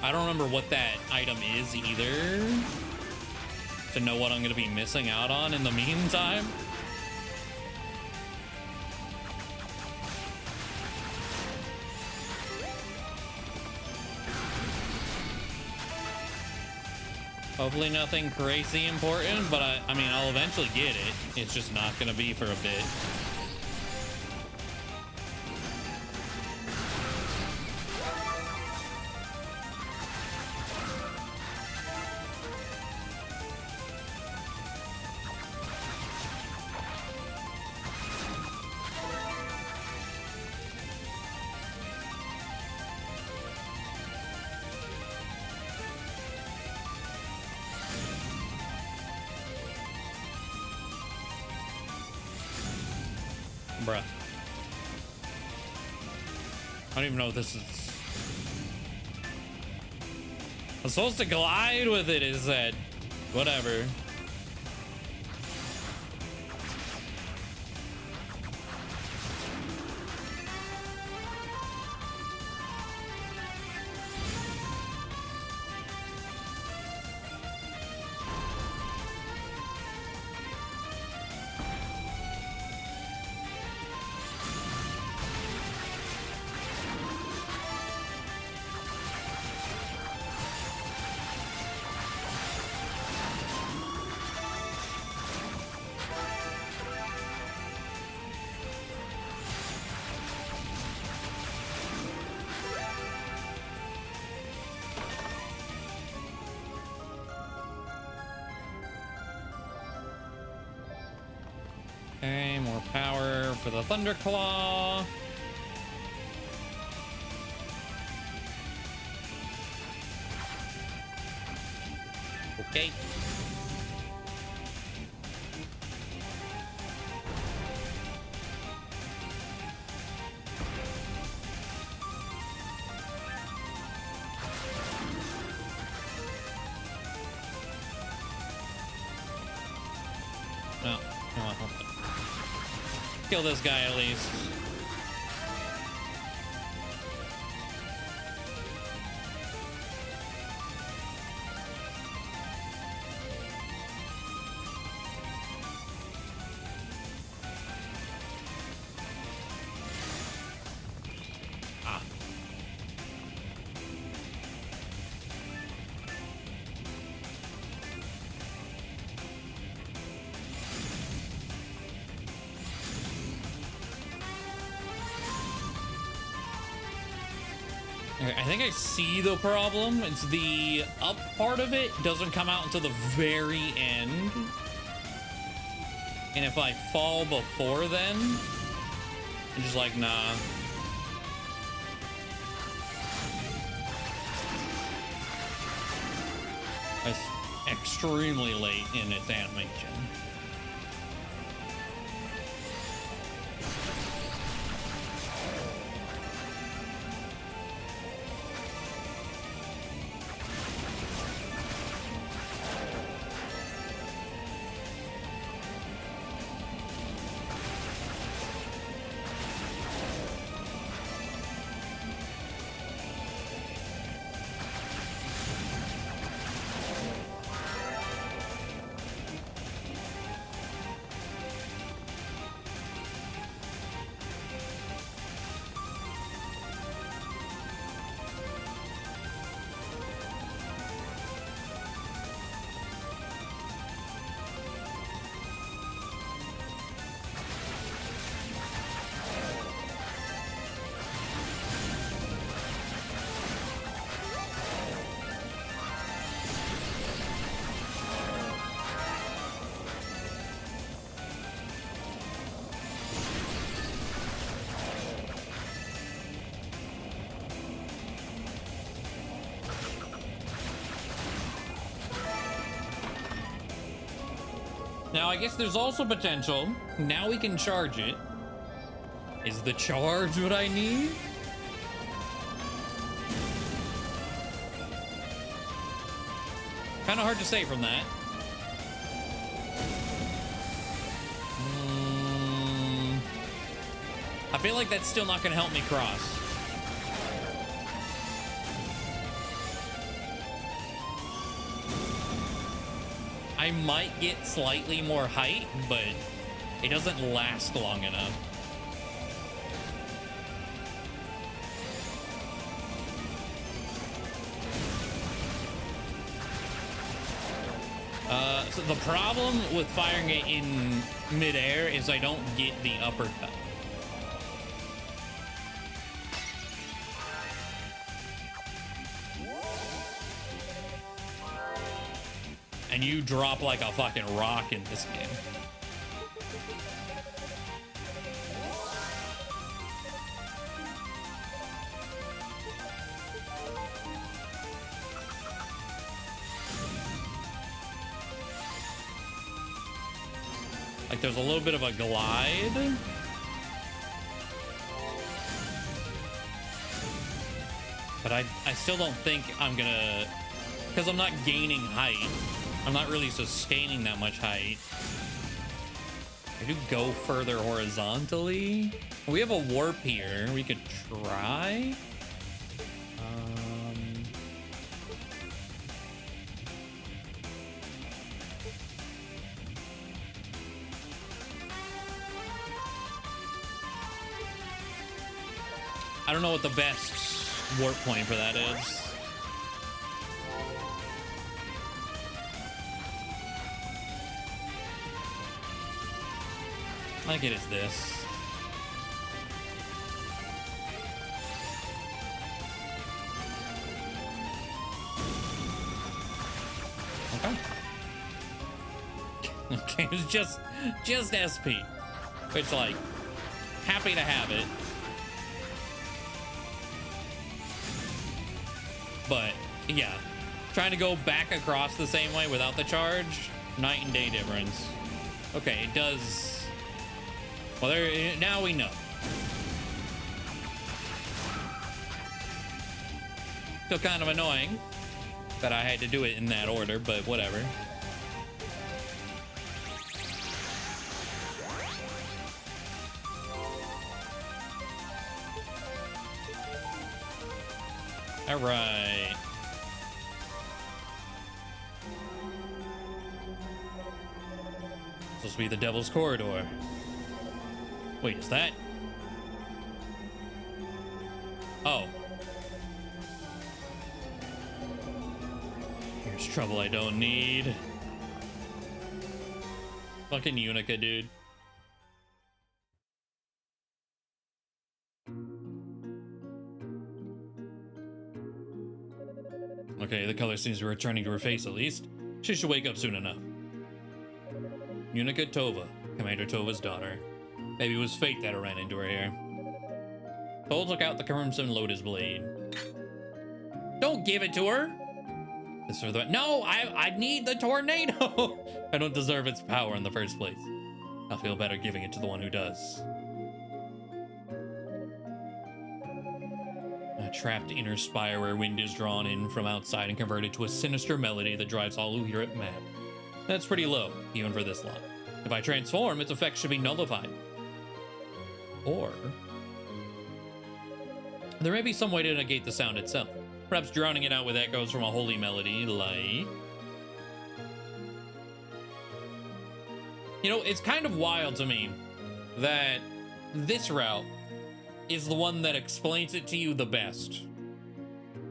[SPEAKER 1] I don't remember what that item is either, to know what I'm going to be missing out on in the meantime. Hopefully nothing crazy important, but I mean, I'll eventually get it. It's just not going to be for a bit. Bruh. I don't even know what this is. I'm supposed to glide with it, is that? Whatever. Okay, more power for the Thunderclaw. Okay. No, come on, hold on. Kill this guy at least. Ah. I think I see the problem. It's the up part of it doesn't come out until the very end. And if I fall before then, I'm just like, nah. It's extremely late in its animation. Now, I guess there's also potential. Now we can charge it. Is the charge what I need? Kind of hard to say from that. I feel like that's still not going to help me cross. I might get slightly more height, but it doesn't last long enough. So the problem with firing it in midair is I don't get the uppercut. And you drop like a fucking rock in this game. Like there's a little bit of a glide. But I still don't think I'm gonna, because I'm not gaining height. I'm not really sustaining that much height. I do go further horizontally. We have a warp here. We could try. I don't know what the best warp point for that is. I think it is this. Okay. Okay, it's just SP. It's like, happy to have it. But, yeah. Trying to go back across the same way without the charge, night and day difference. Okay, it does... Well, there, now we know. Still kind of annoying that I had to do it in that order, but whatever. All right. Supposed to be the Devil's Corridor. Wait, is that? Oh. Here's trouble I don't need. Fucking Unica, dude. Okay, the color seems to be returning to her face at least. She should wake up soon enough. Unica Tova, Commander Tova's daughter. Maybe it was fate that ran into her here. Told took out the Crimson Lotus blade. Don't give it to her! This or that. No, I need the tornado! I don't deserve its power in the first place. I'll feel better giving it to the one who does. A trapped inner spire where wind is drawn in from outside and converted to a sinister melody that drives all who hear it mad. That's pretty low, even for this lot. If I transform, its effects should be nullified. Or there may be some way to negate the sound itself. Perhaps drowning it out with echoes from a holy melody, like... You know, it's kind of wild to me that this route is the one that explains it to you the best.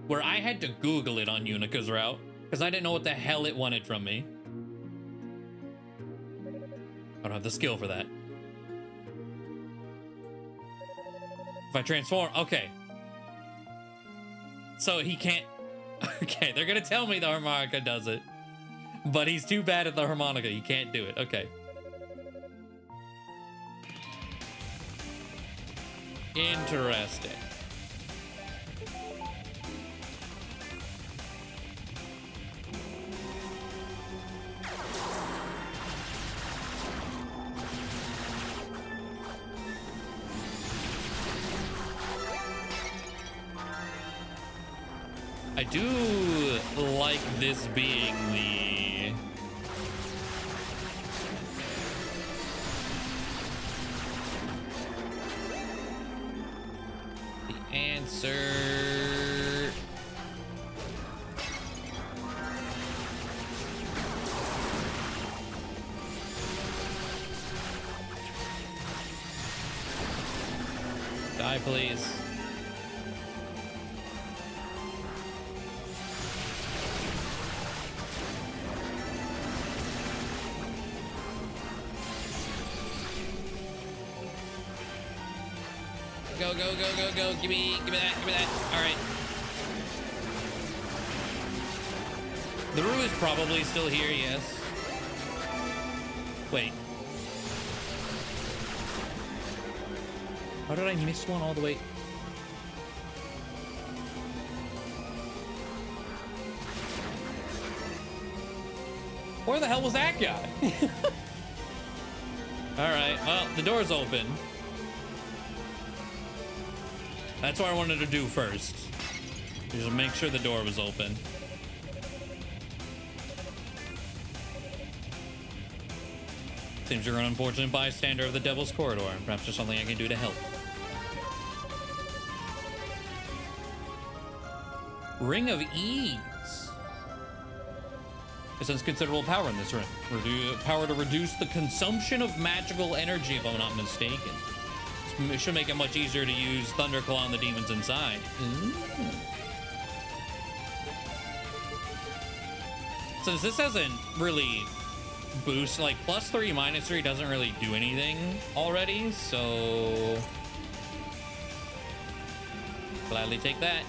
[SPEAKER 1] Where I had to Google it on Unica's route, because I didn't know what the hell it wanted from me. I don't have the skill for that. If I transform, okay. So he can't, okay, they're gonna tell me the harmonica does it. But he's too bad at the harmonica, he can't do it, okay. Interesting. I do like this being the answer. Die, please. Go, go, go, go, go. Give me that. All right. The Roo is probably still here, yes. Wait. How did I miss one all the way? Where the hell was that guy? All right, well, the door's open. That's what I wanted to do first. Just make sure the door was open. Seems you're an unfortunate bystander of the Devil's Corridor. Perhaps there's something I can do to help. Ring of Ease. It sense considerable power in this ring. Power to reduce the consumption of magical energy, if I'm not mistaken. It should make it much easier to use Thunderclaw on the demons inside. Since this doesn't really boost, like +3, -3 doesn't really do anything already, so gladly take that.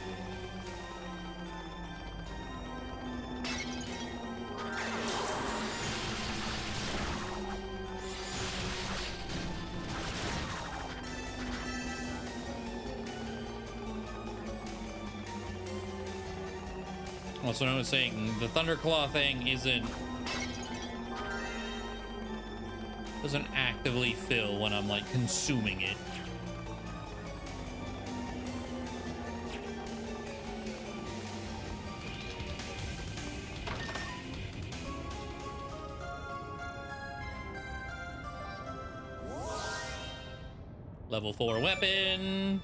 [SPEAKER 1] Also, I was saying the Thunderclaw thing doesn't actively fill when I'm like consuming it. Level 4 weapon.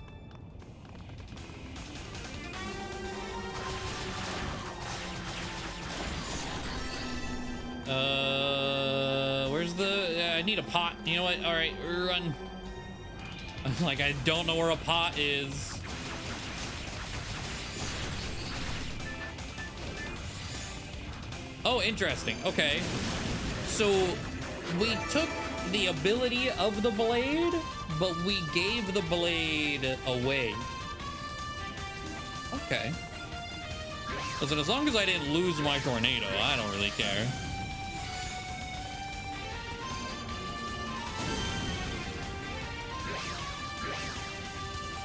[SPEAKER 1] Where's the... I need a pot. You know what? All right, run. I'm like, I don't know where a pot is. Oh, interesting. Okay. So we took the ability of the blade, but we gave the blade away. Okay. Listen, as long as I didn't lose my tornado, I don't really care.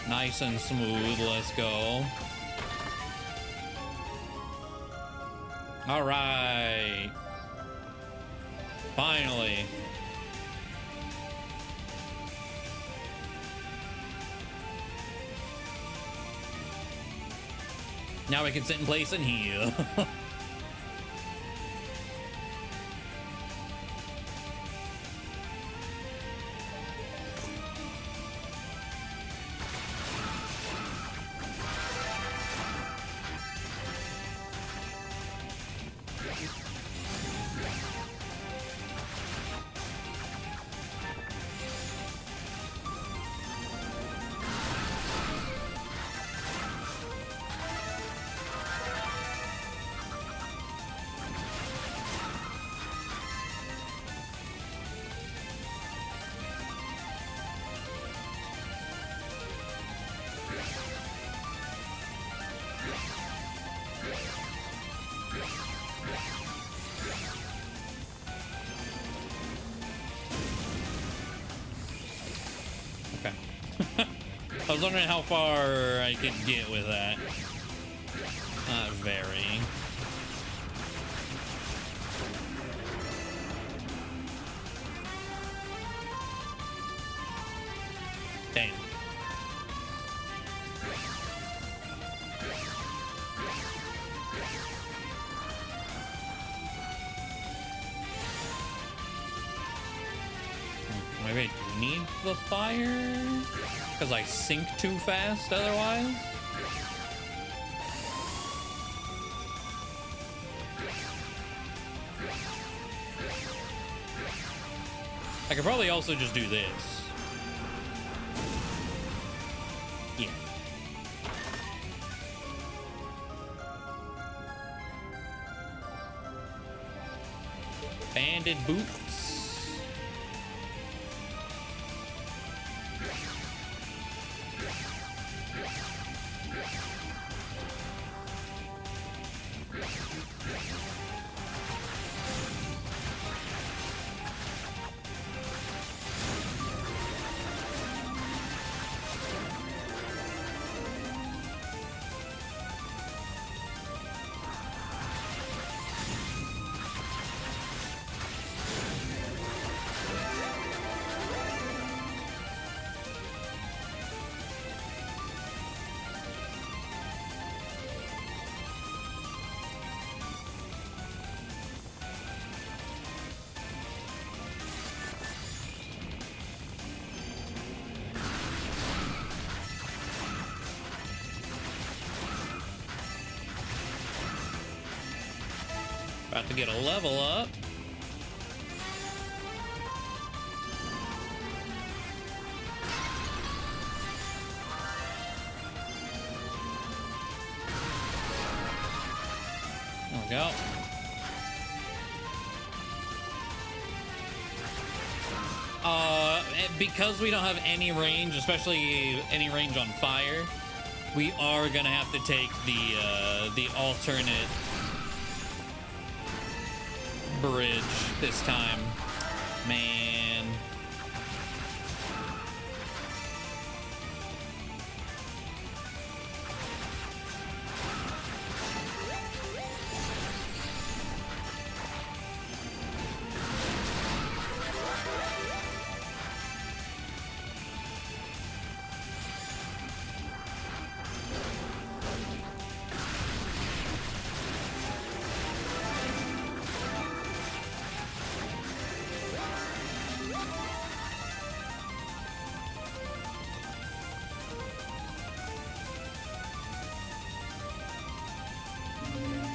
[SPEAKER 1] Nice and smooth, let's go. All right. Finally. Now we can sit in place and heal. I was wondering how far I could get with that. Not very. Damn. Maybe I do need the fire? Because I sink too fast otherwise? I could probably also just do this. Yeah. Banded boots. About to get a level up. There we go. Because we don't have any range, especially any range on fire, we are gonna have to take the alternate bridge this time. Man.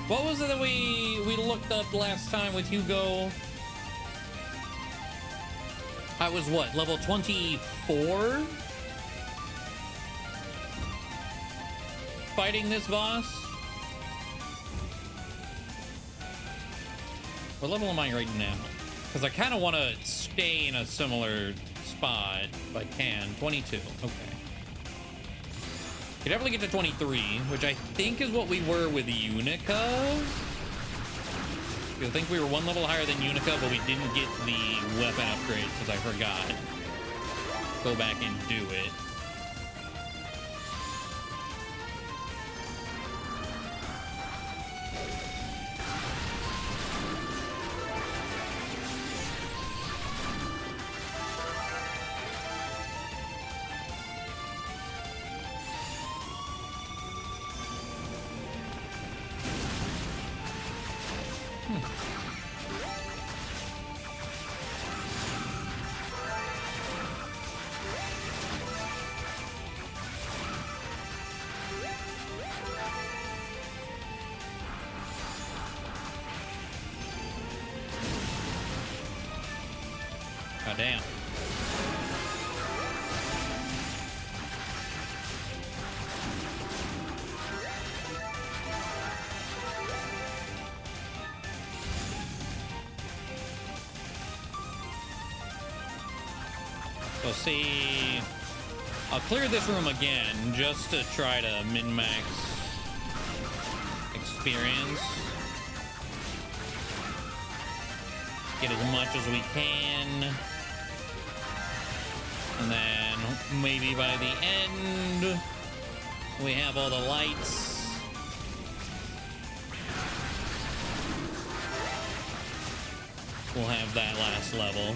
[SPEAKER 1] What was it that we looked up last time with Hugo? I was what, level 24? Fighting this boss? What level am I right now? Because I kind of want to stay in a similar spot if I can. 22, okay. You definitely get to 23, which I think is what we were with Unica. I think we were one level higher than Unica, but we didn't get the weapon upgrade because I forgot. Go back and do it. God damn. So see, I'll clear this room again just to try to min-max experience. Get as much as we can. And then maybe by the end, we have all the lights. We'll have that last level.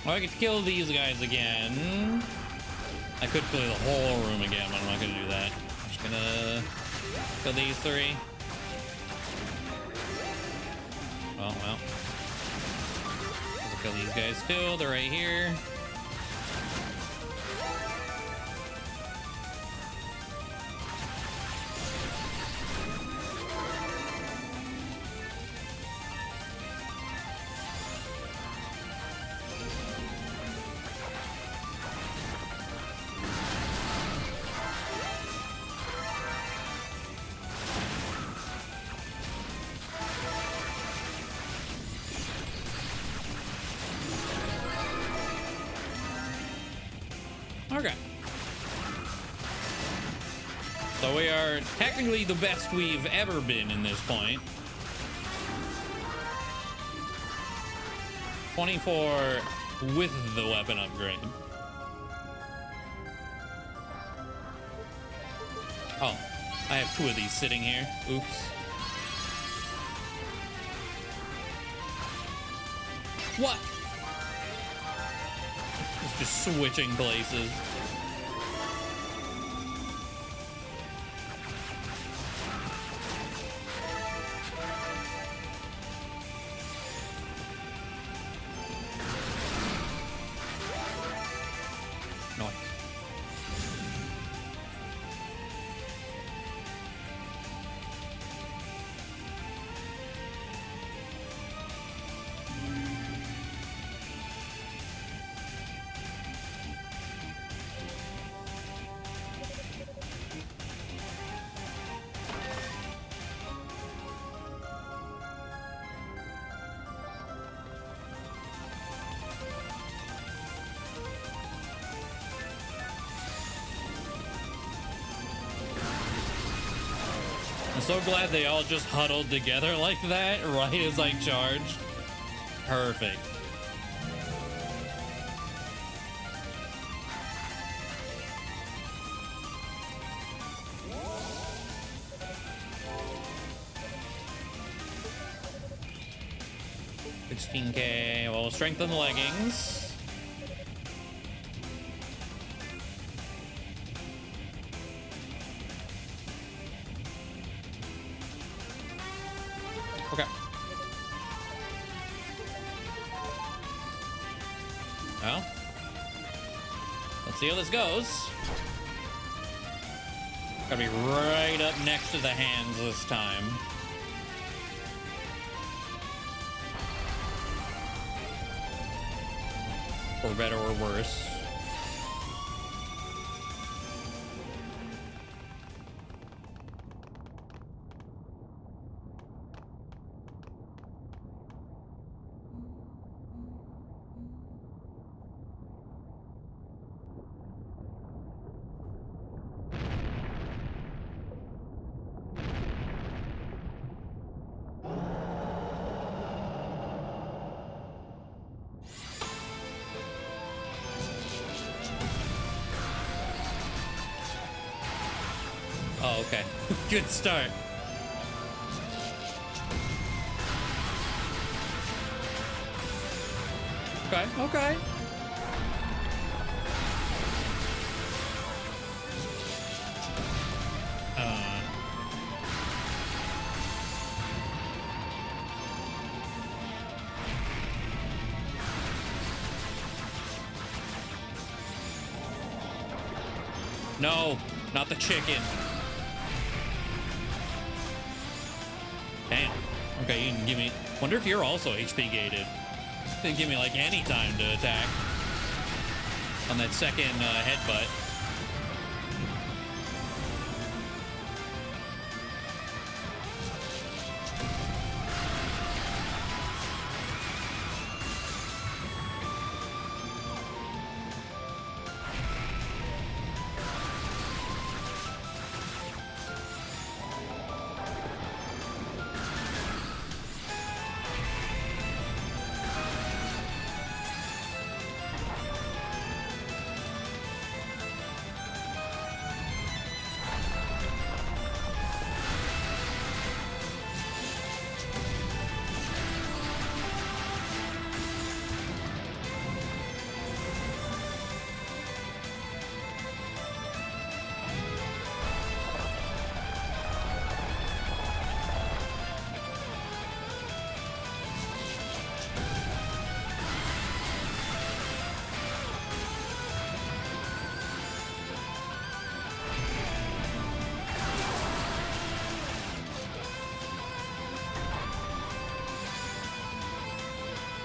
[SPEAKER 1] Well, I could kill these guys again. I could clear the whole room again, but I'm not gonna do that. I'm just gonna kill these three. Oh, well. Let's kill these guys too. They're right here. Okay. So we are technically the best we've ever been in this point. 24 with the weapon upgrade. Oh, I have two of these sitting here. Oops. What? It's just switching places. I'm so glad they all just huddled together like that right as I charged. Perfect. 16k. Well, strengthen the leggings. Okay. Well, let's see how this goes. Gotta be right up next to the hands this time. For better or worse. Oh, okay. Good start. Okay, okay. No, not the chicken. Damn. Okay, you can give me... Wonder if you're also HP gated. Didn't give me, like, any time to attack. On that second headbutt.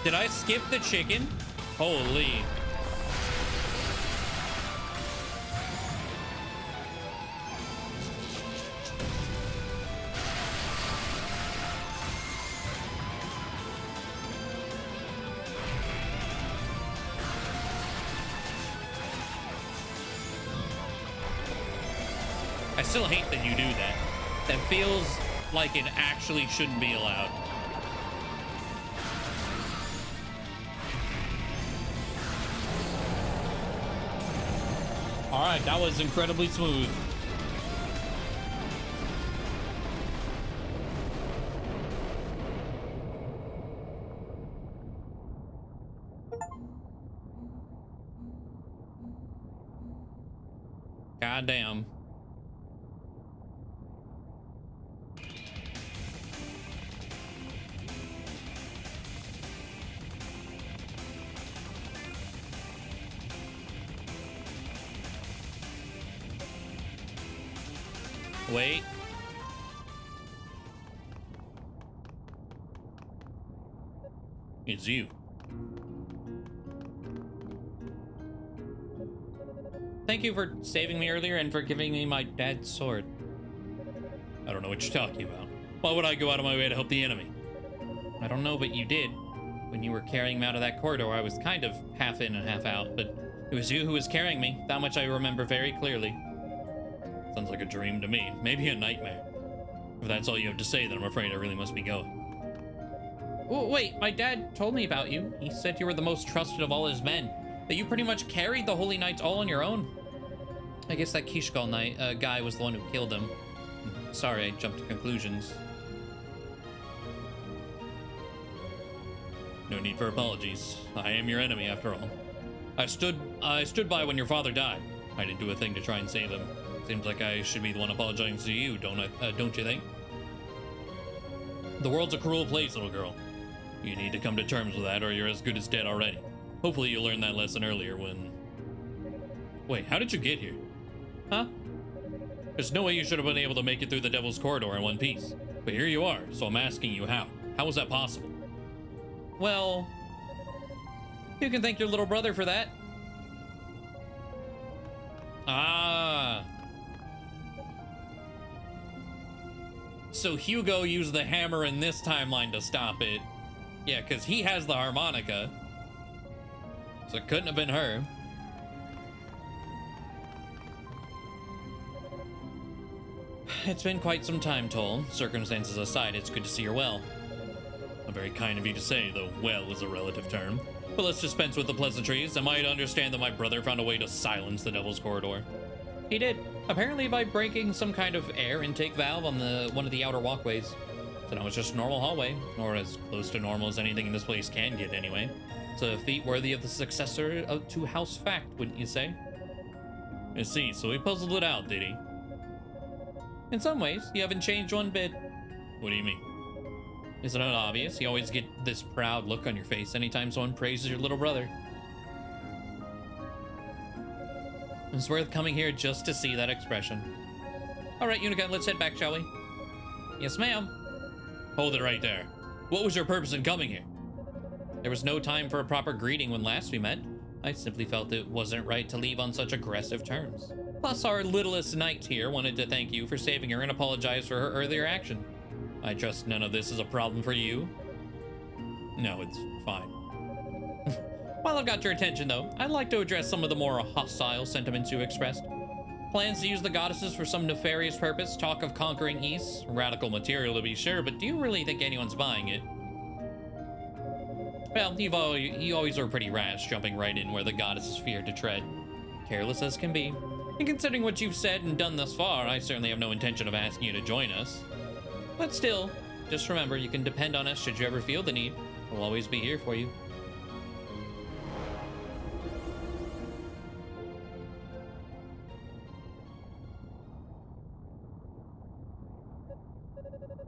[SPEAKER 1] Did I skip the chicken? Holy. I still hate that you do that. That feels like it actually shouldn't be allowed. All right, that was incredibly smooth. God damn. Wait. It's you. Thank you for saving me earlier and for giving me my dad's sword. I don't know what you're talking about. Why would I go out of my way to help the enemy? I don't know, but you did. When you were carrying me out of that corridor, I was kind of half in and half out, but it was you who was carrying me. That much I remember very clearly. Sounds like a dream to me. Maybe a nightmare. If that's all you have to say, then I'm afraid I really must be going. Oh, wait, my dad told me about you. He said you were the most trusted of all his men. That you pretty much carried the Holy Knights all on your own. I guess that Kishkal Knight guy was the one who killed him. Sorry, I jumped to conclusions. No need for apologies. I am your enemy after all. I stood by when your father died. I didn't do a thing to try and save him. Seems like I should be the one apologizing to you, don't you think? The world's a cruel place, little girl. You need to come to terms with that, or you're as good as dead already. Hopefully you learned that lesson earlier when... Wait, how did you get here? Huh? There's no way you should have been able to make it through the Devil's Corridor in one piece. But here you are, so I'm asking you how. How was that possible? Well... You can thank your little brother for that. Ah. So Hugo used the hammer in this timeline to stop it. Yeah, because he has the harmonica. So it couldn't have been her. It's been quite some time, Toll. Circumstances aside, it's good to see you're well. Very kind of you to say, though well is a relative term. But let's dispense with the pleasantries. Am I to understand that my brother found a way to silence the Devil's Corridor? He did. Apparently by breaking some kind of air intake valve on one of the outer walkways. So now it's just a normal hallway, or as close to normal as anything in this place can get anyway. It's a feat worthy of the successor to House Fact, wouldn't you say? I see, so he puzzled it out, did he? In some ways, you haven't changed one bit. What do you mean? Isn't it obvious? You always get this proud look on your face anytime someone praises your little brother. It's worth coming here just to see that expression. All right, Unica, let's head back, shall we? Yes, ma'am. Hold it right there. What was your purpose in coming here? There was no time for a proper greeting when last we met. I simply felt it wasn't right to leave on such aggressive terms. Plus, our littlest knight here wanted to thank you for saving her and apologize for her earlier action. I trust none of this is a problem for you. No, it's fine. While I've got your attention, though, I'd like to address some of the more hostile sentiments you expressed. Plans to use the goddesses for some nefarious purpose, talk of conquering East, radical material to be sure, but do you really think anyone's buying it? Well, you always were pretty rash, jumping right in where the goddesses feared to tread. Careless as can be. And considering what you've said and done thus far, I certainly have no intention of asking you to join us. But still, just remember, you can depend on us should you ever feel the need. We'll always be here for you.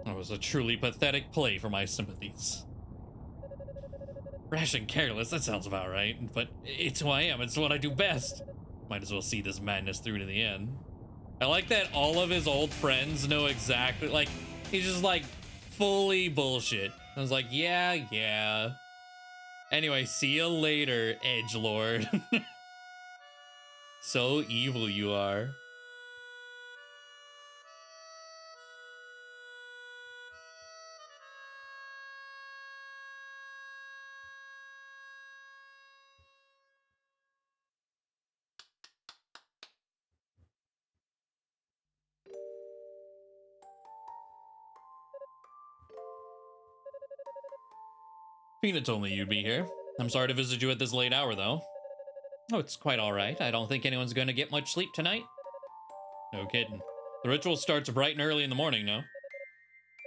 [SPEAKER 1] That was a truly pathetic play for my sympathies. Rash and careless, that sounds about right. But it's who I am, it's what I do best. Might as well see this madness through to the end. I like that all of his old friends know exactly, like, he's just like fully bullshit. I was like, yeah. Anyway, see you later, edgelord. So evil you are. Fina told me you'd be here. I'm sorry to visit you at this late hour, though. Oh, it's quite all right. I don't think anyone's going to get much sleep tonight. No kidding. The ritual starts bright and early in the morning, no?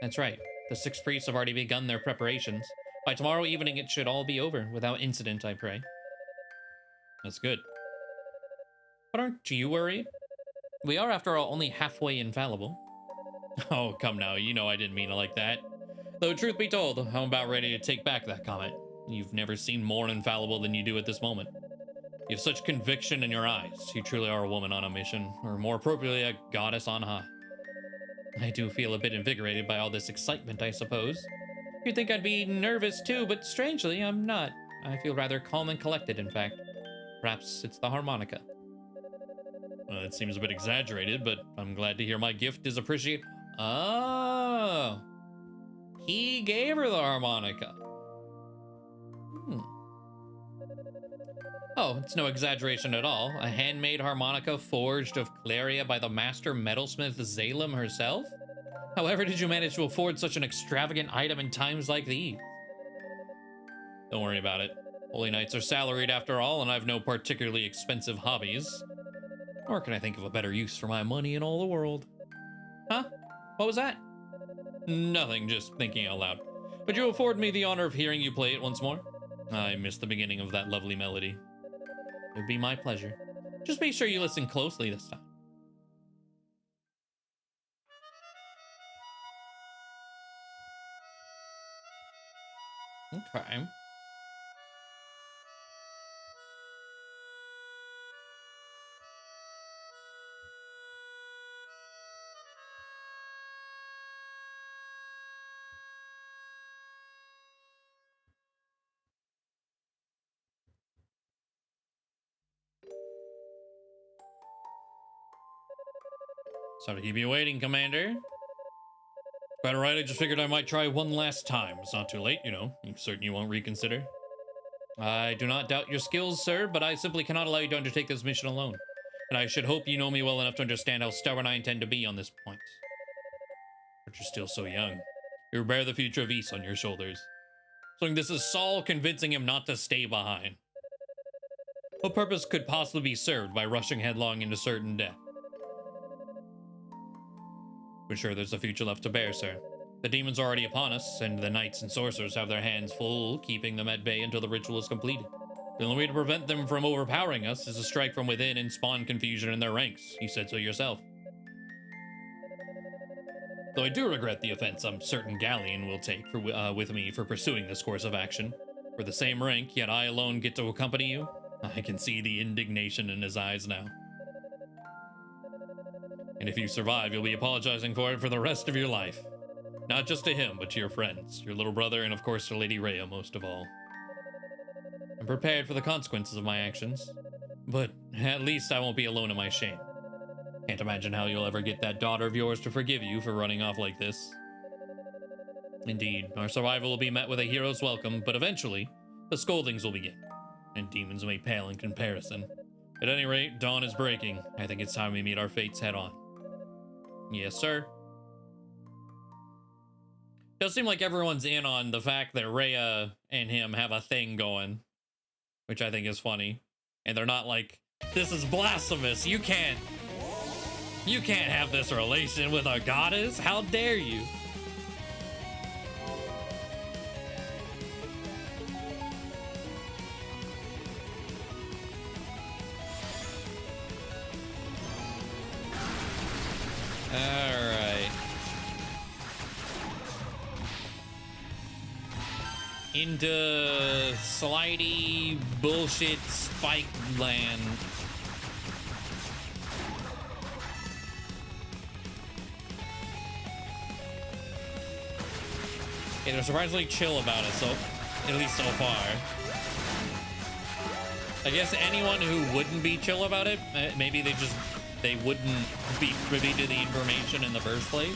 [SPEAKER 1] That's right. The 6 priests have already begun their preparations. By tomorrow evening, it should all be over, without incident, I pray. That's good. But aren't you worried? We are, after all, only halfway infallible. Oh, come now. You know I didn't mean it like that. Though, truth be told, I'm about ready to take back that comment. You've never seemed more infallible than you do at this moment. You have such conviction in your eyes. You truly are a woman on a mission, or more appropriately, a goddess on high. I do feel a bit invigorated by all this excitement, I suppose. You'd think I'd be nervous too, but strangely, I'm not. I feel rather calm and collected, in fact. Perhaps it's the harmonica. Well, it seems a bit exaggerated, but I'm glad to hear my gift is appreciated. Oh, he gave her the harmonica. Oh, it's no exaggeration at all. A handmade harmonica forged of Claria by the master metalsmith Zalem herself? However did you manage to afford such an extravagant item in times like these? Don't worry about it. Holy Knights are salaried after all, and I've no particularly expensive hobbies. Nor can I think of a better use for my money in all the world. Huh? What was that? Nothing, just thinking out loud. Would you afford me the honor of hearing you play it once more? I missed the beginning of that lovely melody. It would be my pleasure. Just be sure you listen closely this time. Okay. Sorry to keep you waiting, Commander. Quite alright, I just figured I might try one last time. It's not too late, you know. You certain you won't reconsider? I do not doubt your skills, sir, but I simply cannot allow you to undertake this mission alone. And I should hope you know me well enough to understand how stubborn I intend to be on this point. But you're still so young. You bear the future of Ys on your shoulders. So this is Saul convincing him not to stay behind. What purpose could possibly be served by rushing headlong into certain death? We're sure there's a future left to bear, sir. The demons are already upon us, and the knights and sorcerers have their hands full, keeping them at bay until the ritual is completed. The only way to prevent them from overpowering us is to strike from within and spawn confusion in their ranks. You said so yourself. Though I do regret the offense some certain Galleon will take with me for pursuing this course of action. We're the same rank, yet I alone get to accompany you. I can see the indignation in his eyes now. And if you survive, you'll be apologizing for it for the rest of your life. Not just to him, but to your friends, your little brother, and of course to Lady Rhea most of all. I'm prepared for the consequences of my actions, but at least I won't be alone in my shame. Can't imagine how you'll ever get that daughter of yours to forgive you for running off like this. Indeed, our survival will be met with a hero's welcome, but eventually, the scoldings will begin, and demons may pale in comparison. At any rate, dawn is breaking. I think it's time we meet our fates head on. Yes, sir. Does seem like everyone's in on the fact that Rhea and him have a thing going, which I think is funny. And they're not like, this is blasphemous. You can't have this relation with a goddess. How dare you? All right. Into slidey bullshit spike land. Okay, they're surprisingly chill about it, so at least so far. I guess anyone who wouldn't be chill about it, maybe they wouldn't be privy to the information in the first place.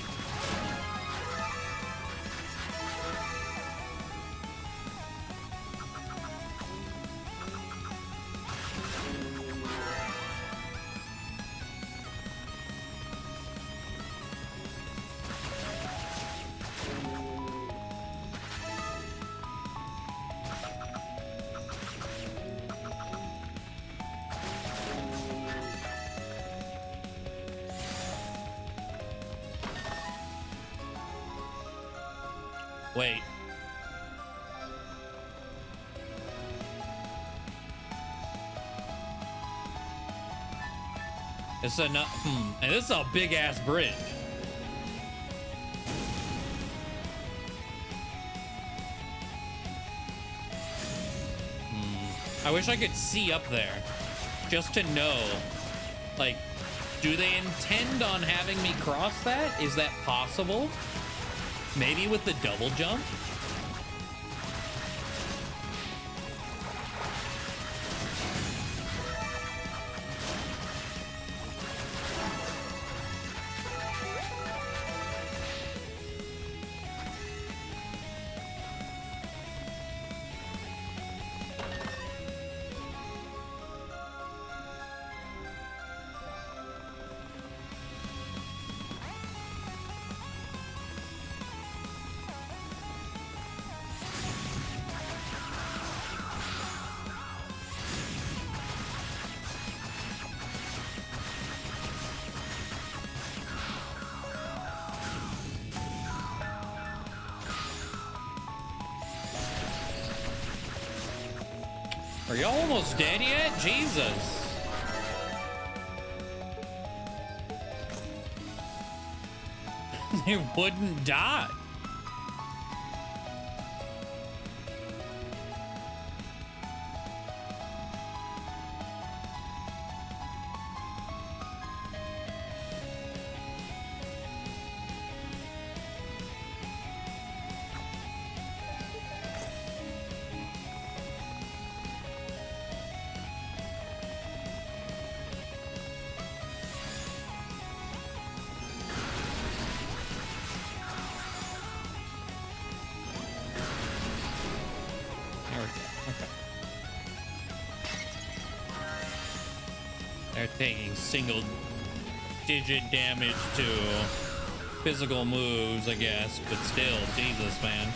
[SPEAKER 1] Wait. This is and this is a big ass bridge. I wish I could see up there just to know, like, do they intend on having me cross that? Is that possible? Maybe with the double jump? Are y'all almost dead yet? Jesus. They wouldn't die. They're taking single digit damage to physical moves, I guess, but still, Jesus, man.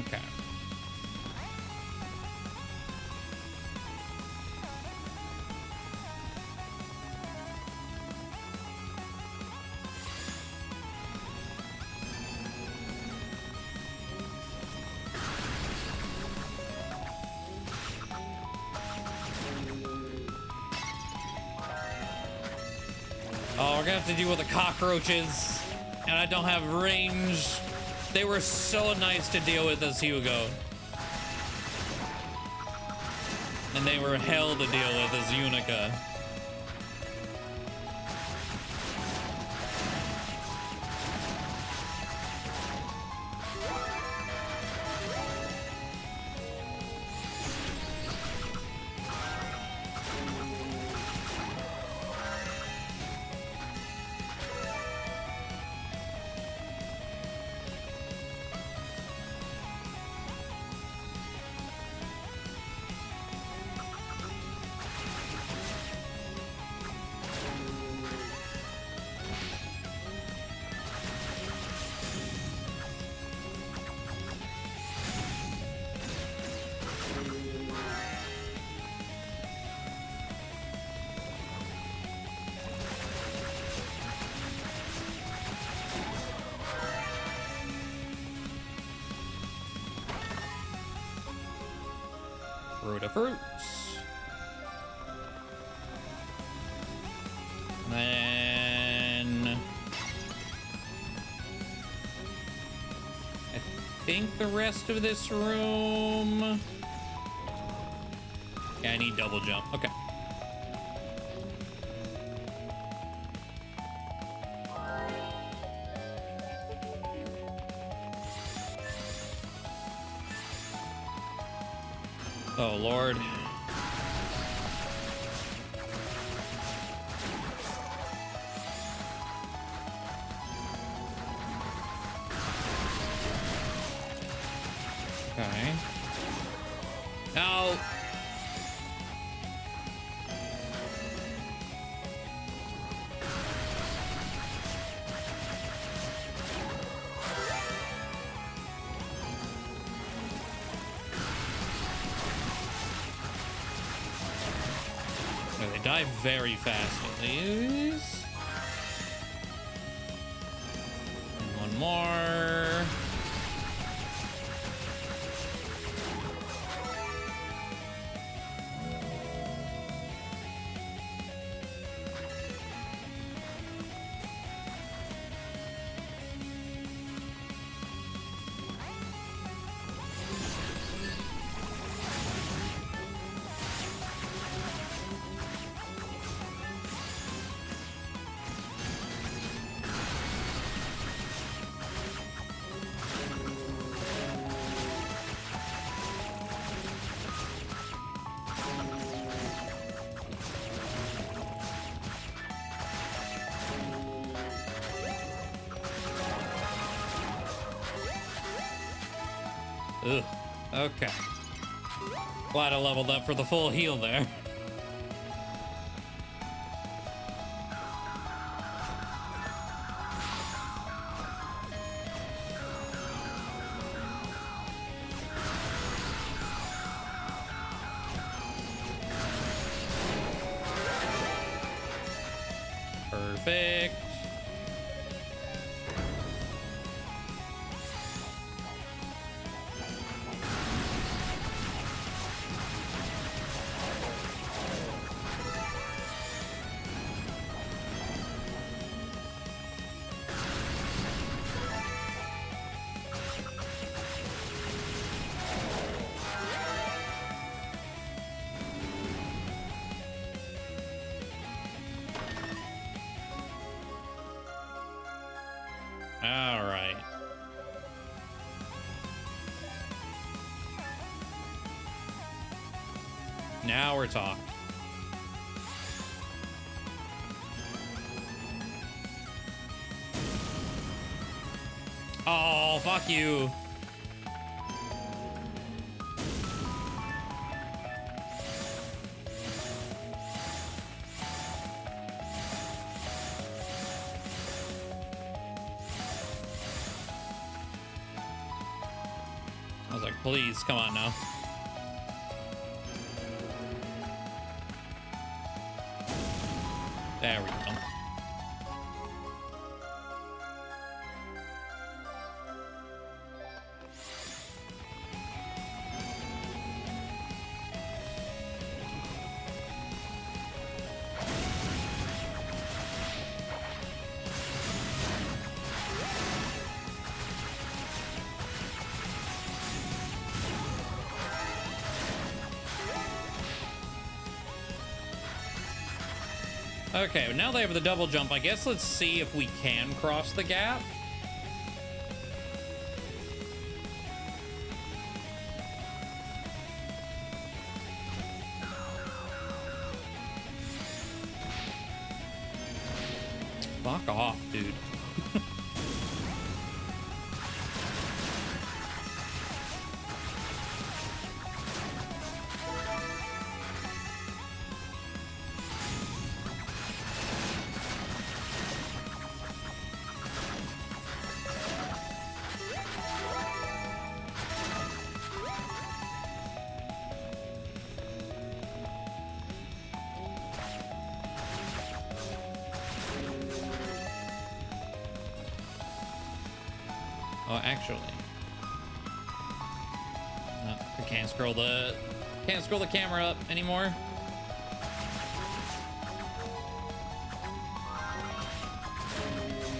[SPEAKER 1] Okay. Oh, we're gonna have to deal with the cockroaches, and I don't have range. They were so nice to deal with as Hugo. And they were hell to deal with as Unica. Fruit of fruits. Then I think the rest of this room. Yeah, I need double jump. Okay. Oh, Lord. Okay. Now. They die very fast at these. And one more. Ugh. Okay. Glad I leveled up for the full heal there. Perfect. Now we're talking. Oh, fuck you. I was like, please, come on now. There we go. Okay, now they have the double jump. I guess let's see if we can cross the gap. Fuck off, dude. Oh, actually, no, I can't scroll the camera up anymore.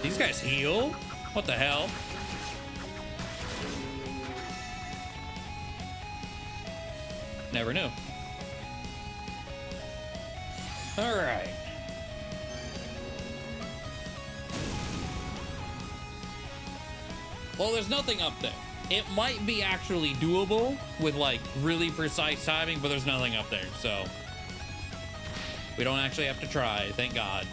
[SPEAKER 1] These guys heal? What the hell? Never knew. All right. Well, there's nothing up there. It might be actually doable with like really precise timing, but there's nothing up there. So we don't actually have to try. Thank God.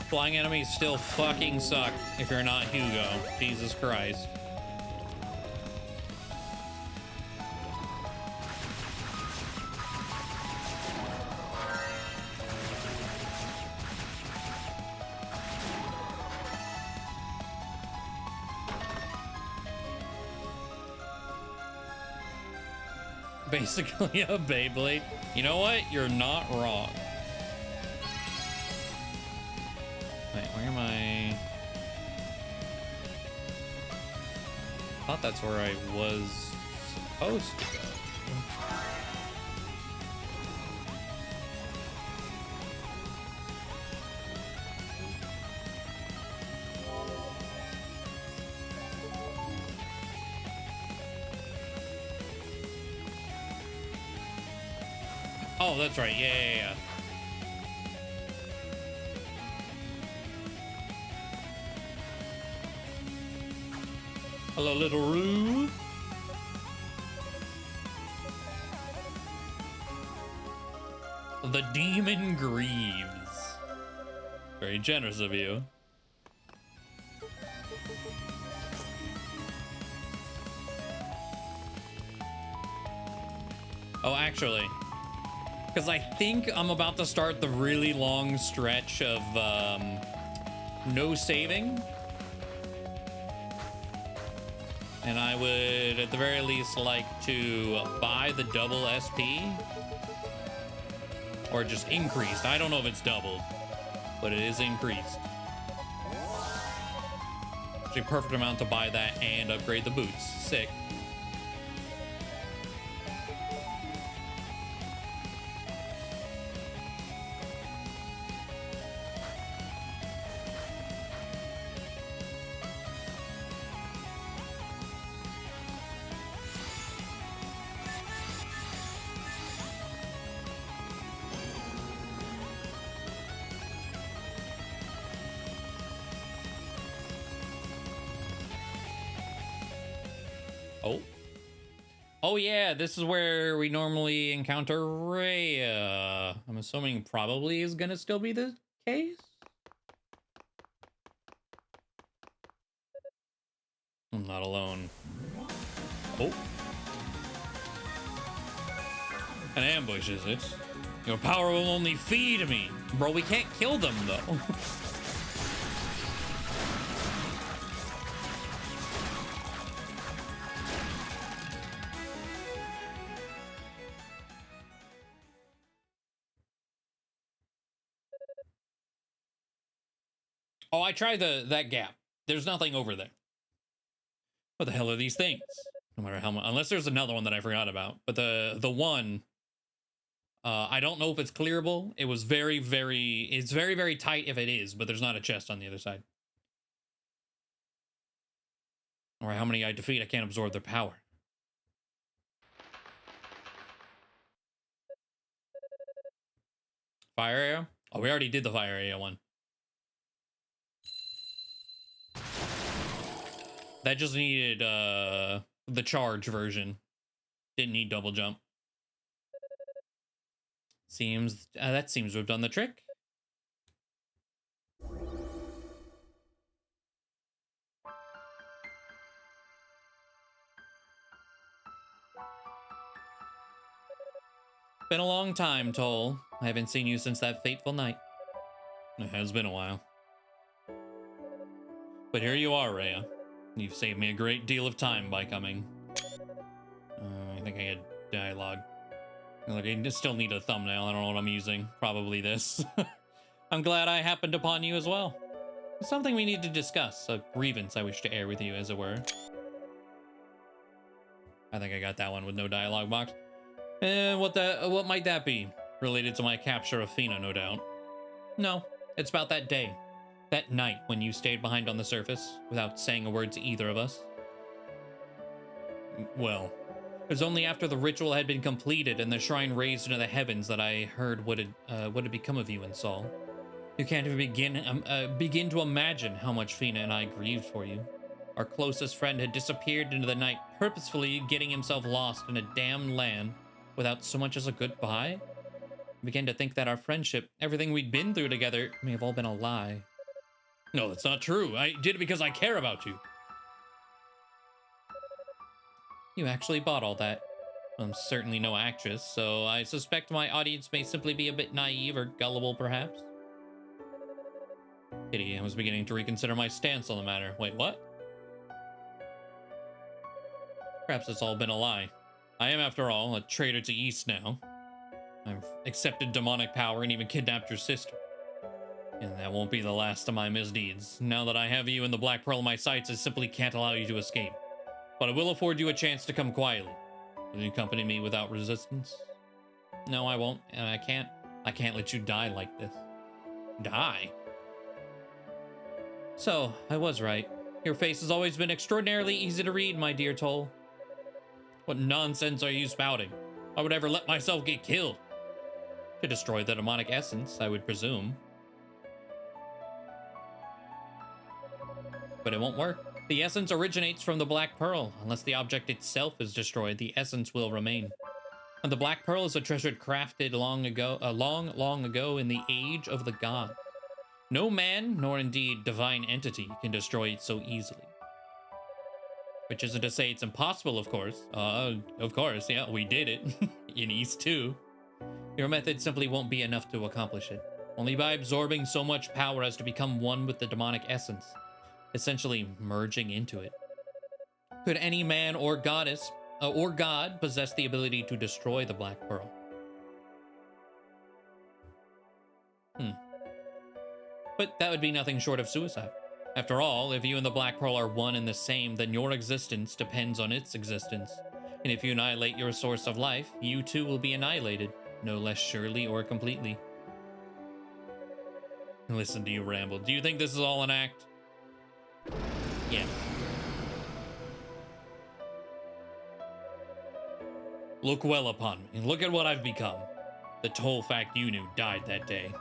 [SPEAKER 1] Flying enemies still fucking suck if you're not Hugo. Jesus Christ. Basically a Beyblade. You know what? You're not wrong. Wait, where am I? I thought that's where I was supposed to go. Oh, that's right. Yeah. Hello, little Roo. The Demon grieves. Very generous of you. Oh, actually, because I think I'm about to start the really long stretch of no saving. And I would, at the very least, like to buy the double SP. Or just increased. I don't know if it's doubled, but it is increased. actually perfect amount to buy that and upgrade the boots. Sick. Oh. Oh yeah, this is where we normally encounter Rhea. I'm assuming probably is gonna still be the case. I'm not alone. Oh. An ambush, is it? Your power will only feed me. Bro, we can't kill them though. Oh, I tried that gap. There's nothing over there. What the hell are these things? No matter how much, unless there's another one that I forgot about. But the one, I don't know if it's clearable. It was it's very tight if it is, but there's not a chest on the other side. Or how many I defeat, I can't absorb their power. Fire area? Oh, we already did the fire area one. That just needed the charge version. Didn't need double jump. Seems that seems to have done the trick. Been a long time, Toll. I haven't seen you since that fateful night. It has been a while. But here you are, Rhea. You've saved me a great deal of time by coming. I think I had dialogue. Look, I still need a thumbnail. I don't know what I'm using. Probably this. I'm glad I happened upon you as well. It's something we need to discuss. A grievance I wish to air with you, as it were. I think I got that one with no dialogue box. What might that be? Related to my capture of Fina, no doubt. No, it's about that day. That night when you stayed behind on the surface, without saying a word to either of us. Well, it was only after the ritual had been completed and the shrine raised into the heavens that I heard what had become of you and Saul. You can't even begin to imagine how much Fina and I grieved for you. Our closest friend had disappeared into the night, purposefully getting himself lost in a damned land without so much as a goodbye. I began to think that our friendship, everything we'd been through together, may have all been a lie. No, that's not true. I did it because I care about you. You actually bought all that. I'm certainly no actress, so I suspect my audience may simply be a bit naive or gullible, perhaps. Pity, I was beginning to reconsider my stance on the matter. Wait, what? Perhaps it's all been a lie. I am, after all, a traitor to East now. I've accepted demonic power and even kidnapped your sister. And that won't be the last of my misdeeds. Now that I have you and the Black Pearl in my sights, I simply can't allow you to escape. But I will afford you a chance to come quietly. Will you accompany me without resistance? No, I won't, and I can't let you die like this. Die? So, I was right. Your face has always been extraordinarily easy to read, my dear Toll. What nonsense are you spouting? I would ever let myself get killed. To destroy the demonic essence, I would presume. But it won't work. The essence originates from the Black Pearl. Unless the object itself is destroyed, the essence will remain. And the Black Pearl is a treasure crafted long ago in the age of the gods. No man, nor indeed divine entity, can destroy it so easily. Which isn't to say it's impossible, of course. Of course, yeah, we did it. In East 2. Your method simply won't be enough to accomplish it. Only by absorbing so much power as to become one with the demonic essence. Essentially merging into it. Could any man or goddess or god possess the ability to destroy the Black Pearl? But that would be nothing short of suicide. After all, if you and the Black Pearl are one and the same, then your existence depends on its existence. And if you annihilate your source of life, you too will be annihilated, no less surely or completely. Listen to you ramble. Do you think this is all an act? Yeah. Look well upon me, and look at what I've become. The whole fact you knew died that day.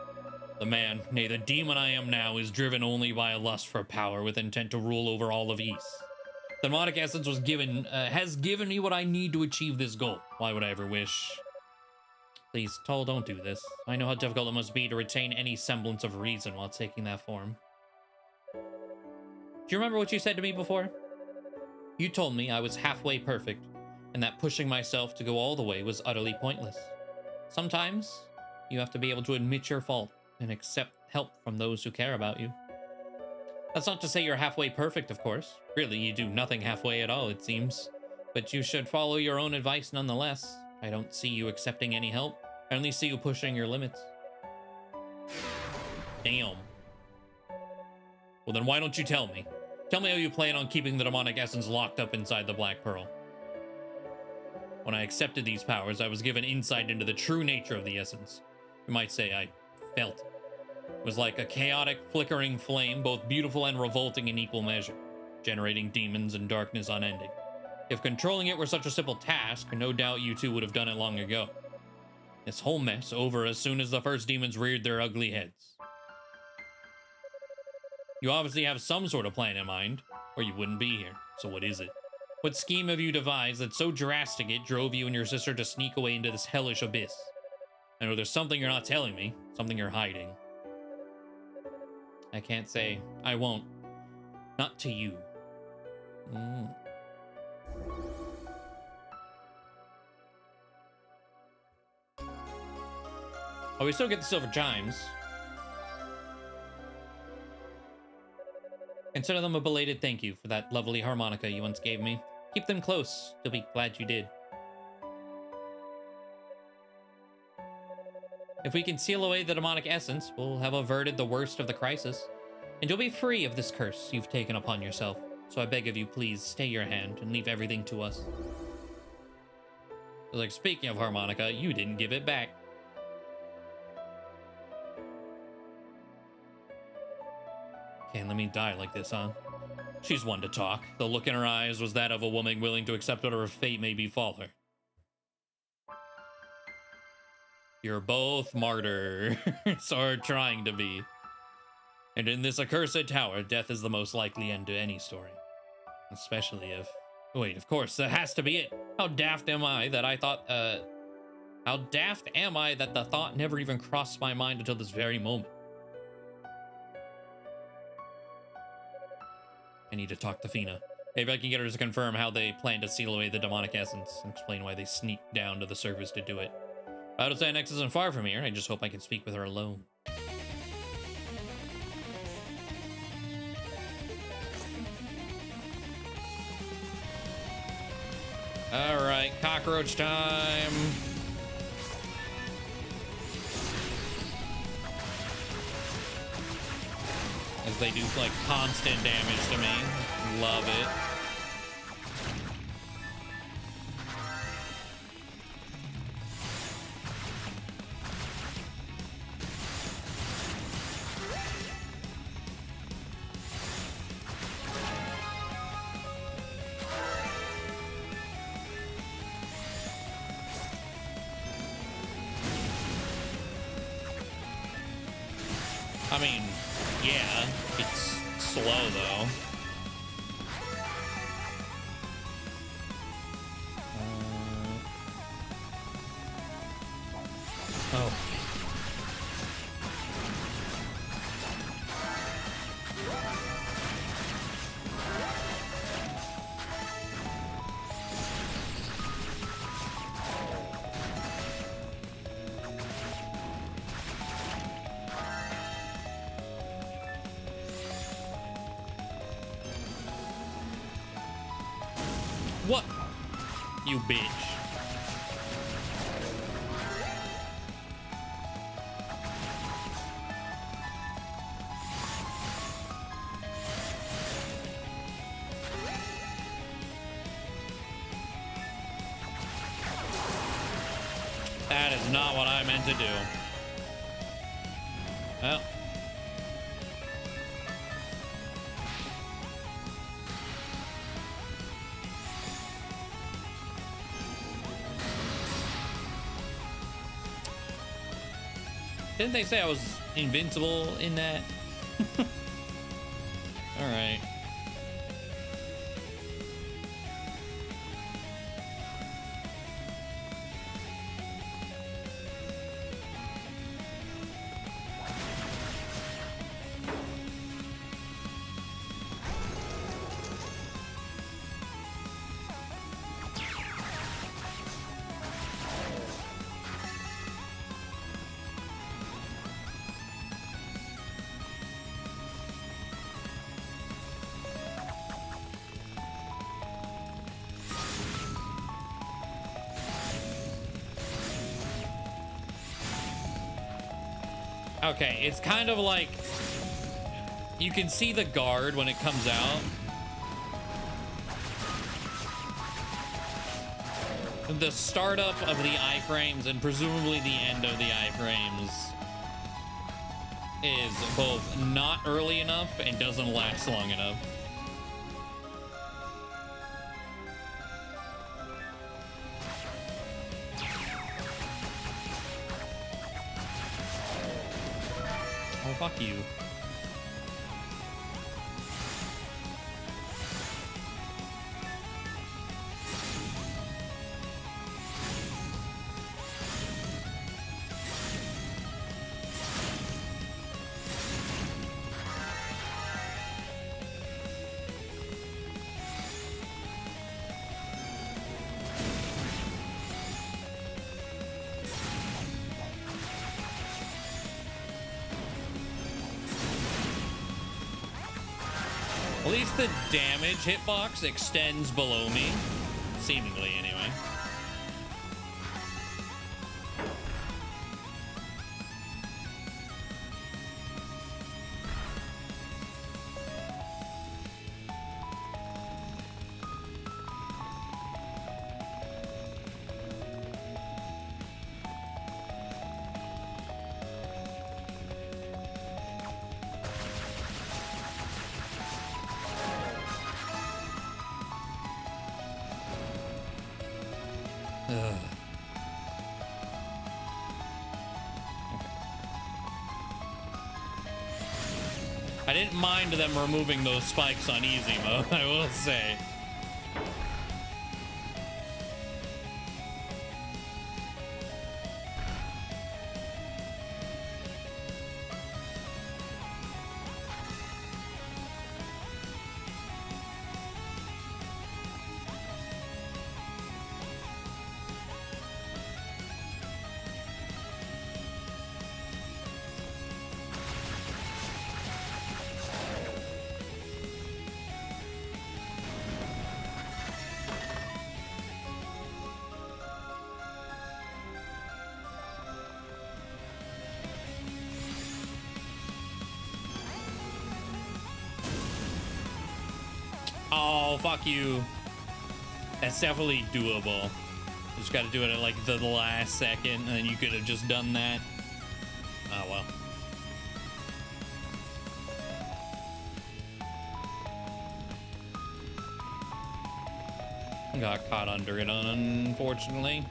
[SPEAKER 1] The man, nay, the demon I am now, is driven only by a lust for power with intent to rule over all of East. The demonic essence has given me what I need to achieve this goal. Why would I ever wish? Please, Toll, don't do this. I know how difficult it must be to retain any semblance of reason while taking that form. Do you remember what you said to me before? You told me I was halfway perfect, and that pushing myself to go all the way was utterly pointless. Sometimes, you have to be able to admit your fault and accept help from those who care about you. That's not to say you're halfway perfect, of course. Really, you do nothing halfway at all, it seems. But you should follow your own advice nonetheless. I don't see you accepting any help. I only see you pushing your limits. Damn. Well, then why don't you tell me? Tell me how you plan on keeping the demonic essence locked up inside the Black Pearl. When I accepted these powers, I was given insight into the true nature of the essence. You might say I felt it. It was like a chaotic, flickering flame, both beautiful and revolting in equal measure, generating demons and darkness unending. If controlling it were such a simple task, no doubt you two would have done it long ago. This whole mess over as soon as the first demons reared their ugly heads. You obviously have some sort of plan in mind, or you wouldn't be here. So what is it? What scheme have you devised that's so drastic it drove you and your sister to sneak away into this hellish abyss? I know there's something you're not telling me, something you're hiding. I can't say. I won't. Not to you. Oh, we still get the silver chimes. Consider them a belated thank you for that lovely harmonica you once gave me. Keep them close. You'll be glad you did. If we can seal away the demonic essence, we'll have averted the worst of the crisis. And you'll be free of this curse you've taken upon yourself. So I beg of you, please stay your hand and leave everything to us. Like, speaking of harmonica, you didn't give it back. Can't let me die like this, huh? She's one to talk. The look in her eyes was that of a woman willing to accept whatever fate may befall her. You're both martyrs, or trying to be. And in this accursed tower, death is the most likely end to any story. Especially if... Wait, of course, that has to be it. How daft am I that I thought, How daft am I that the thought never even crossed my mind until this very moment? I need to talk to Fina. Maybe I can get her to confirm how they plan to seal away the demonic essence and explain why they sneaked down to the surface to do it. Battle Next isn't far from here. I just hope I can speak with her alone. All right, cockroach time. As they do like constant damage to me. Love it. I mean, yeah, it's slow though. Oh. What? You bitch. not what I meant to do. Well. Didn't they say I was invincible in that? All right. Okay, it's kind of like you can see the guard when it comes out. The startup of the iframes and presumably the end of the iframes is both not early enough and doesn't last long enough. Oh, fuck you. At least the damage hitbox extends below me. Seemingly, anyway. I didn't mind them removing those spikes on easy mode, I will say. Oh, fuck you. That's definitely doable. Just got to do it at like the last second, and then you could have just done that. Oh, well. Got caught under it, unfortunately.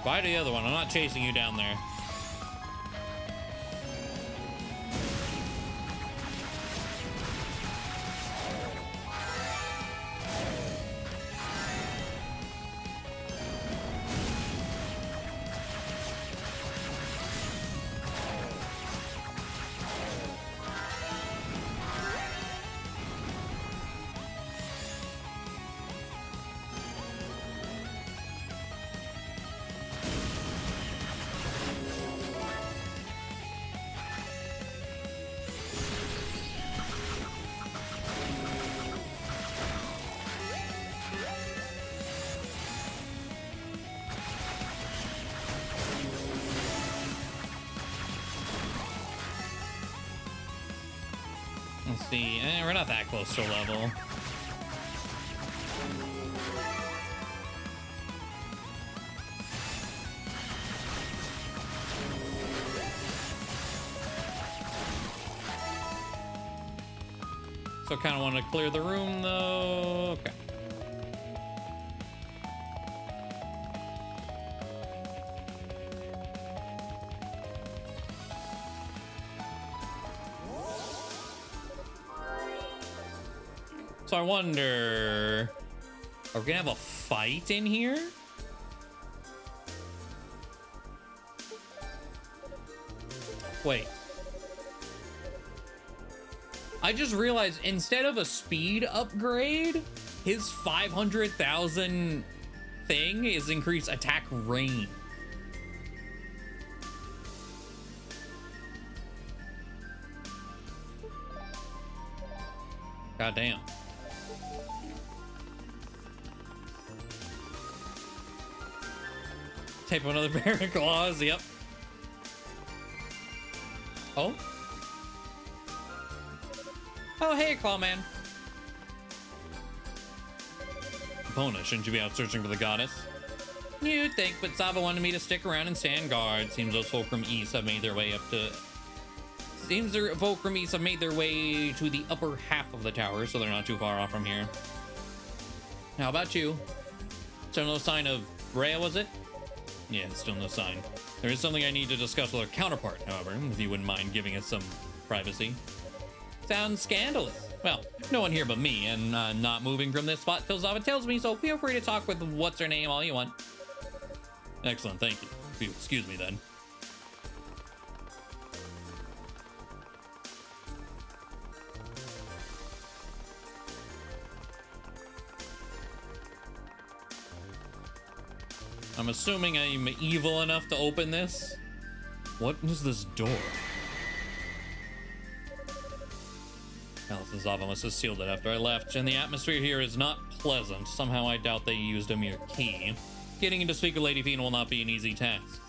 [SPEAKER 1] Buy the other one. I'm not chasing you down there. Let's see. We're not that close to level. So kind of want to clear the room though. Okay. So I wonder, are we gonna have a fight in here? Wait. I just realized instead of a speed upgrade, his 500,000 thing is increased attack range. God damn. Tape another pair of claws, yep. Oh? Oh, hey, Clawman. Epona, shouldn't you be out searching for the goddess? You'd think, but Saba wanted me to stick around and stand guard. Seems those folk from East have made their way up to... Seems the folk from East have made their way to the upper half of the tower, so they're not too far off from here. How about you? Still no sign of Rhea, was it? Yeah, still no sign. There is something I need to discuss with our counterpart, however, if you wouldn't mind giving us some privacy. Sounds scandalous. Well, no one here but me, and not moving from this spot till Zava tells me, so feel free to talk with what's her name all you want. Excellent, thank you. If you excuse me then. I'm assuming I'm evil enough to open this. What is this door? Alice and Zava must have sealed it after I left, and the atmosphere here is not pleasant. Somehow I doubt they used a mere key. Getting into speak with Lady Fiend will not be an easy task.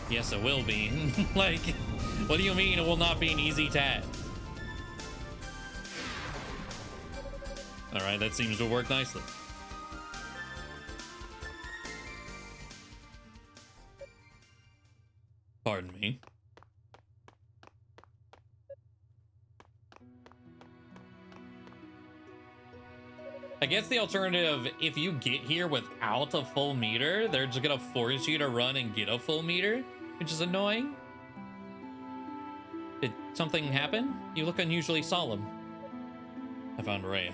[SPEAKER 1] Yes, it will be. Like, what do you mean it will not be an easy task? Alright, that seems to work nicely. Pardon me. I guess the alternative, if you get here without a full meter, they're just gonna force you to run and get a full meter, which is annoying. Did something happen? You look unusually solemn. I found Rhea.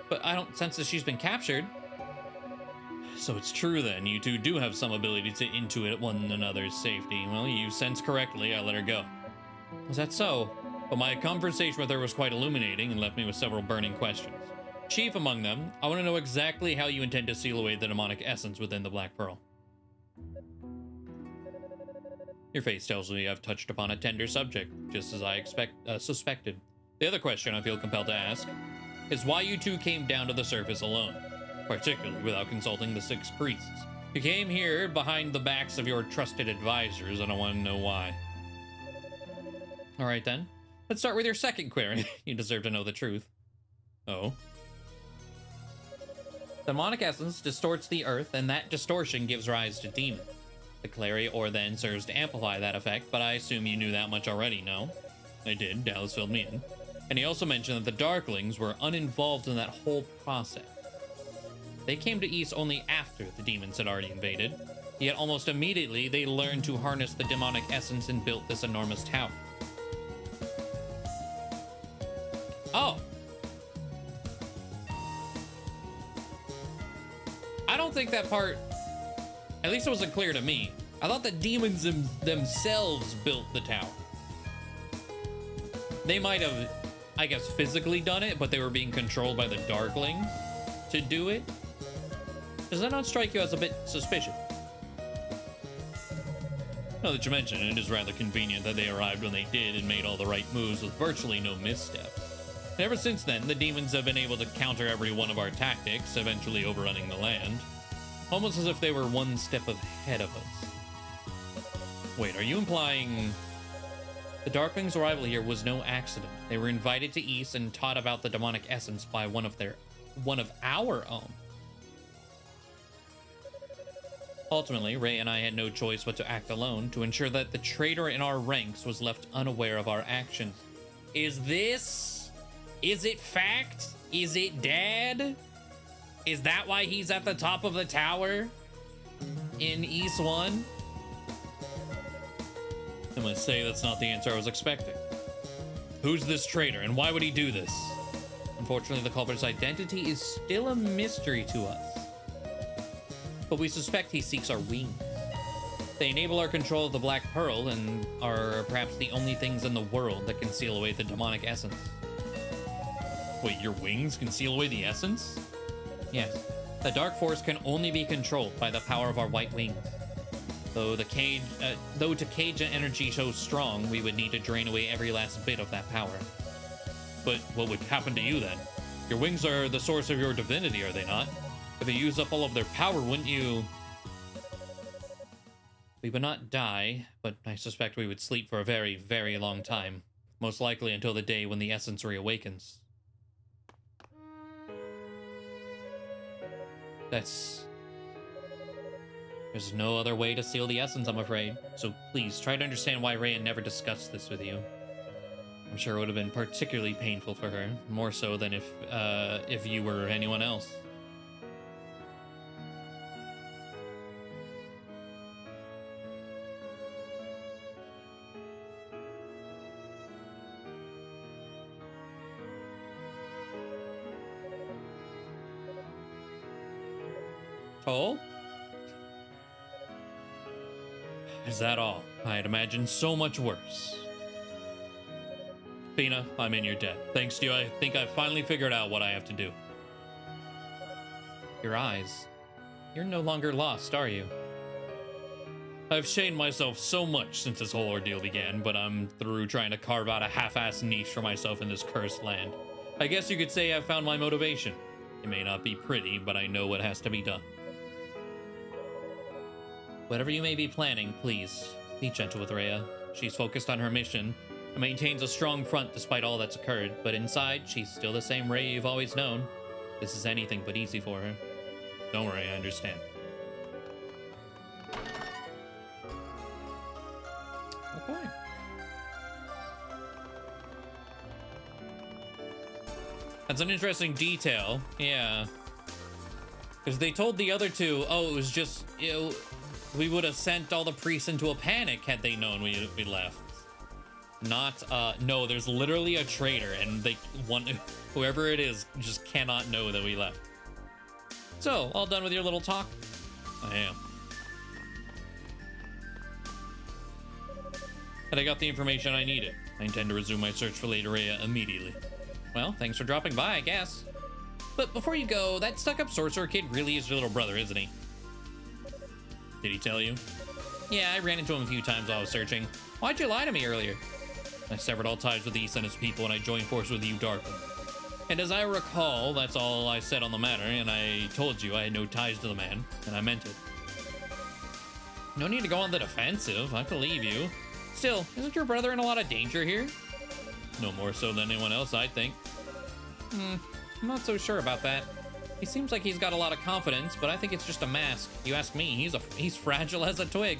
[SPEAKER 1] But I don't sense that she's been captured. So it's true then, you two do have some ability to intuit one another's safety. Well, you sense correctly, I let her go. Was that so? But my conversation with her was quite illuminating and left me with several burning questions. Chief among them, I want to know exactly how you intend to seal away the demonic essence within the Black Pearl. Your face tells me I've touched upon a tender subject, just as I suspected. The other question I feel compelled to ask is why you two came down to the surface alone, particularly without consulting the 6 priests. You came here behind the backs of your trusted advisors, and I want to know why. All right then, let's start with your second query. You deserve to know the truth. Oh? The demonic essence distorts the earth, and that distortion gives rise to demons. The clary ore then serves to amplify that effect, but I assume you knew that much already, no? I did, Dallas filled me in. And he also mentioned that the Darklings were uninvolved in that whole process. They came to East only after the demons had already invaded, yet almost immediately they learned to harness the demonic essence and built this enormous tower. Oh! I don't think that part, at least it wasn't clear to me. I thought the demons themselves built the tower. They might have, I guess, physically done it, but they were being controlled by the Darkling to do it. Does that not strike you as a bit suspicious? Now that you mention it, it is rather convenient that they arrived when they did and made all the right moves with virtually no misstep. And ever since then, the demons have been able to counter every one of our tactics, eventually overrunning the land. Almost as if they were one step ahead of us. Wait, are you implying the Darkling's arrival here was no accident? They were invited to East and taught about the demonic essence by one of our own. Ultimately, Ray and I had no choice but to act alone to ensure that the traitor in our ranks was left unaware of our actions. Is it fact? Is it dad? Is that why he's at the top of the tower in East 1? I must say that's not the answer I was expecting. Who's this traitor and why would he do this? Unfortunately, the culprit's identity is still a mystery to us. But we suspect he seeks our wings. They enable our control of the Black Pearl and are perhaps the only things in the world that can seal away the demonic essence. Wait, your wings can seal away the essence? Yes. The Dark Force can only be controlled by the power of our white wings. Though to cage an energy so strong, we would need to drain away every last bit of that power. But what would happen to you then? Your wings are the source of your divinity, are they not? If they use up all of their power, wouldn't you... We would not die, but I suspect we would sleep for a very, very long time. Most likely until the day when the essence reawakens. There's no other way to seal the essence, I'm afraid. So please, try to understand why Rhea never discussed this with you. I'm sure it would have been particularly painful for her, more so than if you were anyone else. Oh? Is that all? I'd imagine so much worse. Fina, I'm in your debt. Thanks to you, I think I've finally figured out what I have to do. Your eyes. You're no longer lost, are you? I've shamed myself so much since this whole ordeal began, but I'm through trying to carve out a half-assed niche for myself in this cursed land. I guess you could say I've found my motivation. It may not be pretty, but I know what has to be done. Whatever you may be planning, please, be gentle with Rhea. She's focused on her mission and maintains a strong front despite all that's occurred, but inside, she's still the same Rhea you've always known. This is anything but easy for her. Don't worry, I understand. Okay. That's an interesting detail, yeah. Because they told the other two, oh, it was just, we would have sent all the priests into a panic had they known we left. Not, no, there's literally a traitor, and whoever it is just cannot know that we left. So, all done with your little talk? I am. And I got the information I needed. I intend to resume my search for Lady Rhea immediately. Well, thanks for dropping by, I guess. But before you go, that stuck-up sorcerer kid really is your little brother, isn't he? Did he tell you? Yeah, I ran into him a few times while I was searching. Why'd you lie to me earlier? I severed all ties with the East and his people, and I joined forces with you, Darkling. And as I recall, that's all I said on the matter, and I told you I had no ties to the man, and I meant it. No need to go on the defensive, I believe you. Still, isn't your brother in a lot of danger here? No more so than anyone else, I think. I'm not so sure about that. He seems like he's got a lot of confidence, but I think it's just a mask. You ask me, he's fragile as a twig.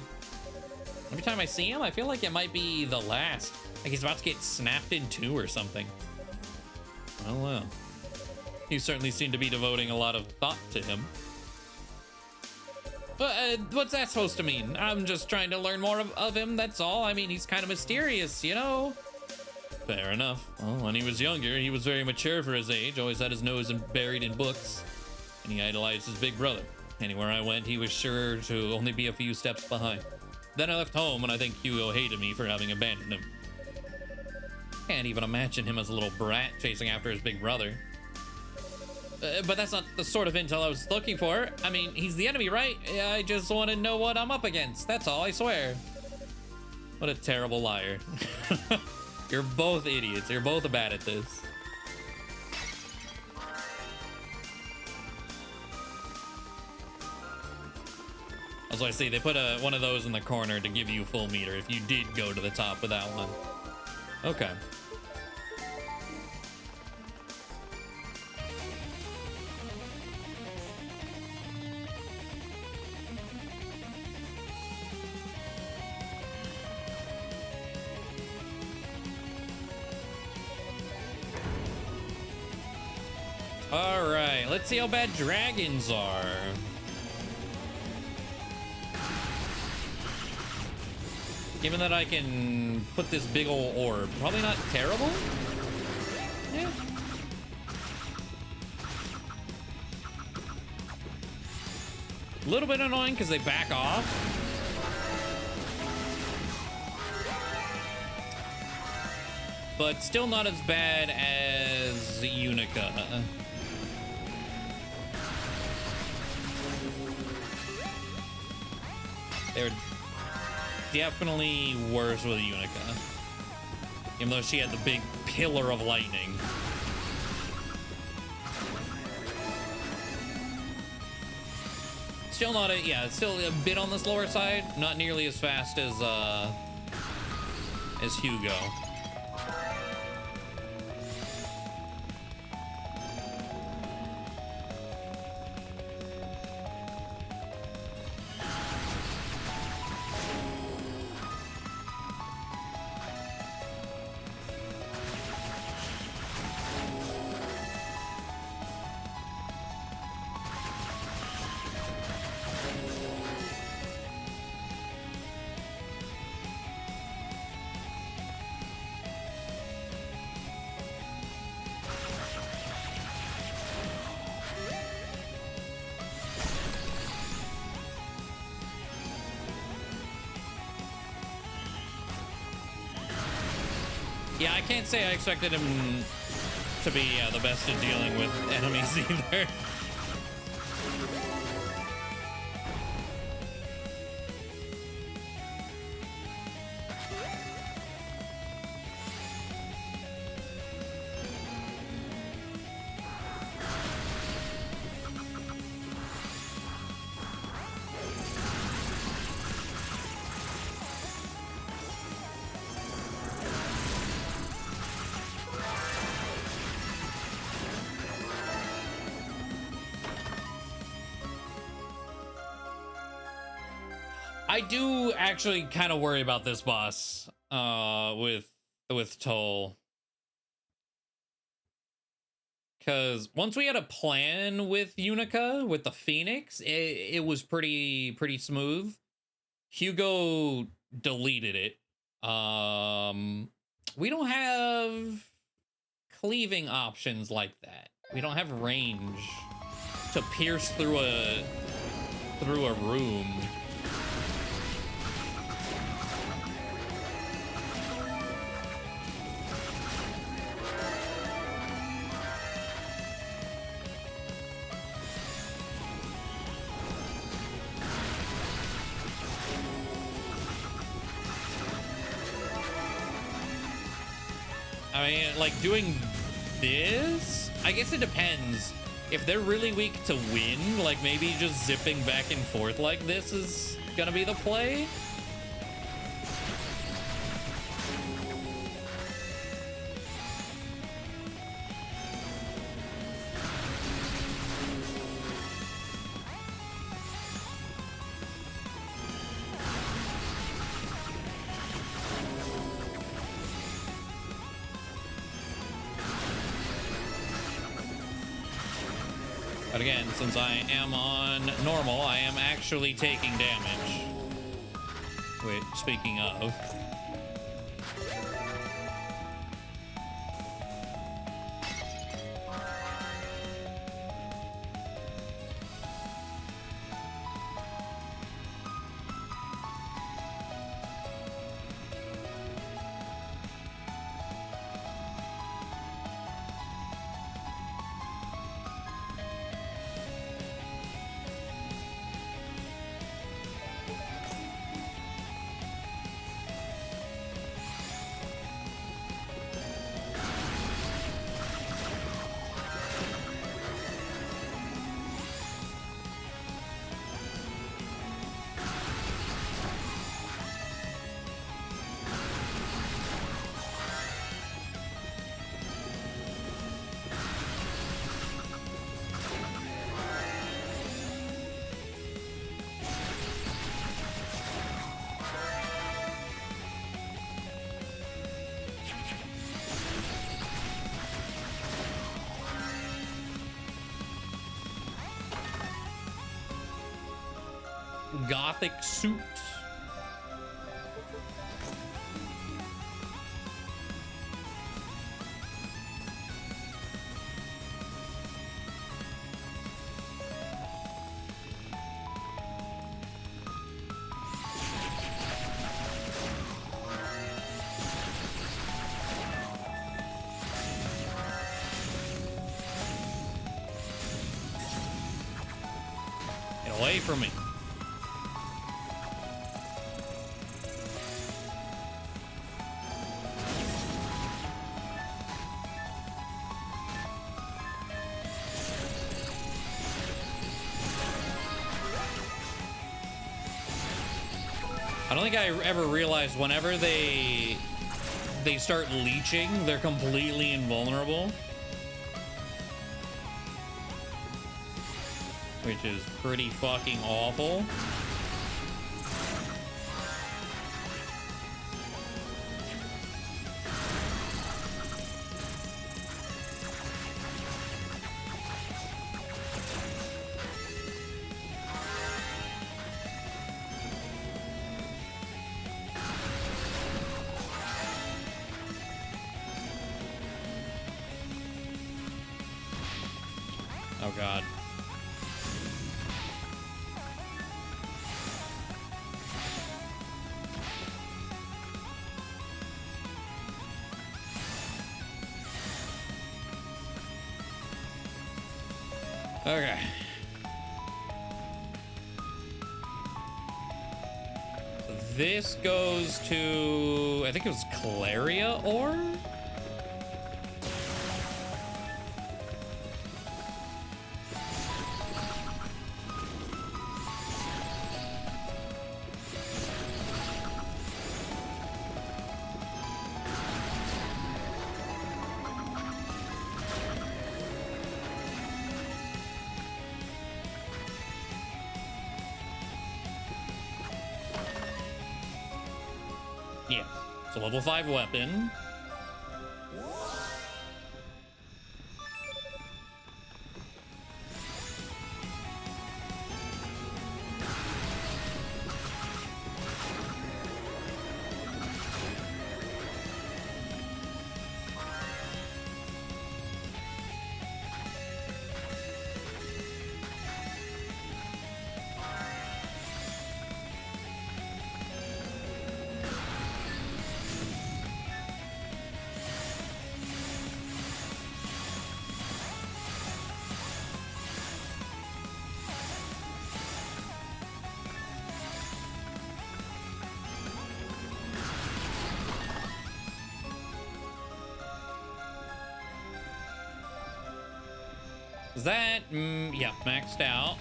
[SPEAKER 1] Every time I see him, I feel like it might be the last. Like he's about to get snapped in two or something. Well. You certainly seem to be devoting a lot of thought to him. What's that supposed to mean? I'm just trying to learn more of him, that's all. I mean, he's kind of mysterious, you know? Fair enough. Well, when he was younger, he was very mature for his age, always had his nose buried in books, and he idolized his big brother. Anywhere I went, he was sure to only be a few steps behind. Then I left home, and I think Hugo hated me for having abandoned him. Can't even imagine him as a little brat chasing after his big brother. But that's not the sort of intel I was looking for. I mean, he's the enemy, right? I just want to know what I'm up against. That's all, I swear. What a terrible liar. You're both idiots. You're both bad at this. As I say, they put one of those in the corner to give you full meter if you did go to the top with that one. Okay. All right, let's see how bad dragons are. Given that I can put this big old orb, probably not terrible. Yeah. A little bit annoying because they back off. But still not as bad as Unica. They're definitely worse with Unica. Even though she had the big pillar of lightning. Still not yeah, it's still a bit on the slower side. Not nearly as fast as Hugo. Yeah, I can't say I expected him to be the best at dealing with enemies either. I do actually kind of worry about this boss with Toll. Because once we had a plan with Unica, with the Phoenix, it was pretty smooth. Hugo deleted it. We don't have cleaving options like that. We don't have range to pierce through a room. I mean, like, doing this? I guess it depends. If they're really weak to wind, like, maybe just zipping back and forth like this is gonna be the play. But again, since I am on normal, I am actually taking damage. Wait, speaking of. gothic suit. Get away from me. I don't think I ever realized whenever they start leeching, they're completely invulnerable. Which is pretty fucking awful. Oh God. Okay. This goes to, I think it was Claria ore? Yes. It's a level 5 weapon. Is that, yeah, maxed out.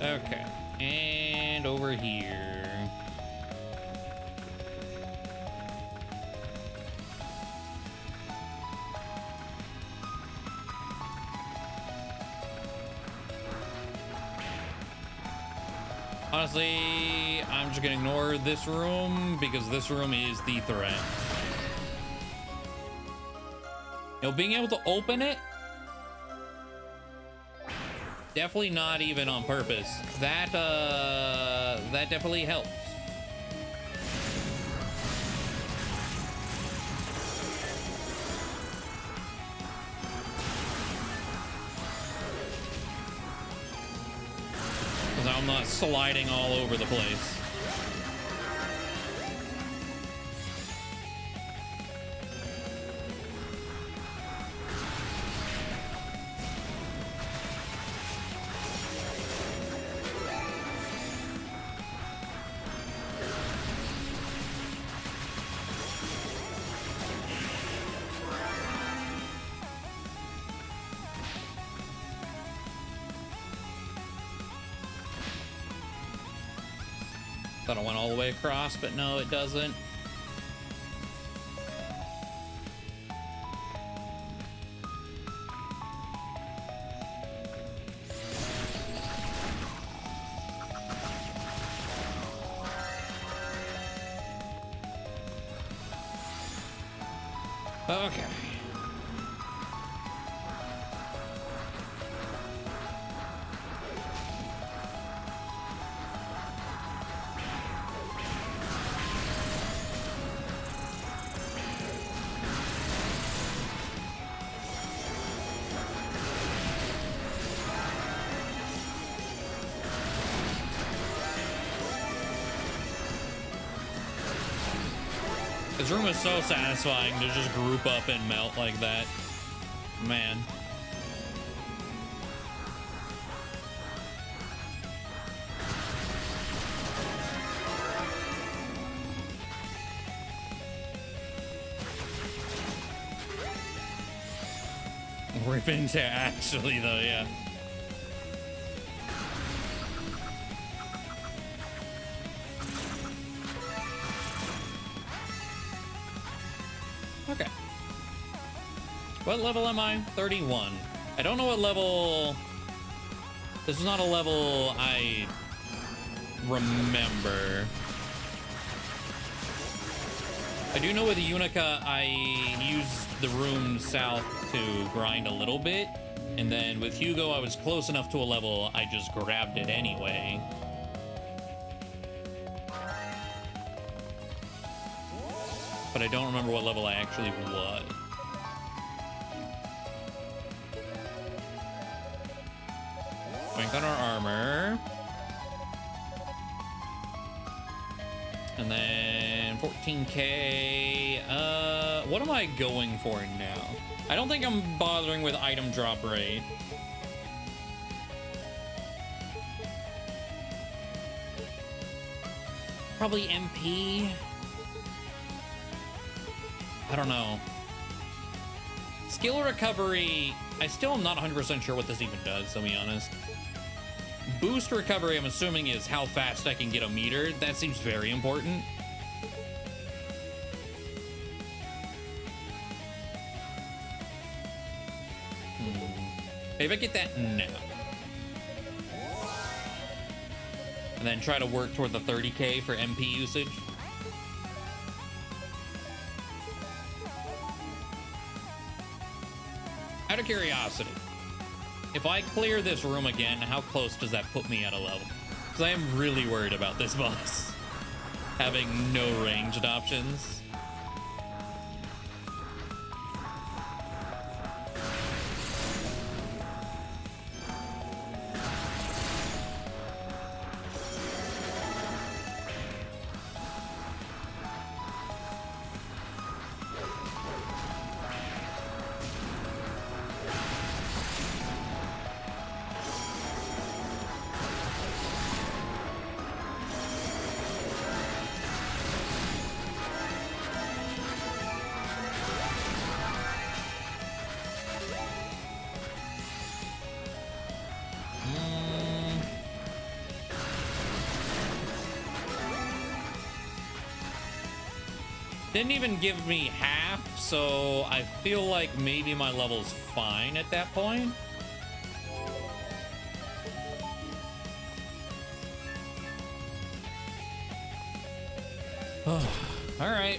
[SPEAKER 1] Okay, and over here. Honestly, I'm just gonna ignore this room because this room is the threat. You know, being able to open it, definitely not even on purpose. That definitely helps. Because I'm not sliding all over the place. Thought it went all the way across, but no, it doesn't. Okay. This room is so satisfying to just group up and melt like that. Man. Rip into actually though, yeah. Okay. What level am I? 31. I don't know what level... This is not a level I remember. I do know with Unica, I used the room south to grind a little bit. And then with Hugo, I was close enough to a level, I just grabbed it anyway. But I don't remember what level I actually was. Rank on our armor. And then 14K. What am I going for now? I don't think I'm bothering with item drop rate. Probably MP. I don't know. Skill recovery, I still am not 100% sure what this even does, to be honest. Boost recovery, I'm assuming, is how fast I can get a meter. That seems very important. Maybe I get that now. And then try to work toward the 30K for MP usage. Out of curiosity, if I clear this room again, how close does that put me at a level? Because I am really worried about this boss having no ranged options. Didn't even give me half, so I feel like maybe my level's fine at that point. All right.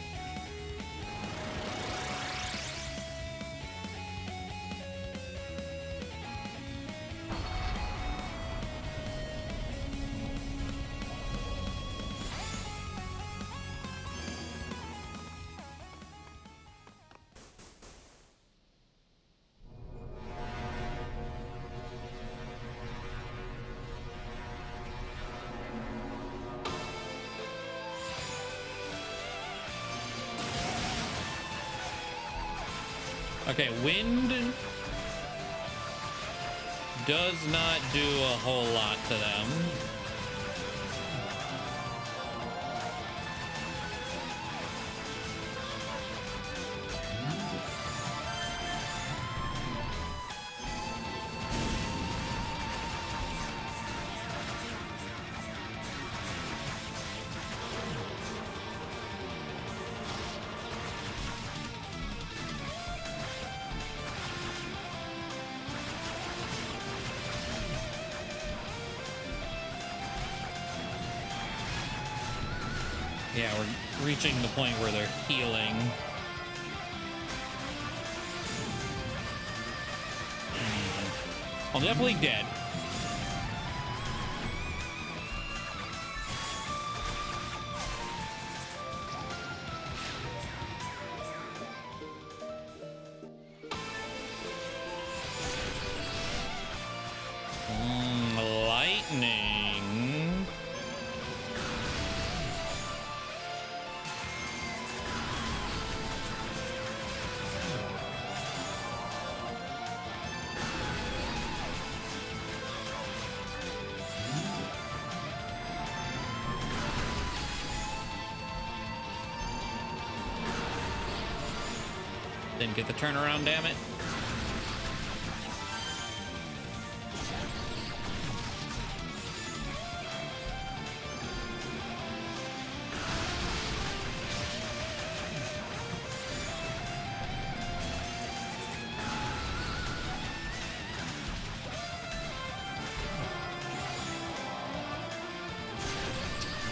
[SPEAKER 1] Okay, wind does not do a whole lot to them. Yeah, we're reaching the point where they're healing. I'm definitely dead. Lightning. didn't get the turnaround, damn it.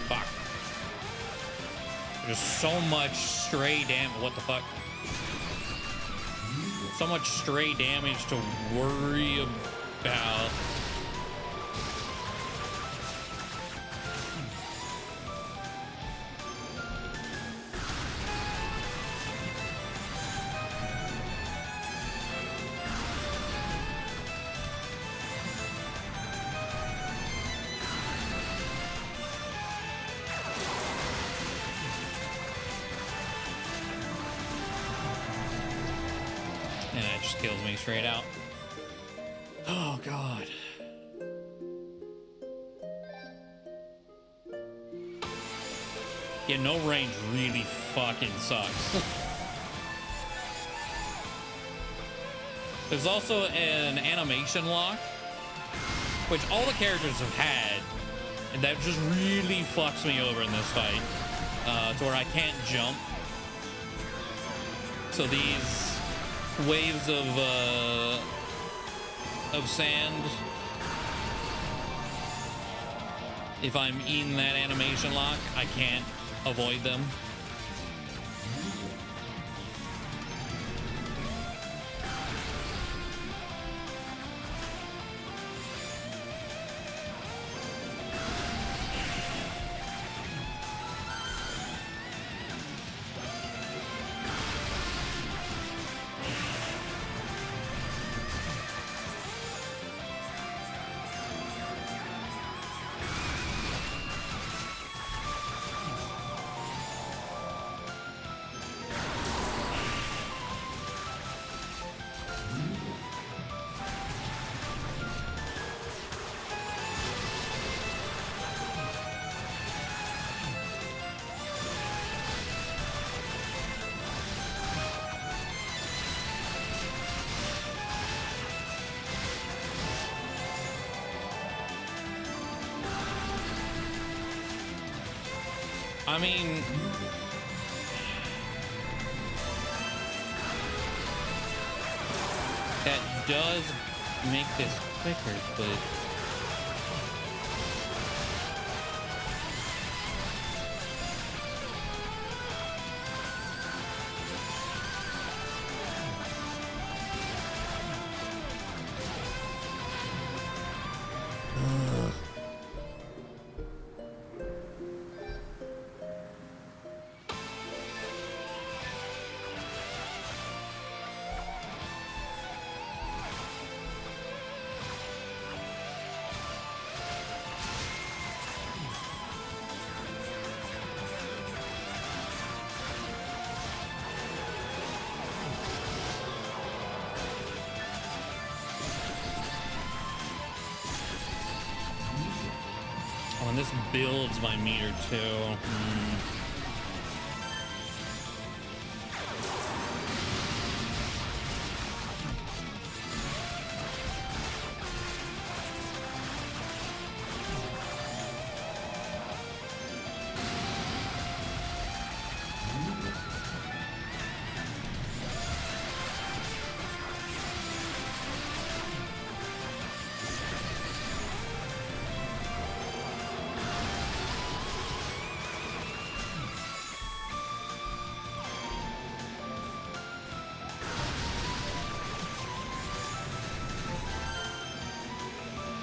[SPEAKER 1] Fuck. There's so much stray damage. What the fuck? So much stray damage to worry about. And it just kills me straight out. Oh, God. Yeah, no range really fucking sucks. There's also an animation lock, which all the characters have had, and that just really fucks me over in this fight, to where I can't jump. So these waves of sand, if I'm in that animation lock, I can't avoid them. I mean, that does make this quicker, but oh, and this builds my meter too.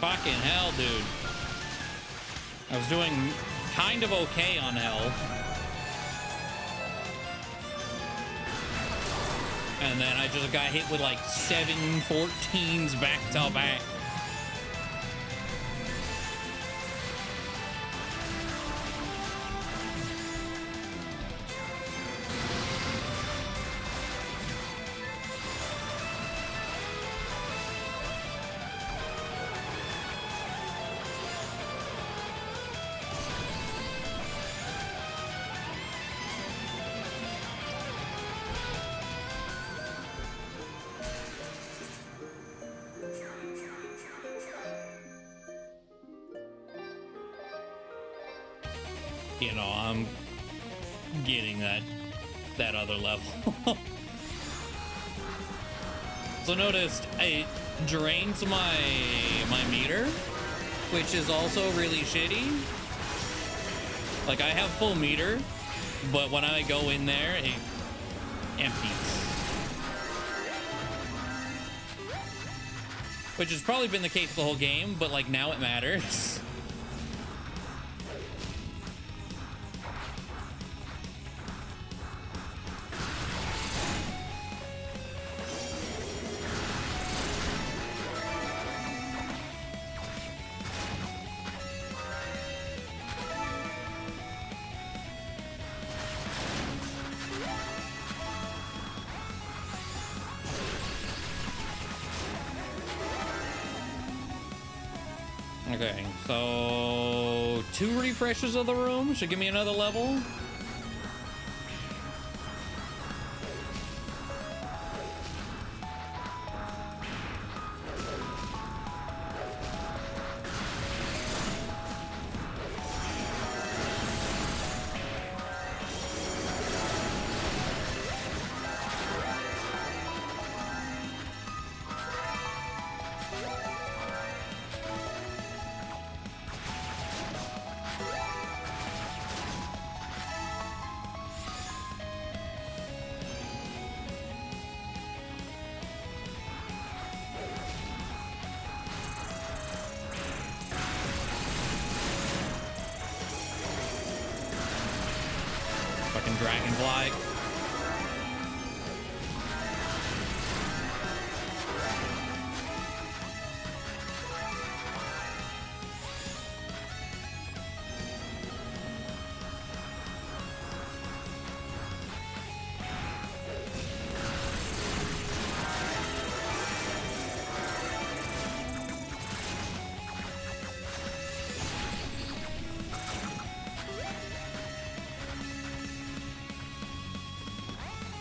[SPEAKER 1] Fucking hell, dude. I was doing kind of okay on health. And then I just got hit with like 7 14s back to back. you know, I'm getting that other level. So noticed it drains my meter, which is also really shitty. Like, I have full meter, but when I go in there, it empties. Which has probably been the case the whole game, but like now it matters. Okay, so 2 refreshes of the room should give me another level. Fucking dragonfly.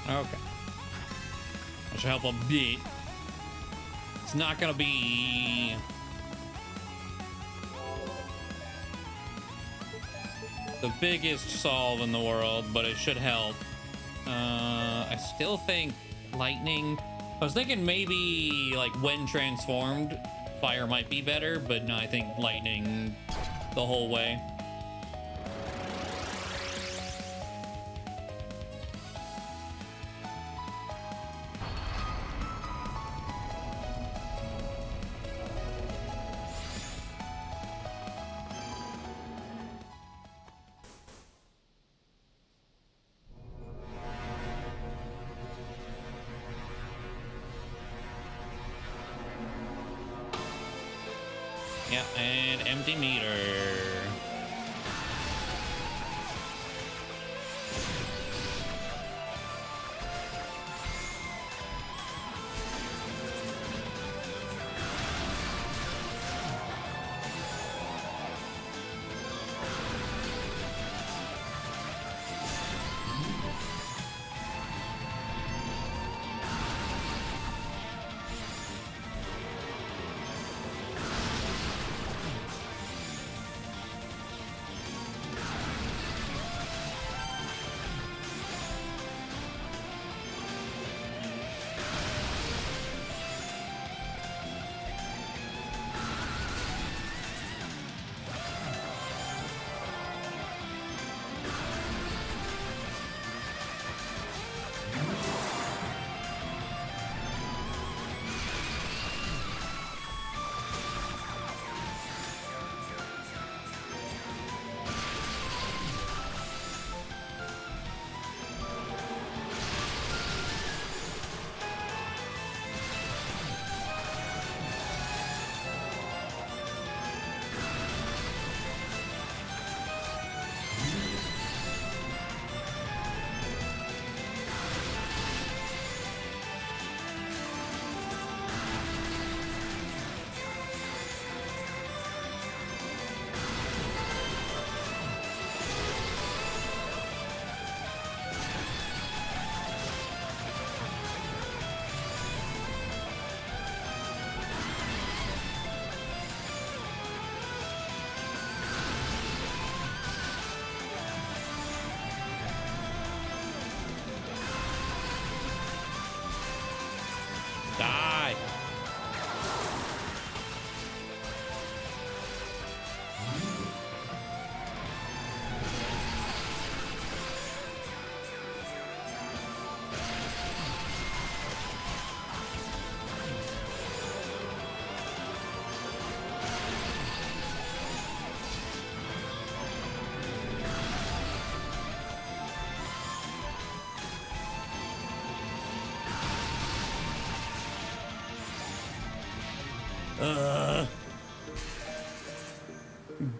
[SPEAKER 1] Okay. That should help a bit. It's not gonna be the biggest solve in the world, but it should help. I still think lightning. I was thinking maybe like when transformed, fire might be better, but no, I think lightning the whole way. Yeah, and empty meter.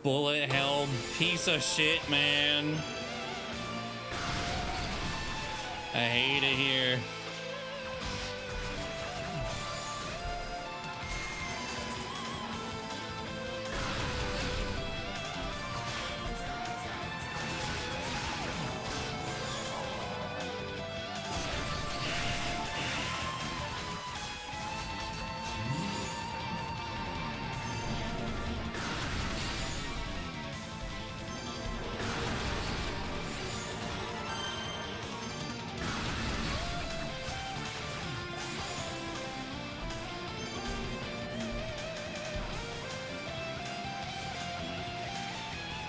[SPEAKER 1] bullet hell piece of shit, man. I hate it here.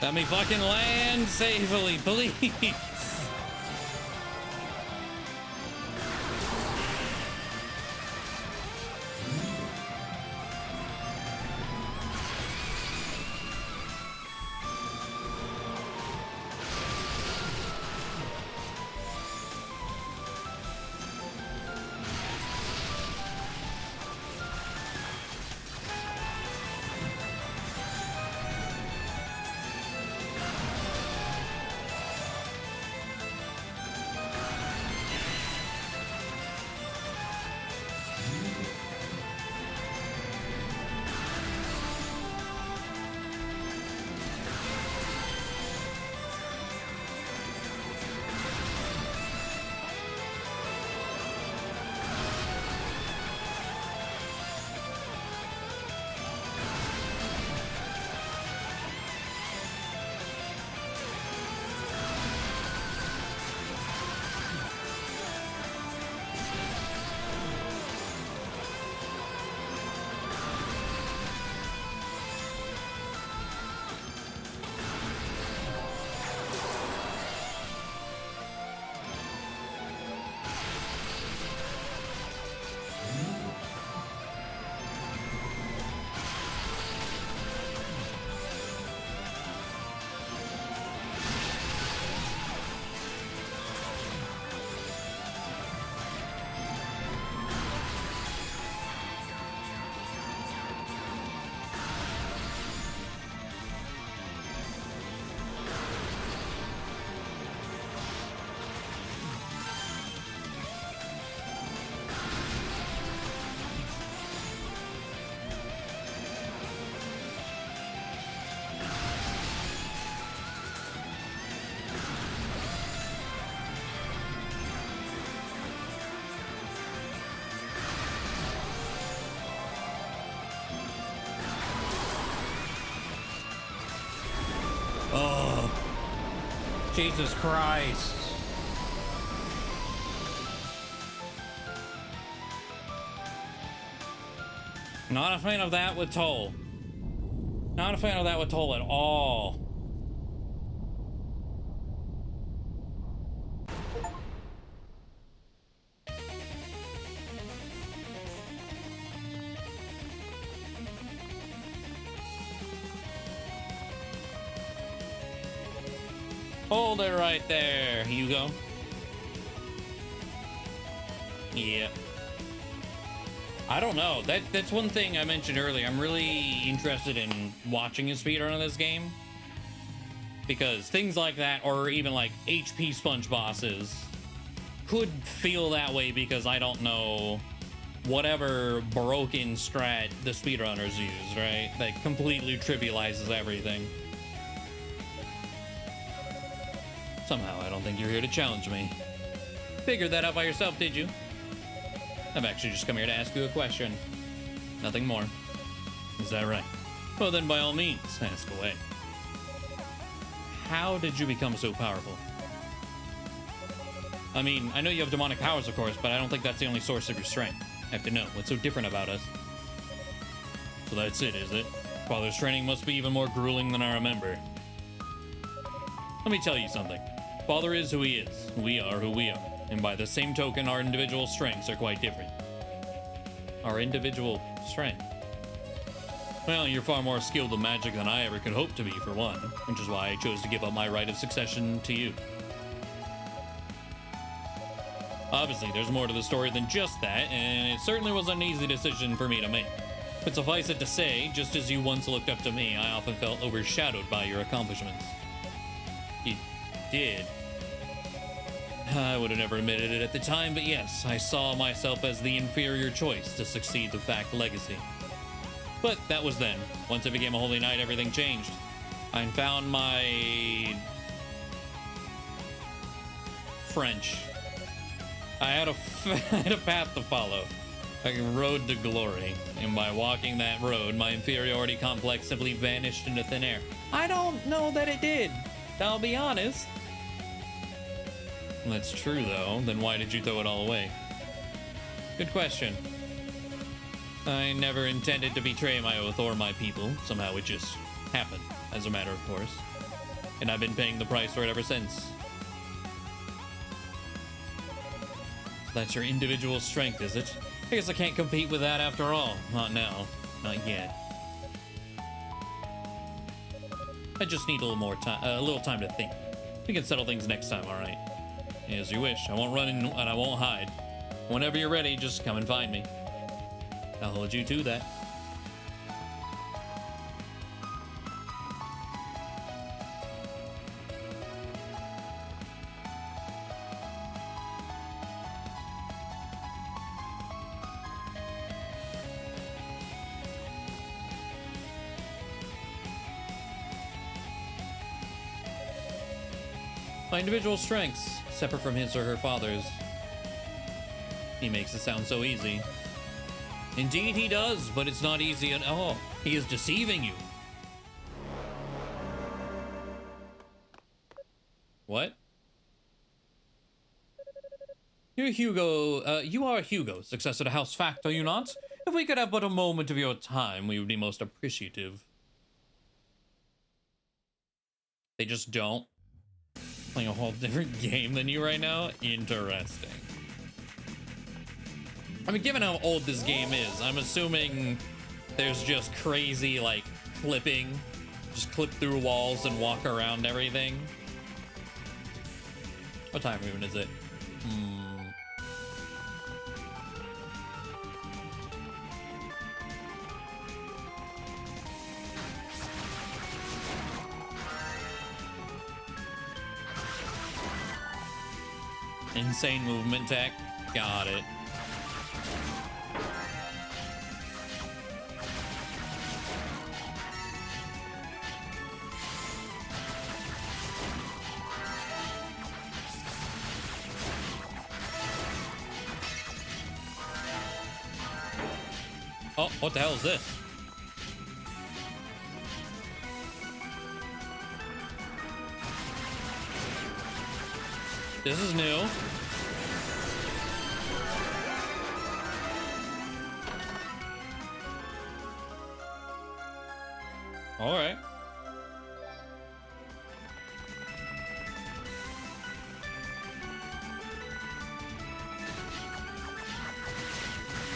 [SPEAKER 1] Let me fucking land safely, please. Oh, Jesus Christ. Not a fan of that with Toll. Not a fan of that with Toll at all. Hold it right there, Hugo. Yeah. I don't know. That's one thing I mentioned earlier. I'm really interested in watching a speedrun of this game. Because things like that, or even like HP sponge bosses, could feel that way because I don't know whatever broken strat the speedrunners use, right? That completely trivializes everything. Somehow, I don't think you're here to challenge me. Figured that out by yourself, did you? I've actually just come here to ask you a question. Nothing more. Is that right? Well then, by all means, ask away. How did you become so powerful? I mean, I know you have demonic powers, of course, but I don't think that's the only source of your strength. I have to know, what's so different about us? So that's it, is it? Father's training must be even more grueling than I remember. Let me tell you something. Father is who he is. We are who we are. And by the same token, our individual strengths are quite different. Our individual strength? Well, you're far more skilled with magic than I ever could hope to be, for one. Which is why I chose to give up my right of succession to you. Obviously, there's more to the story than just that, and it certainly was an easy decision for me to make. But suffice it to say, just as you once looked up to me, I often felt overshadowed by your accomplishments. You did. I would have never admitted it at the time, but yes, I saw myself as the inferior choice to succeed the Fact legacy. But that was then. Once I became a Holy Knight, everything changed. I found my... French. I had a path to follow. A road to glory. And by walking that road, my inferiority complex simply vanished into thin air. I don't know that it did. I'll be honest. That's true, though. Then why did you throw it all away? Good question. I never intended to betray my oath or my people. Somehow it just happened, as a matter of course. And I've been paying the price for it ever since. That's your individual strength, is it? I guess I can't compete with that after all. Not now. Not yet. I just need a little more time, a little time to think. We can settle things next time, all right? As you wish. I won't run in and I won't hide. Whenever you're ready, just come and find me. I'll hold you to that. My individual strengths, separate from his or her father's. He makes it sound so easy. Indeed he does, but it's not easy at all. He is deceiving you. What? You're Hugo, you are Hugo, successor to House Fact, are you not? If we could have but a moment of your time, we would be most appreciative. They just don't. Playing a whole different game than you right now? Interesting. I mean, given how old this game is, I'm assuming there's just crazy, like, clipping. Just clip through walls and walk around everything. What time even is it? Insane movement tech. Got it. Oh, what the hell is this? This is new. All right.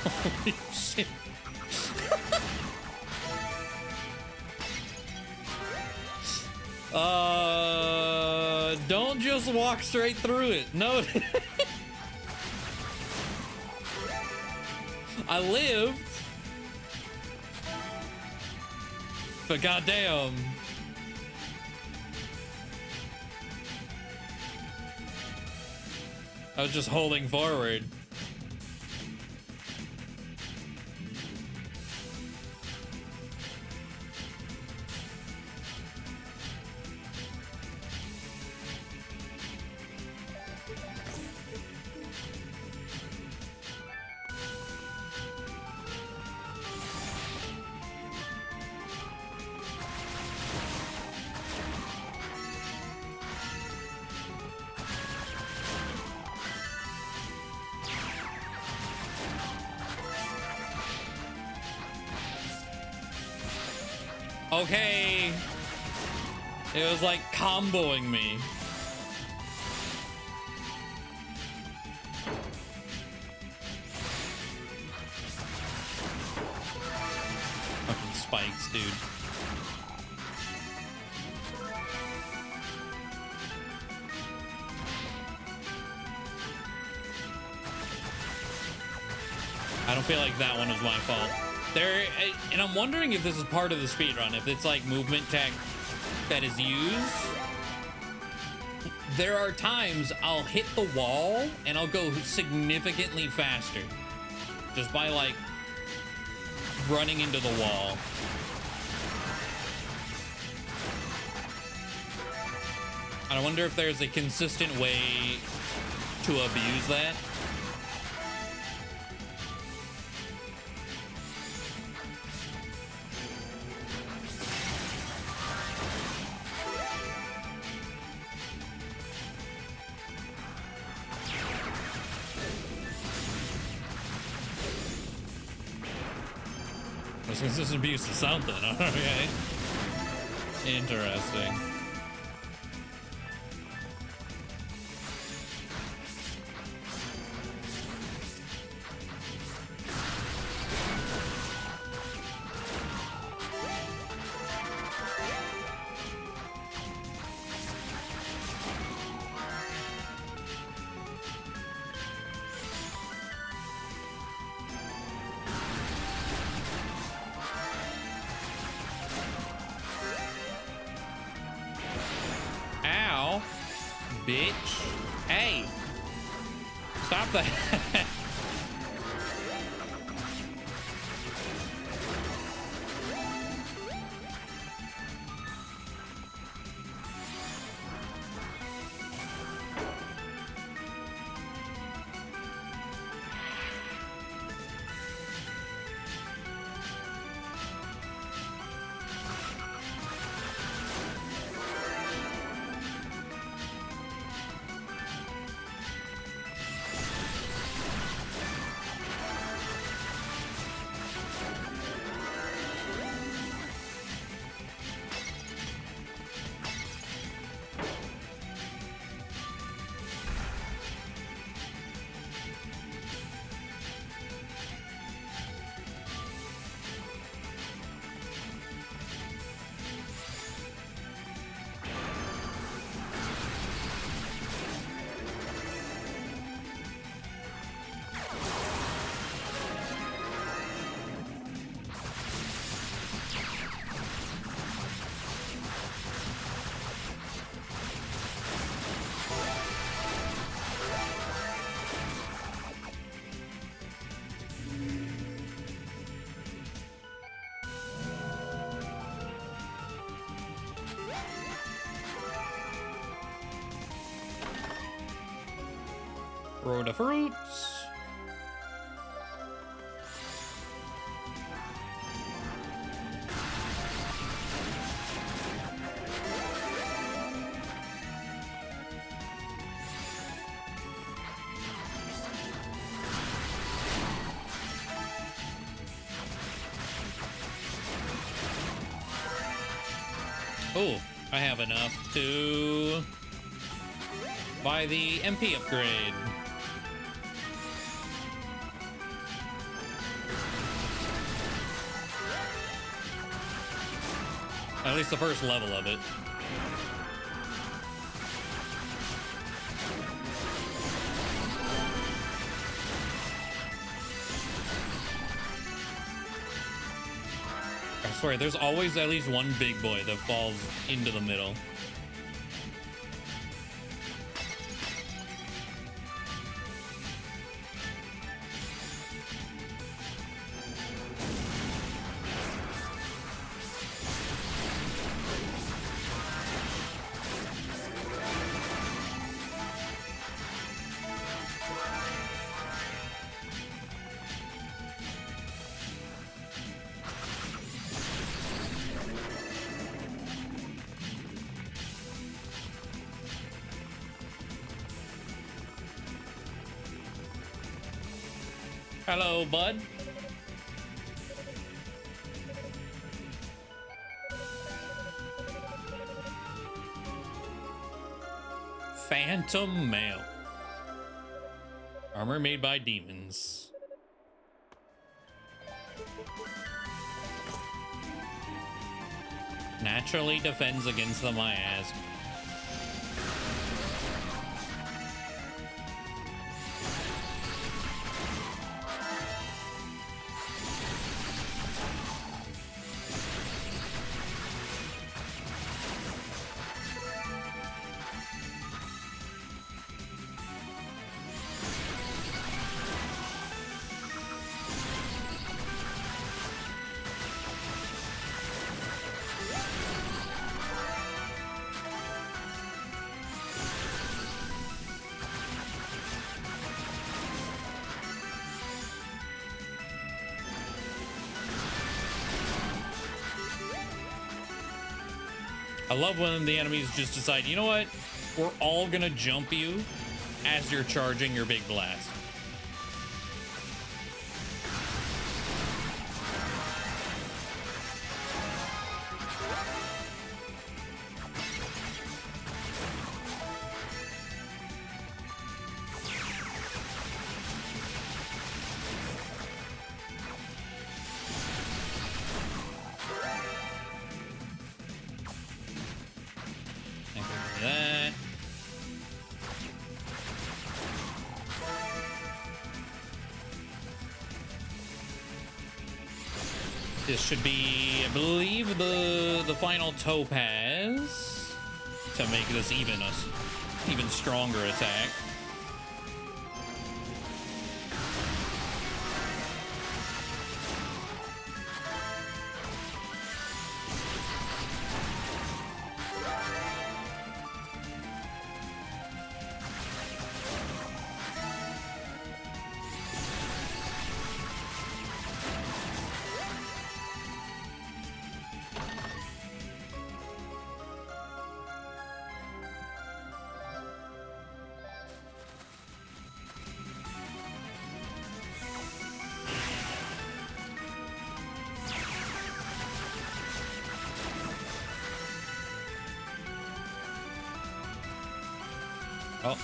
[SPEAKER 1] Holy shit. Don't just walk straight through it. No. I lived. But goddamn. I was just holding forward. Okay. It was like comboing me. Fucking spikes, dude. I don't feel like that one was my fault. And I'm wondering if this is part of the speedrun, if it's like movement tech that is used. There are times I'll hit the wall and I'll go significantly faster just by like running into the wall. I wonder if there's a consistent way to abuse that. This is abuse of something. Okay. Interesting. Bitch. Hey. Stop that. Road of fruits. Oh, I have enough to buy the MP upgrade. At least the first level of it. I swear, there's always at least one big boy that falls into the middle. Hello, bud. Phantom Mail. Armor made by demons. Naturally defends against the miasm. I love when the enemies just decide, you know what? We're all gonna jump you as you're charging your big blast. This should be, I believe, the final topaz to make this even stronger attack. Oh.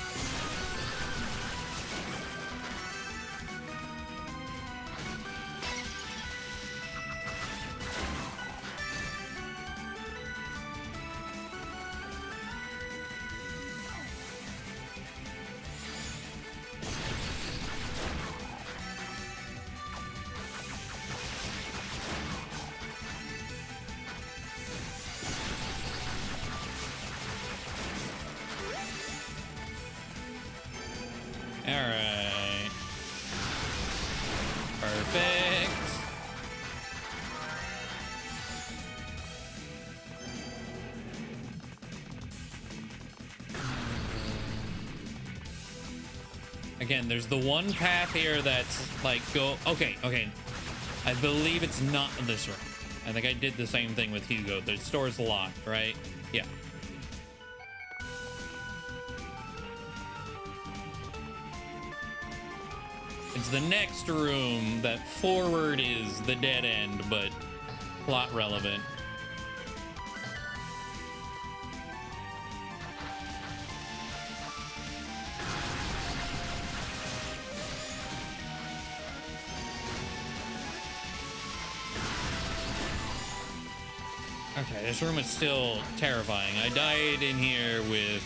[SPEAKER 1] All right. Perfect. Again, there's the one path here that's like okay. I believe it's not this room. I think I did the same thing with Hugo. The store's locked, right? Yeah. It's the next room that forward is the dead end, but plot relevant. Okay, this room is still terrifying. I died in here with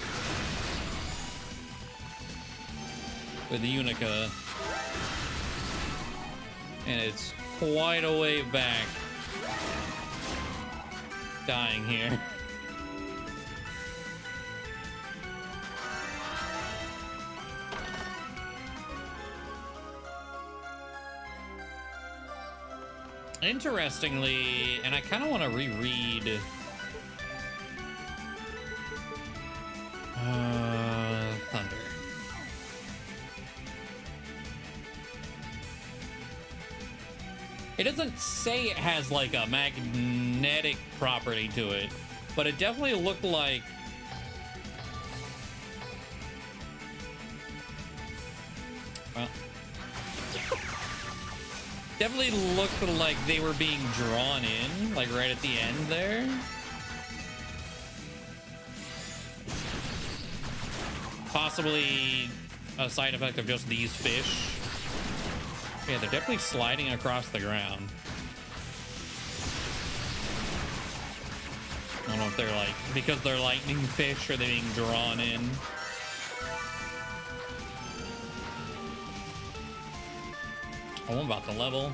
[SPEAKER 1] the Unica. And it's quite a way back dying here. Interestingly, and I kind of want to reread Thunder. It doesn't say it has like a magnetic property to it, but it definitely looked like definitely looked like they were being drawn in, like right at the end there. Possibly a side effect of just these fish. Yeah, they're definitely sliding across the ground. I don't know if they're like, because they're lightning fish, or they're being drawn in. Oh, I'm about to level.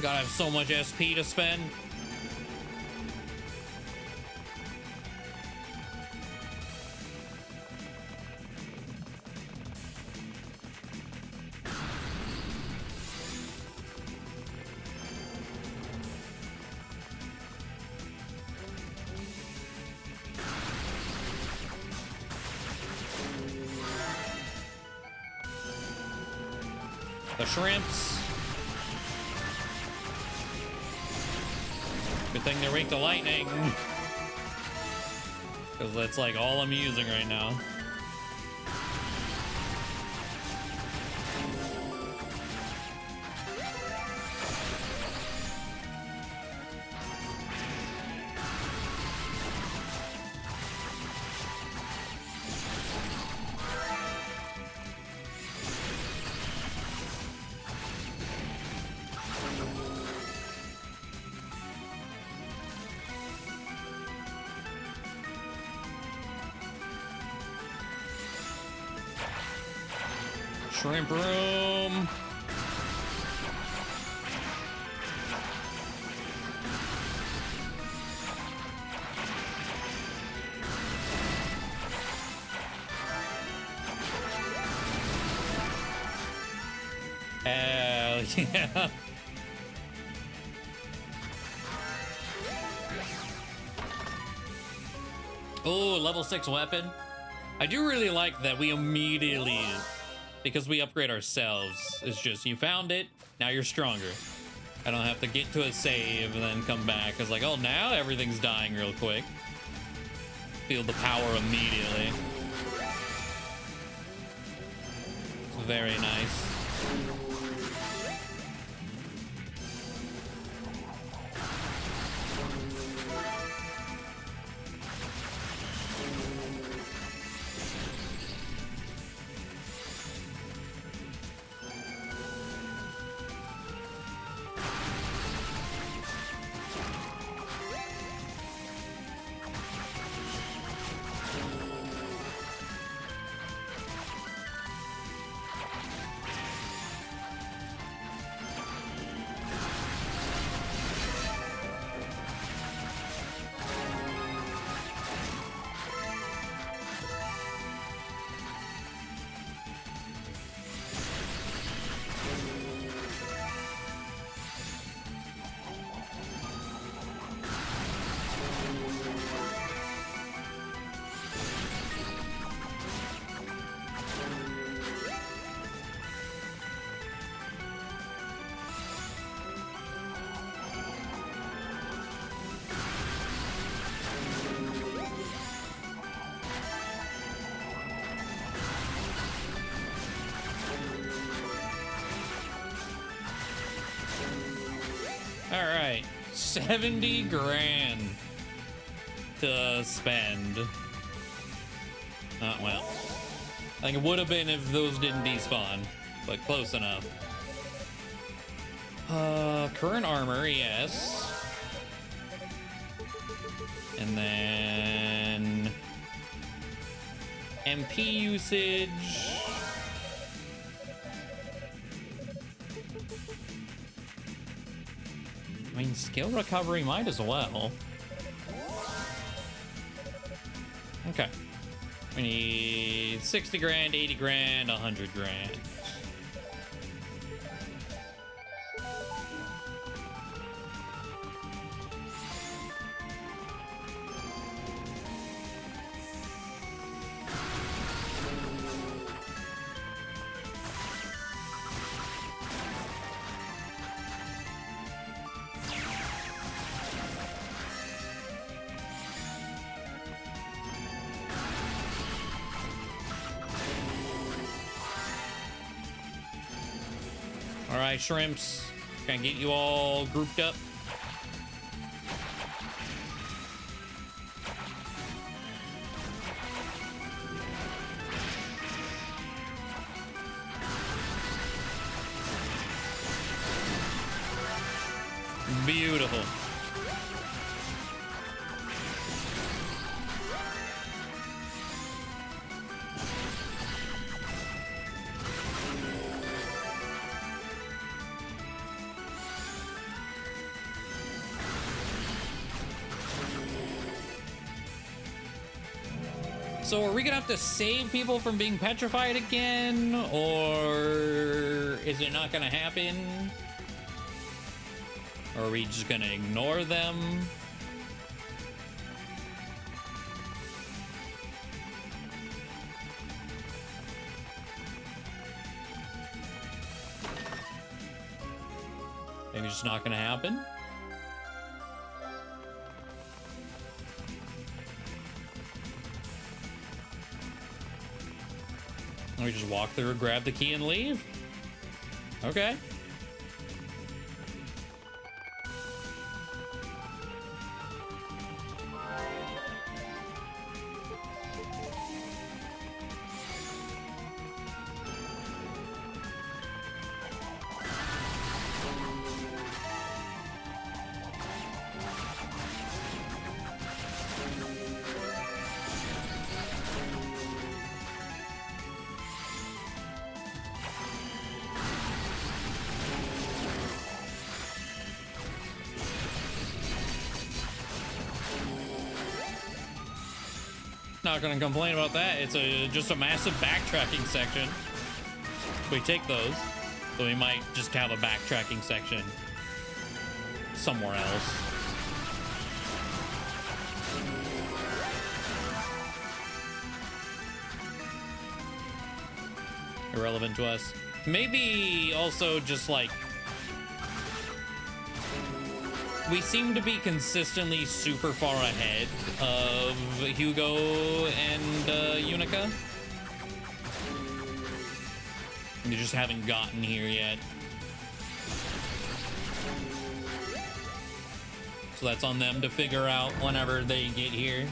[SPEAKER 1] Gotta have so much SP to spend. The shrimps. Good thing they're weak to lightning. Because that's like all I'm using right now. Shrimp room. Hell yeah. Oh, level 6 weapon. I do really like that we immediately, because we upgrade ourselves, it's just you found it, now you're stronger. I don't have to get to a save and then come back. It's like, oh, now everything's dying real quick. Feel the power immediately. It's very nice. All right, 70 grand to spend. Well, I think it would have been if those didn't despawn, but close enough. Current armor, yes. And then MP usage. I mean, skill recovery might as well. Okay. We need 60 grand, 80 grand, 100 grand. All right, shrimps. Gonna get you all grouped up. Beautiful. So are we gonna have to save people from being petrified again? Or is it not gonna happen? Or are we just gonna ignore them? Maybe it's just not gonna happen? We just walk through, grab the key, and leave? Okay. Not gonna complain about that. It's just a massive backtracking section. We take those, so we might just have a backtracking section somewhere else. Irrelevant to us. Maybe also just like we seem to be consistently super far ahead of Hugo and Unica. They just haven't gotten here yet. So that's on them to figure out whenever they get here.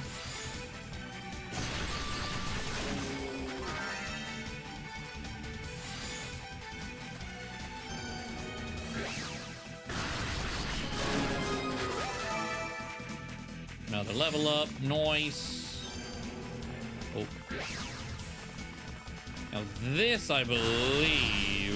[SPEAKER 1] Another level up, nice. Oh. Now this, I believe.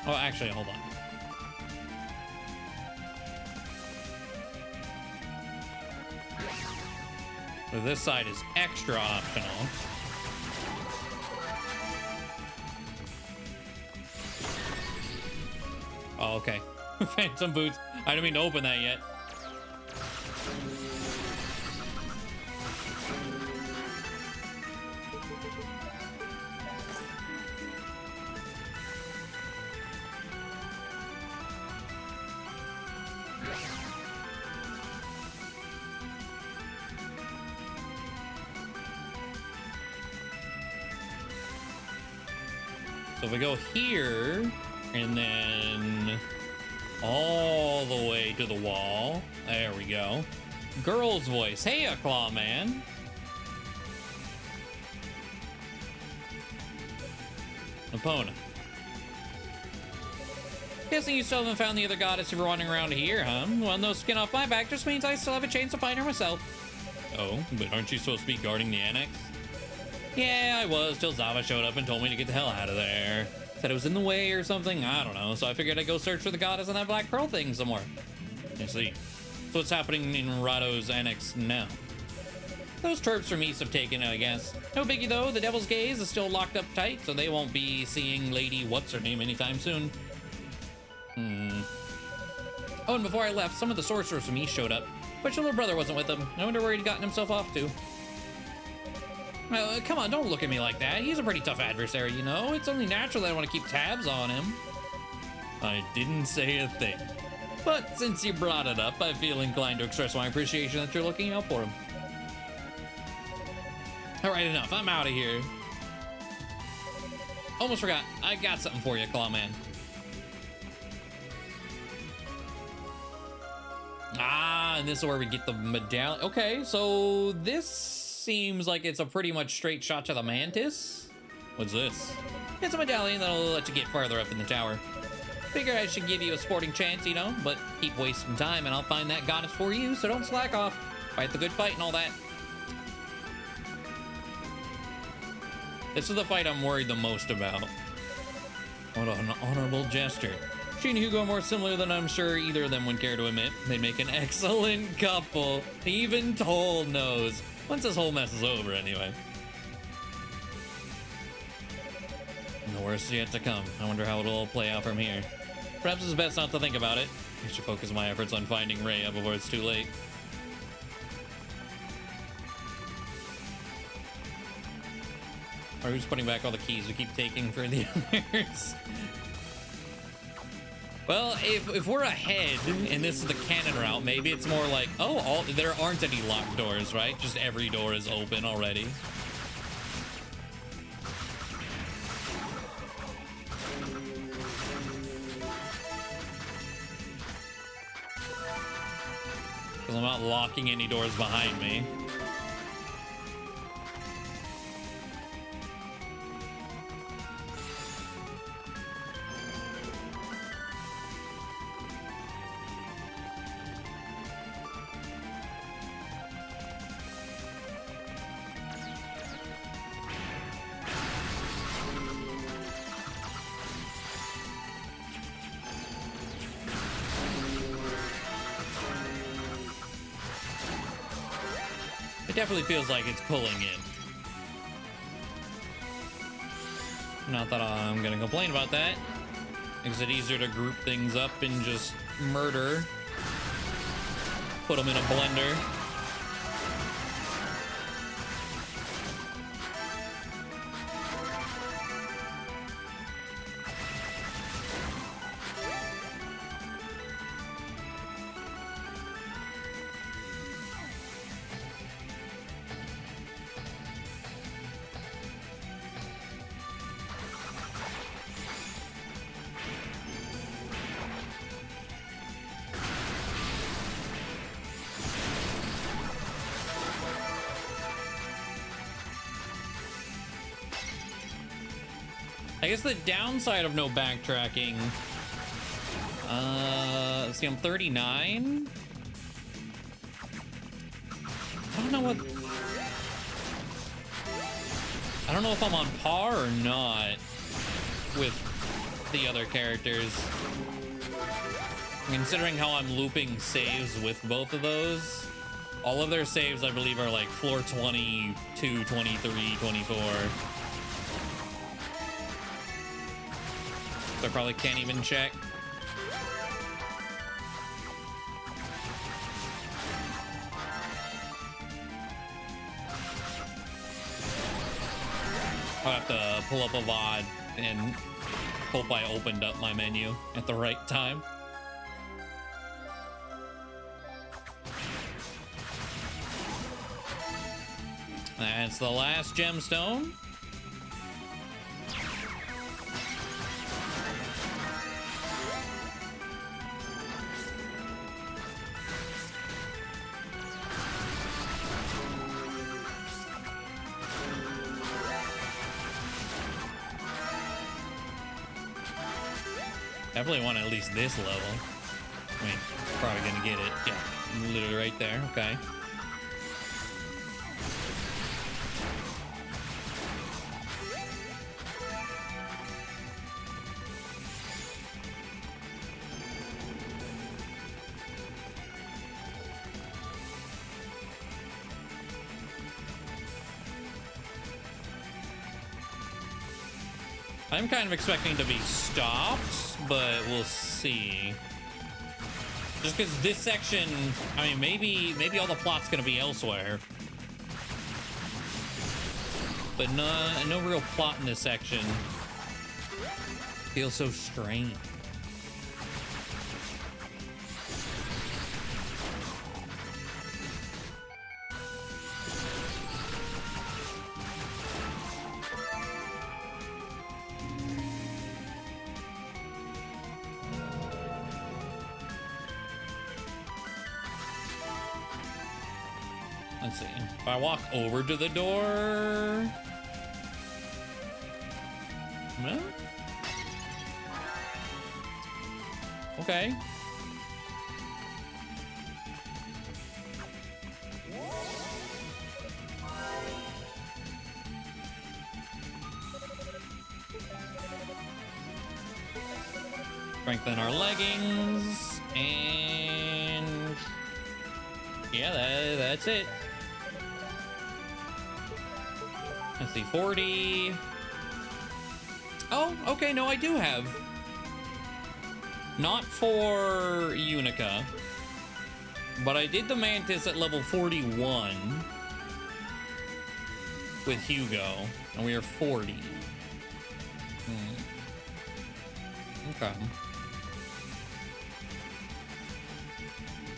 [SPEAKER 1] Oh, actually, hold on. So this side is extra optional. Oh, okay. Phantom boots. I didn't mean to open that yet. So if we go here and then all the way to the wall, there we go. Girl's voice. Hey, Claw Man. Epona. Guessing you still haven't found the other goddess if you're wandering around here, huh? Well, no skin off my back just means I still have a chance to find her myself. Oh, but aren't you supposed to be guarding the annex? Yeah, I was, till Zava showed up and told me to get the hell out of there. Said it was in the way or something, I don't know. So I figured I'd go search for the goddess and that black pearl thing somewhere. I see. So what's happening in Rado's annex now? Those turps from East have taken it, I guess. No biggie though, the Devil's Gaze is still locked up tight, so they won't be seeing Lady What's-Her-Name anytime soon. Oh, and before I left, some of the sorcerers from East showed up, but your little brother wasn't with them. I wonder where he'd gotten himself off to. Come on, don't look at me like that. He's a pretty tough adversary, you know? It's only natural that I want to keep tabs on him. I didn't say a thing. But since you brought it up, I feel inclined to express my appreciation that you're looking out for him. All right, enough. I'm out of here. Almost forgot. I got something for you, Clawman. Ah, and this is where we get the medallion. Okay, so this seems like it's a pretty much straight shot to the mantis. What's this? It's a medallion that'll let you get farther up in the tower. Figure I should give you a sporting chance, you know, but keep wasting time and I'll find that goddess for you, so don't slack off. Fight the good fight and all that. This is the fight I'm worried the most about. What an honorable gesture. She and Hugo are more similar than I'm sure either of them would care to admit. They make an excellent couple. Even Toll knows. Once this whole mess is over, anyway. And the worst is yet to come. I wonder how it'll all play out from here. Perhaps it's best not to think about it. I should focus my efforts on finding Rhea before it's too late. Or who's putting back all the keys we keep taking for the others? Well, if we're ahead and this is the canon route, maybe it's more like, oh, there aren't any locked doors, right? Just every door is open already. Because I'm not locking any doors behind me. It definitely feels like it's pulling in. Not that I'm gonna complain about that. Makes it easier to group things up and just murder. Put them in a blender. I guess the downside of no backtracking, let's see, I'm 39. I don't know if I'm on par or not with the other characters. Considering how I'm looping saves with both of those, all of their saves, I believe, are like floor 22, 23, 24. So I probably can't even check. I'll have to pull up a VOD and hope I opened up my menu at the right time. That's the last gemstone. Definitely want at least this level. I mean, probably gonna get it. Yeah, literally right there. Okay. I'm kind of expecting to be stopped, but we'll see. Just because this section, I mean, maybe all the plot's gonna be elsewhere, but no real plot in this section. Feels so strange. Let's see. If I walk over to the door... No? Okay. Strengthen our leggings, and yeah, that's it. Let's see, 40. Oh, okay, no, I do have. Not for Unica, but I did the Mantis at level 41 with Hugo, and we are 40. Okay.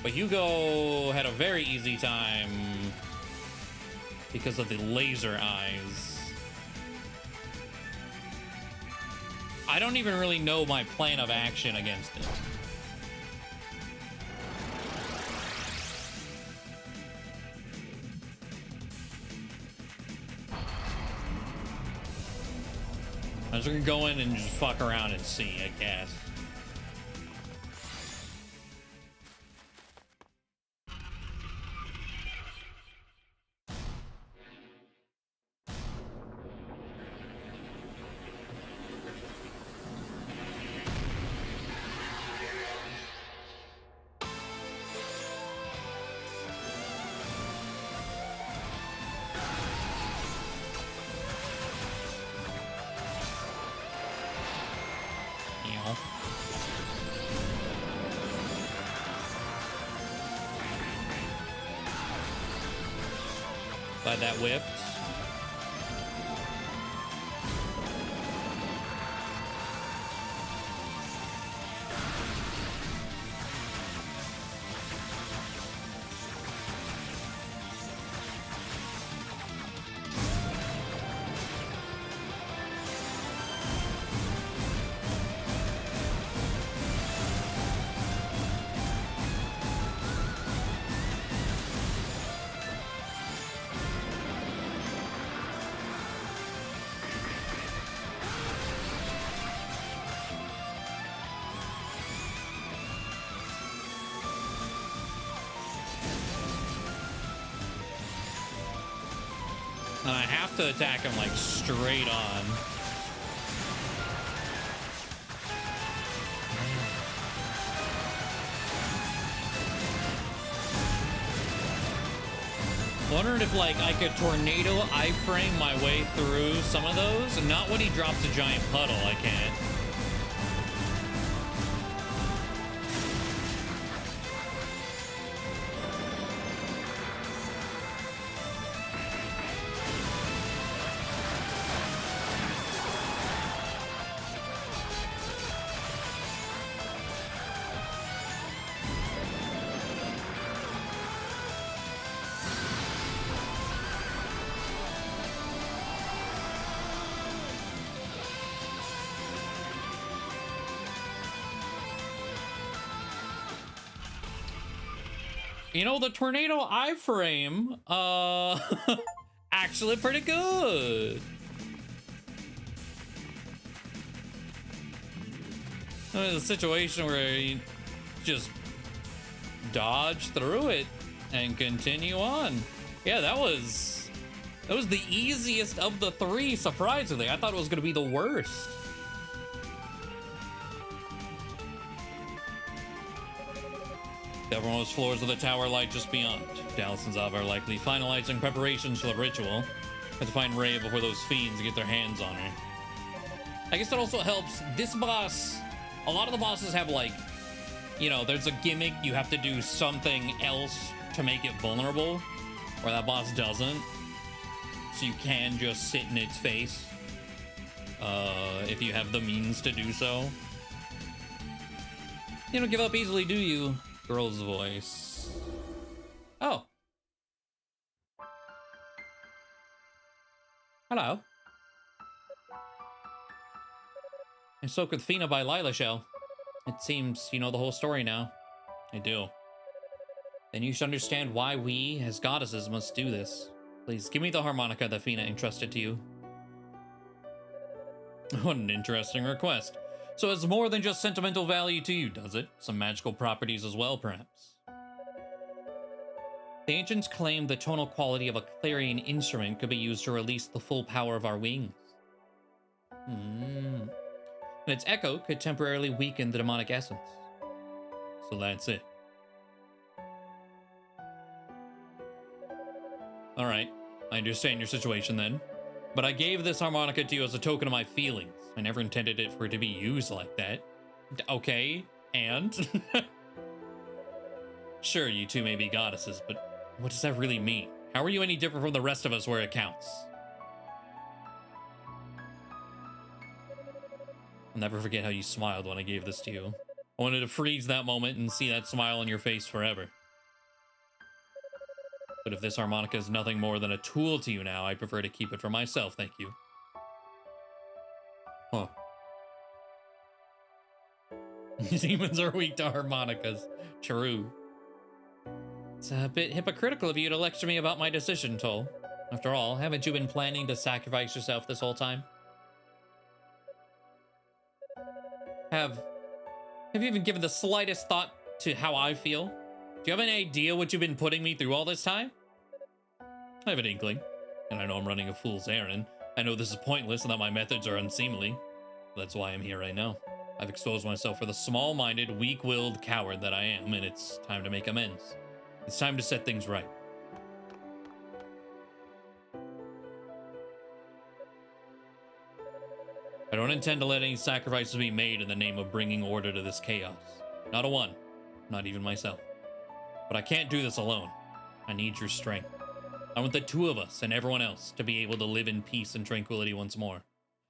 [SPEAKER 1] But Hugo had a very easy time because of the laser eyes. I don't even really know my plan of action against it. I'm just gonna go in and just fuck around and see, I guess. Glad that whipped. And I have to attack him like straight on. Wondering if like I could tornado iframe my way through some of those. Not when he drops a giant puddle, I can't. You know, the tornado iframe, actually pretty good. There's a situation where you just dodge through it and continue on. Yeah, that was the easiest of the three, surprisingly. I thought it was gonna be the worst. The uppermost floors of the tower lie just beyond. Dallas and Zav are likely finalizing preparations for the ritual. Have to find Ray before those fiends get their hands on her. I guess that also helps. This boss, a lot of the bosses have like, you know, there's a gimmick. You have to do something else to make it vulnerable, where that boss doesn't. So you can just sit in its face if you have the means to do so. You don't give up easily, do you? Girl's voice. Oh. Hello. I spoke with Fina by Lila Shell. It seems you know the whole story now. I do. Then you should understand why we, as goddesses, must do this. Please, give me the harmonica that Fina entrusted to you. What an interesting request. So it's more than just sentimental value to you, does it? Some magical properties as well, perhaps. The ancients claimed the tonal quality of a clarion instrument could be used to release the full power of our wings. And its echo could temporarily weaken the demonic essence. So that's it. Alright, I understand your situation then. But I gave this harmonica to you as a token of my feelings. I never intended it for it to be used like that. Okay, and? Sure, you two may be goddesses, but what does that really mean? How are you any different from the rest of us where it counts? I'll never forget how you smiled when I gave this to you. I wanted to freeze that moment and see that smile on your face forever. But if this harmonica is nothing more than a tool to you now, I prefer to keep it for myself, thank you. Huh. Demons are weak to harmonicas. True. It's a bit hypocritical of you to lecture me about my decision, Toll. After all, haven't you been planning to sacrifice yourself this whole time? Have you even given the slightest thought to how I feel? Do you have any idea what you've been putting me through all this time? I have an inkling, and I know I'm running a fool's errand. I know this is pointless and that my methods are unseemly. That's why I'm here right now. I've exposed myself for the small-minded, weak-willed coward that I am, and it's time to make amends. It's time to set things right. I don't intend to let any sacrifices be made in the name of bringing order to this chaos. Not a one. Not even myself. But I can't do this alone. I need your strength. I want the two of us and everyone else to be able to live in peace and tranquility once more.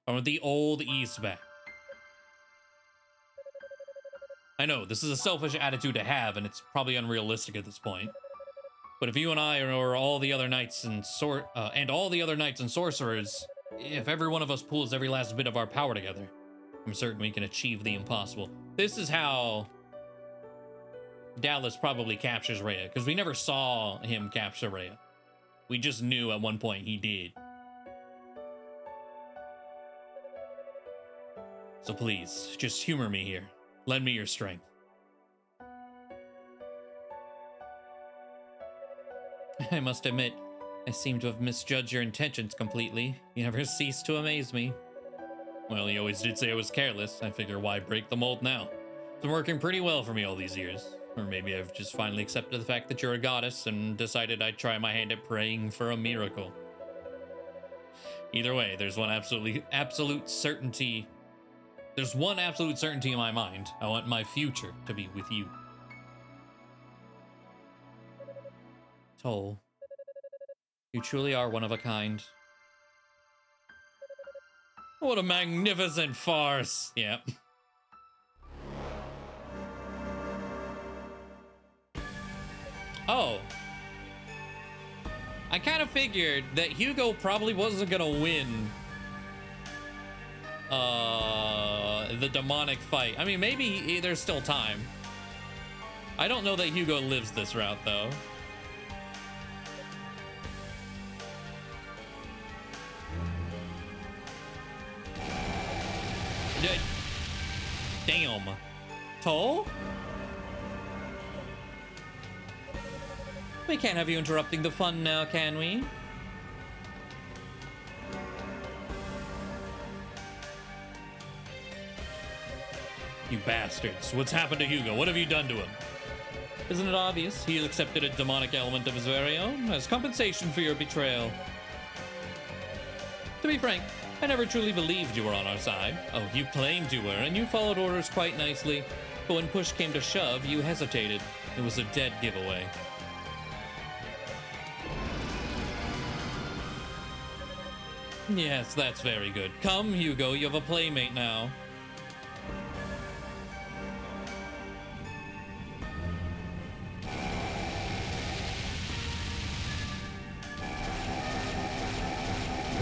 [SPEAKER 1] I want the old East back. I know, this is a selfish attitude to have, and it's probably unrealistic at this point. But if you and I or all the other knights and all the other knights and sorcerers, if every one of us pulls every last bit of our power together, I'm certain we can achieve the impossible. This is how Dallas probably captures Rhea, because we never saw him capture Rhea. We just knew at one point he did. So please, just humor me here. Lend me your strength. I must admit, I seem to have misjudged your intentions completely. You never cease to amaze me. Well, you always did say I was careless. I figure why break the mold now? It's been working pretty well for me all these years. Or maybe I've just finally accepted the fact that you're a goddess and decided I'd try my hand at praying for a miracle. Either way, there's one absolute certainty. There's one absolute certainty in my mind. I want my future to be with you. Toll, you truly are one of a kind. What a magnificent farce. Yeah. Oh. I kind of figured that Hugo probably wasn't gonna win the demonic fight. I mean, maybe there's still time. I don't know that Hugo lives this route, though. Damn. Toll? We can't have you interrupting the fun now, can we? You bastards. What's happened to Hugo? What have you done to him? Isn't it obvious? He has accepted a demonic element of his very own as compensation for your betrayal. To be frank, I never truly believed you were on our side. Oh, you claimed you were, and you followed orders quite nicely. But when push came to shove, you hesitated. It was a dead giveaway. Yes, that's very good. Come, Hugo, you have a playmate now.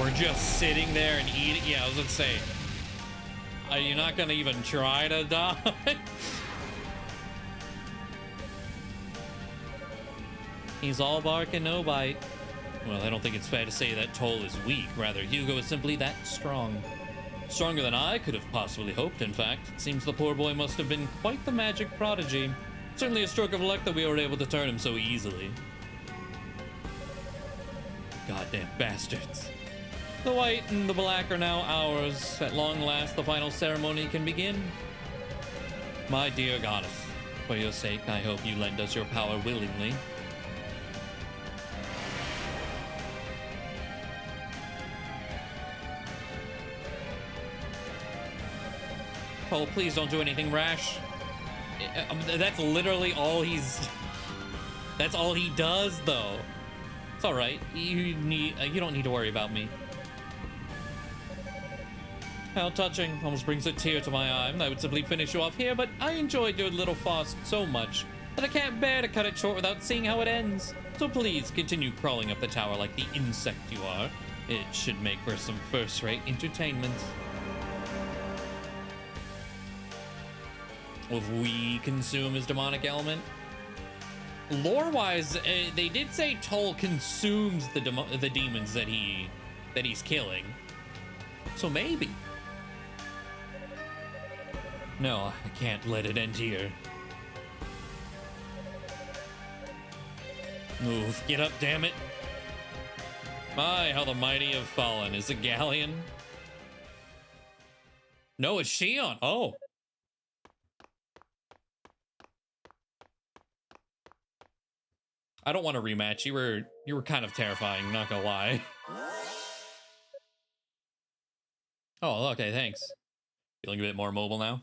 [SPEAKER 1] We're just sitting there and eating. Yeah, I was gonna say, are you not gonna even try to die? He's all bark and no bite. Well, I don't think it's fair to say that Toll is weak. Rather, Hugo is simply that strong. Stronger than I could have possibly hoped, in fact. It seems the poor boy must have been quite the magic prodigy. Certainly a stroke of luck that we were able to turn him so easily. Goddamn bastards. The white and the black are now ours. At long last, the final ceremony can begin. My dear goddess, for your sake, I hope you lend us your power willingly. Oh, please don't do anything rash. That's literally all he's... That's all he does, though. It's all right. You don't need to worry about me. How touching. Almost brings a tear to my eye. I would simply finish you off here, but I enjoyed your little farce so much that I can't bear to cut it short without seeing how it ends. So please continue crawling up the tower like the insect you are. It should make for some first-rate entertainment. If we consume his demonic element. Lore-wise, they did say Toll consumes the demons that he's killing. So maybe. No, I can't let it end here. Move, get up, damn it. My, how the mighty have fallen. Is it Galleon? No, it's Shion. Oh. I don't want a rematch. You were kind of terrifying, not gonna lie. Oh, okay, thanks. Feeling a bit more mobile now?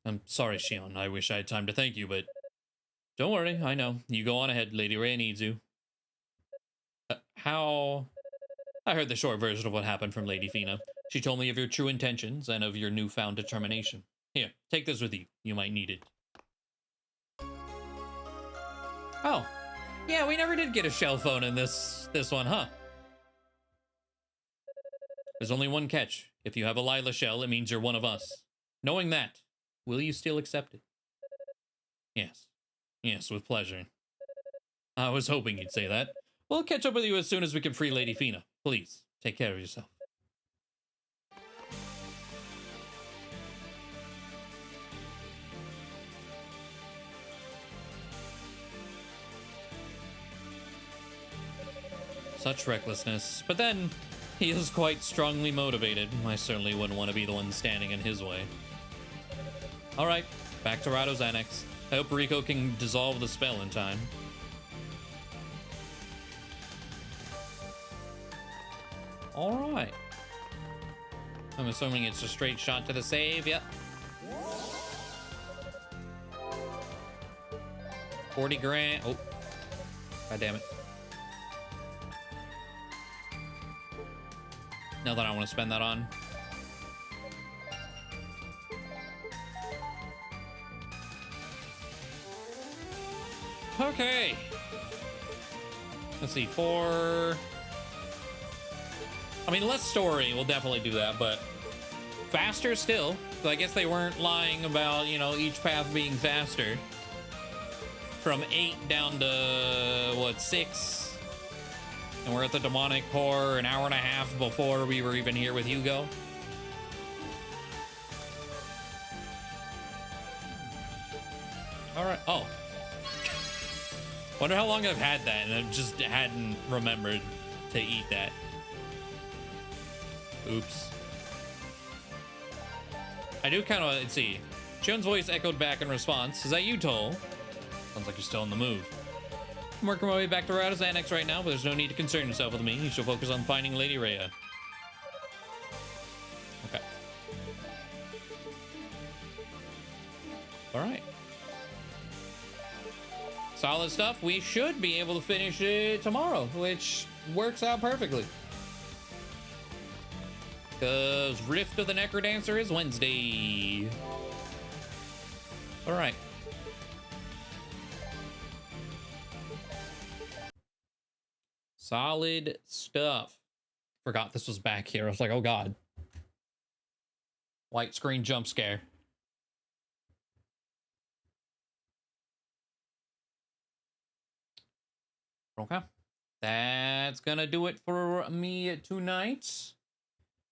[SPEAKER 1] I'm sorry, Shion. I wish I had time to thank you, but don't worry, I know. You go on ahead. Lady Rhea needs you. How? I heard the short version of what happened from Lady Fina. She told me of your true intentions and of your newfound determination. Here, take this with you. You might need it. Oh, yeah, we never did get a shell phone in this one, huh? There's only one catch. If you have a Lila shell, it means you're one of us. Knowing that, will you still accept it? Yes. Yes, with pleasure. I was hoping you'd say that. We'll catch up with you as soon as we can free Lady Fina. Please, take care of yourself. Such recklessness. But then, he is quite strongly motivated. I certainly wouldn't want to be the one standing in his way. Alright, back to Rado's Annex. I hope Rico can dissolve the spell in time. Alright. I'm assuming it's a straight shot to the save, yep. 40 grand. Oh. God damn it. Now that I want to spend that on. Okay. Let's see, 4. I mean, less story, we'll definitely do that, but faster still. So I guess they weren't lying about, you know, each path being faster. From 8 down to, what, 6? And we're at the demonic core an hour and a half before we were even here with Hugo. All right. Oh. Wonder how long I've had that and I just hadn't remembered to eat that. Oops. I do kind of, let's see. Shion's voice echoed back in response. Is that you, Toll? Sounds like you're still on the move. I'm working my way back to Rado's Annex right now, but there's no need to concern yourself with me. You should focus on finding Lady Rhea. Okay. All right. Solid stuff. We should be able to finish it tomorrow, which works out perfectly. Because Rift of the Necrodancer is Wednesday. All right. Solid stuff. Forgot this was back here. I was like, oh god. White screen jump scare. Okay. that's gonna do it for me tonight.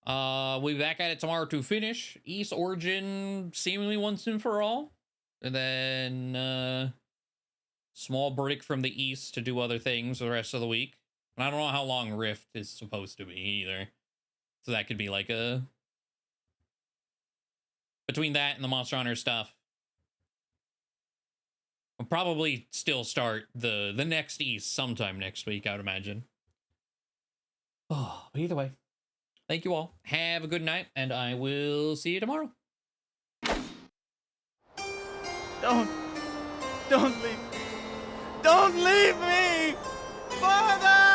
[SPEAKER 1] We'll be back at it tomorrow to finish East Origin seemingly once and for all. And then small break from the East to do other things the rest of the week. And I don't know how long Rift is supposed to be either. So that could be like a... Between that and the Monster Hunter stuff, I'll probably still start the next East sometime next week, I would imagine. Oh, but either way, thank you all. Have a good night, and I will see you tomorrow.
[SPEAKER 2] Don't leave me. Don't leave me! Father!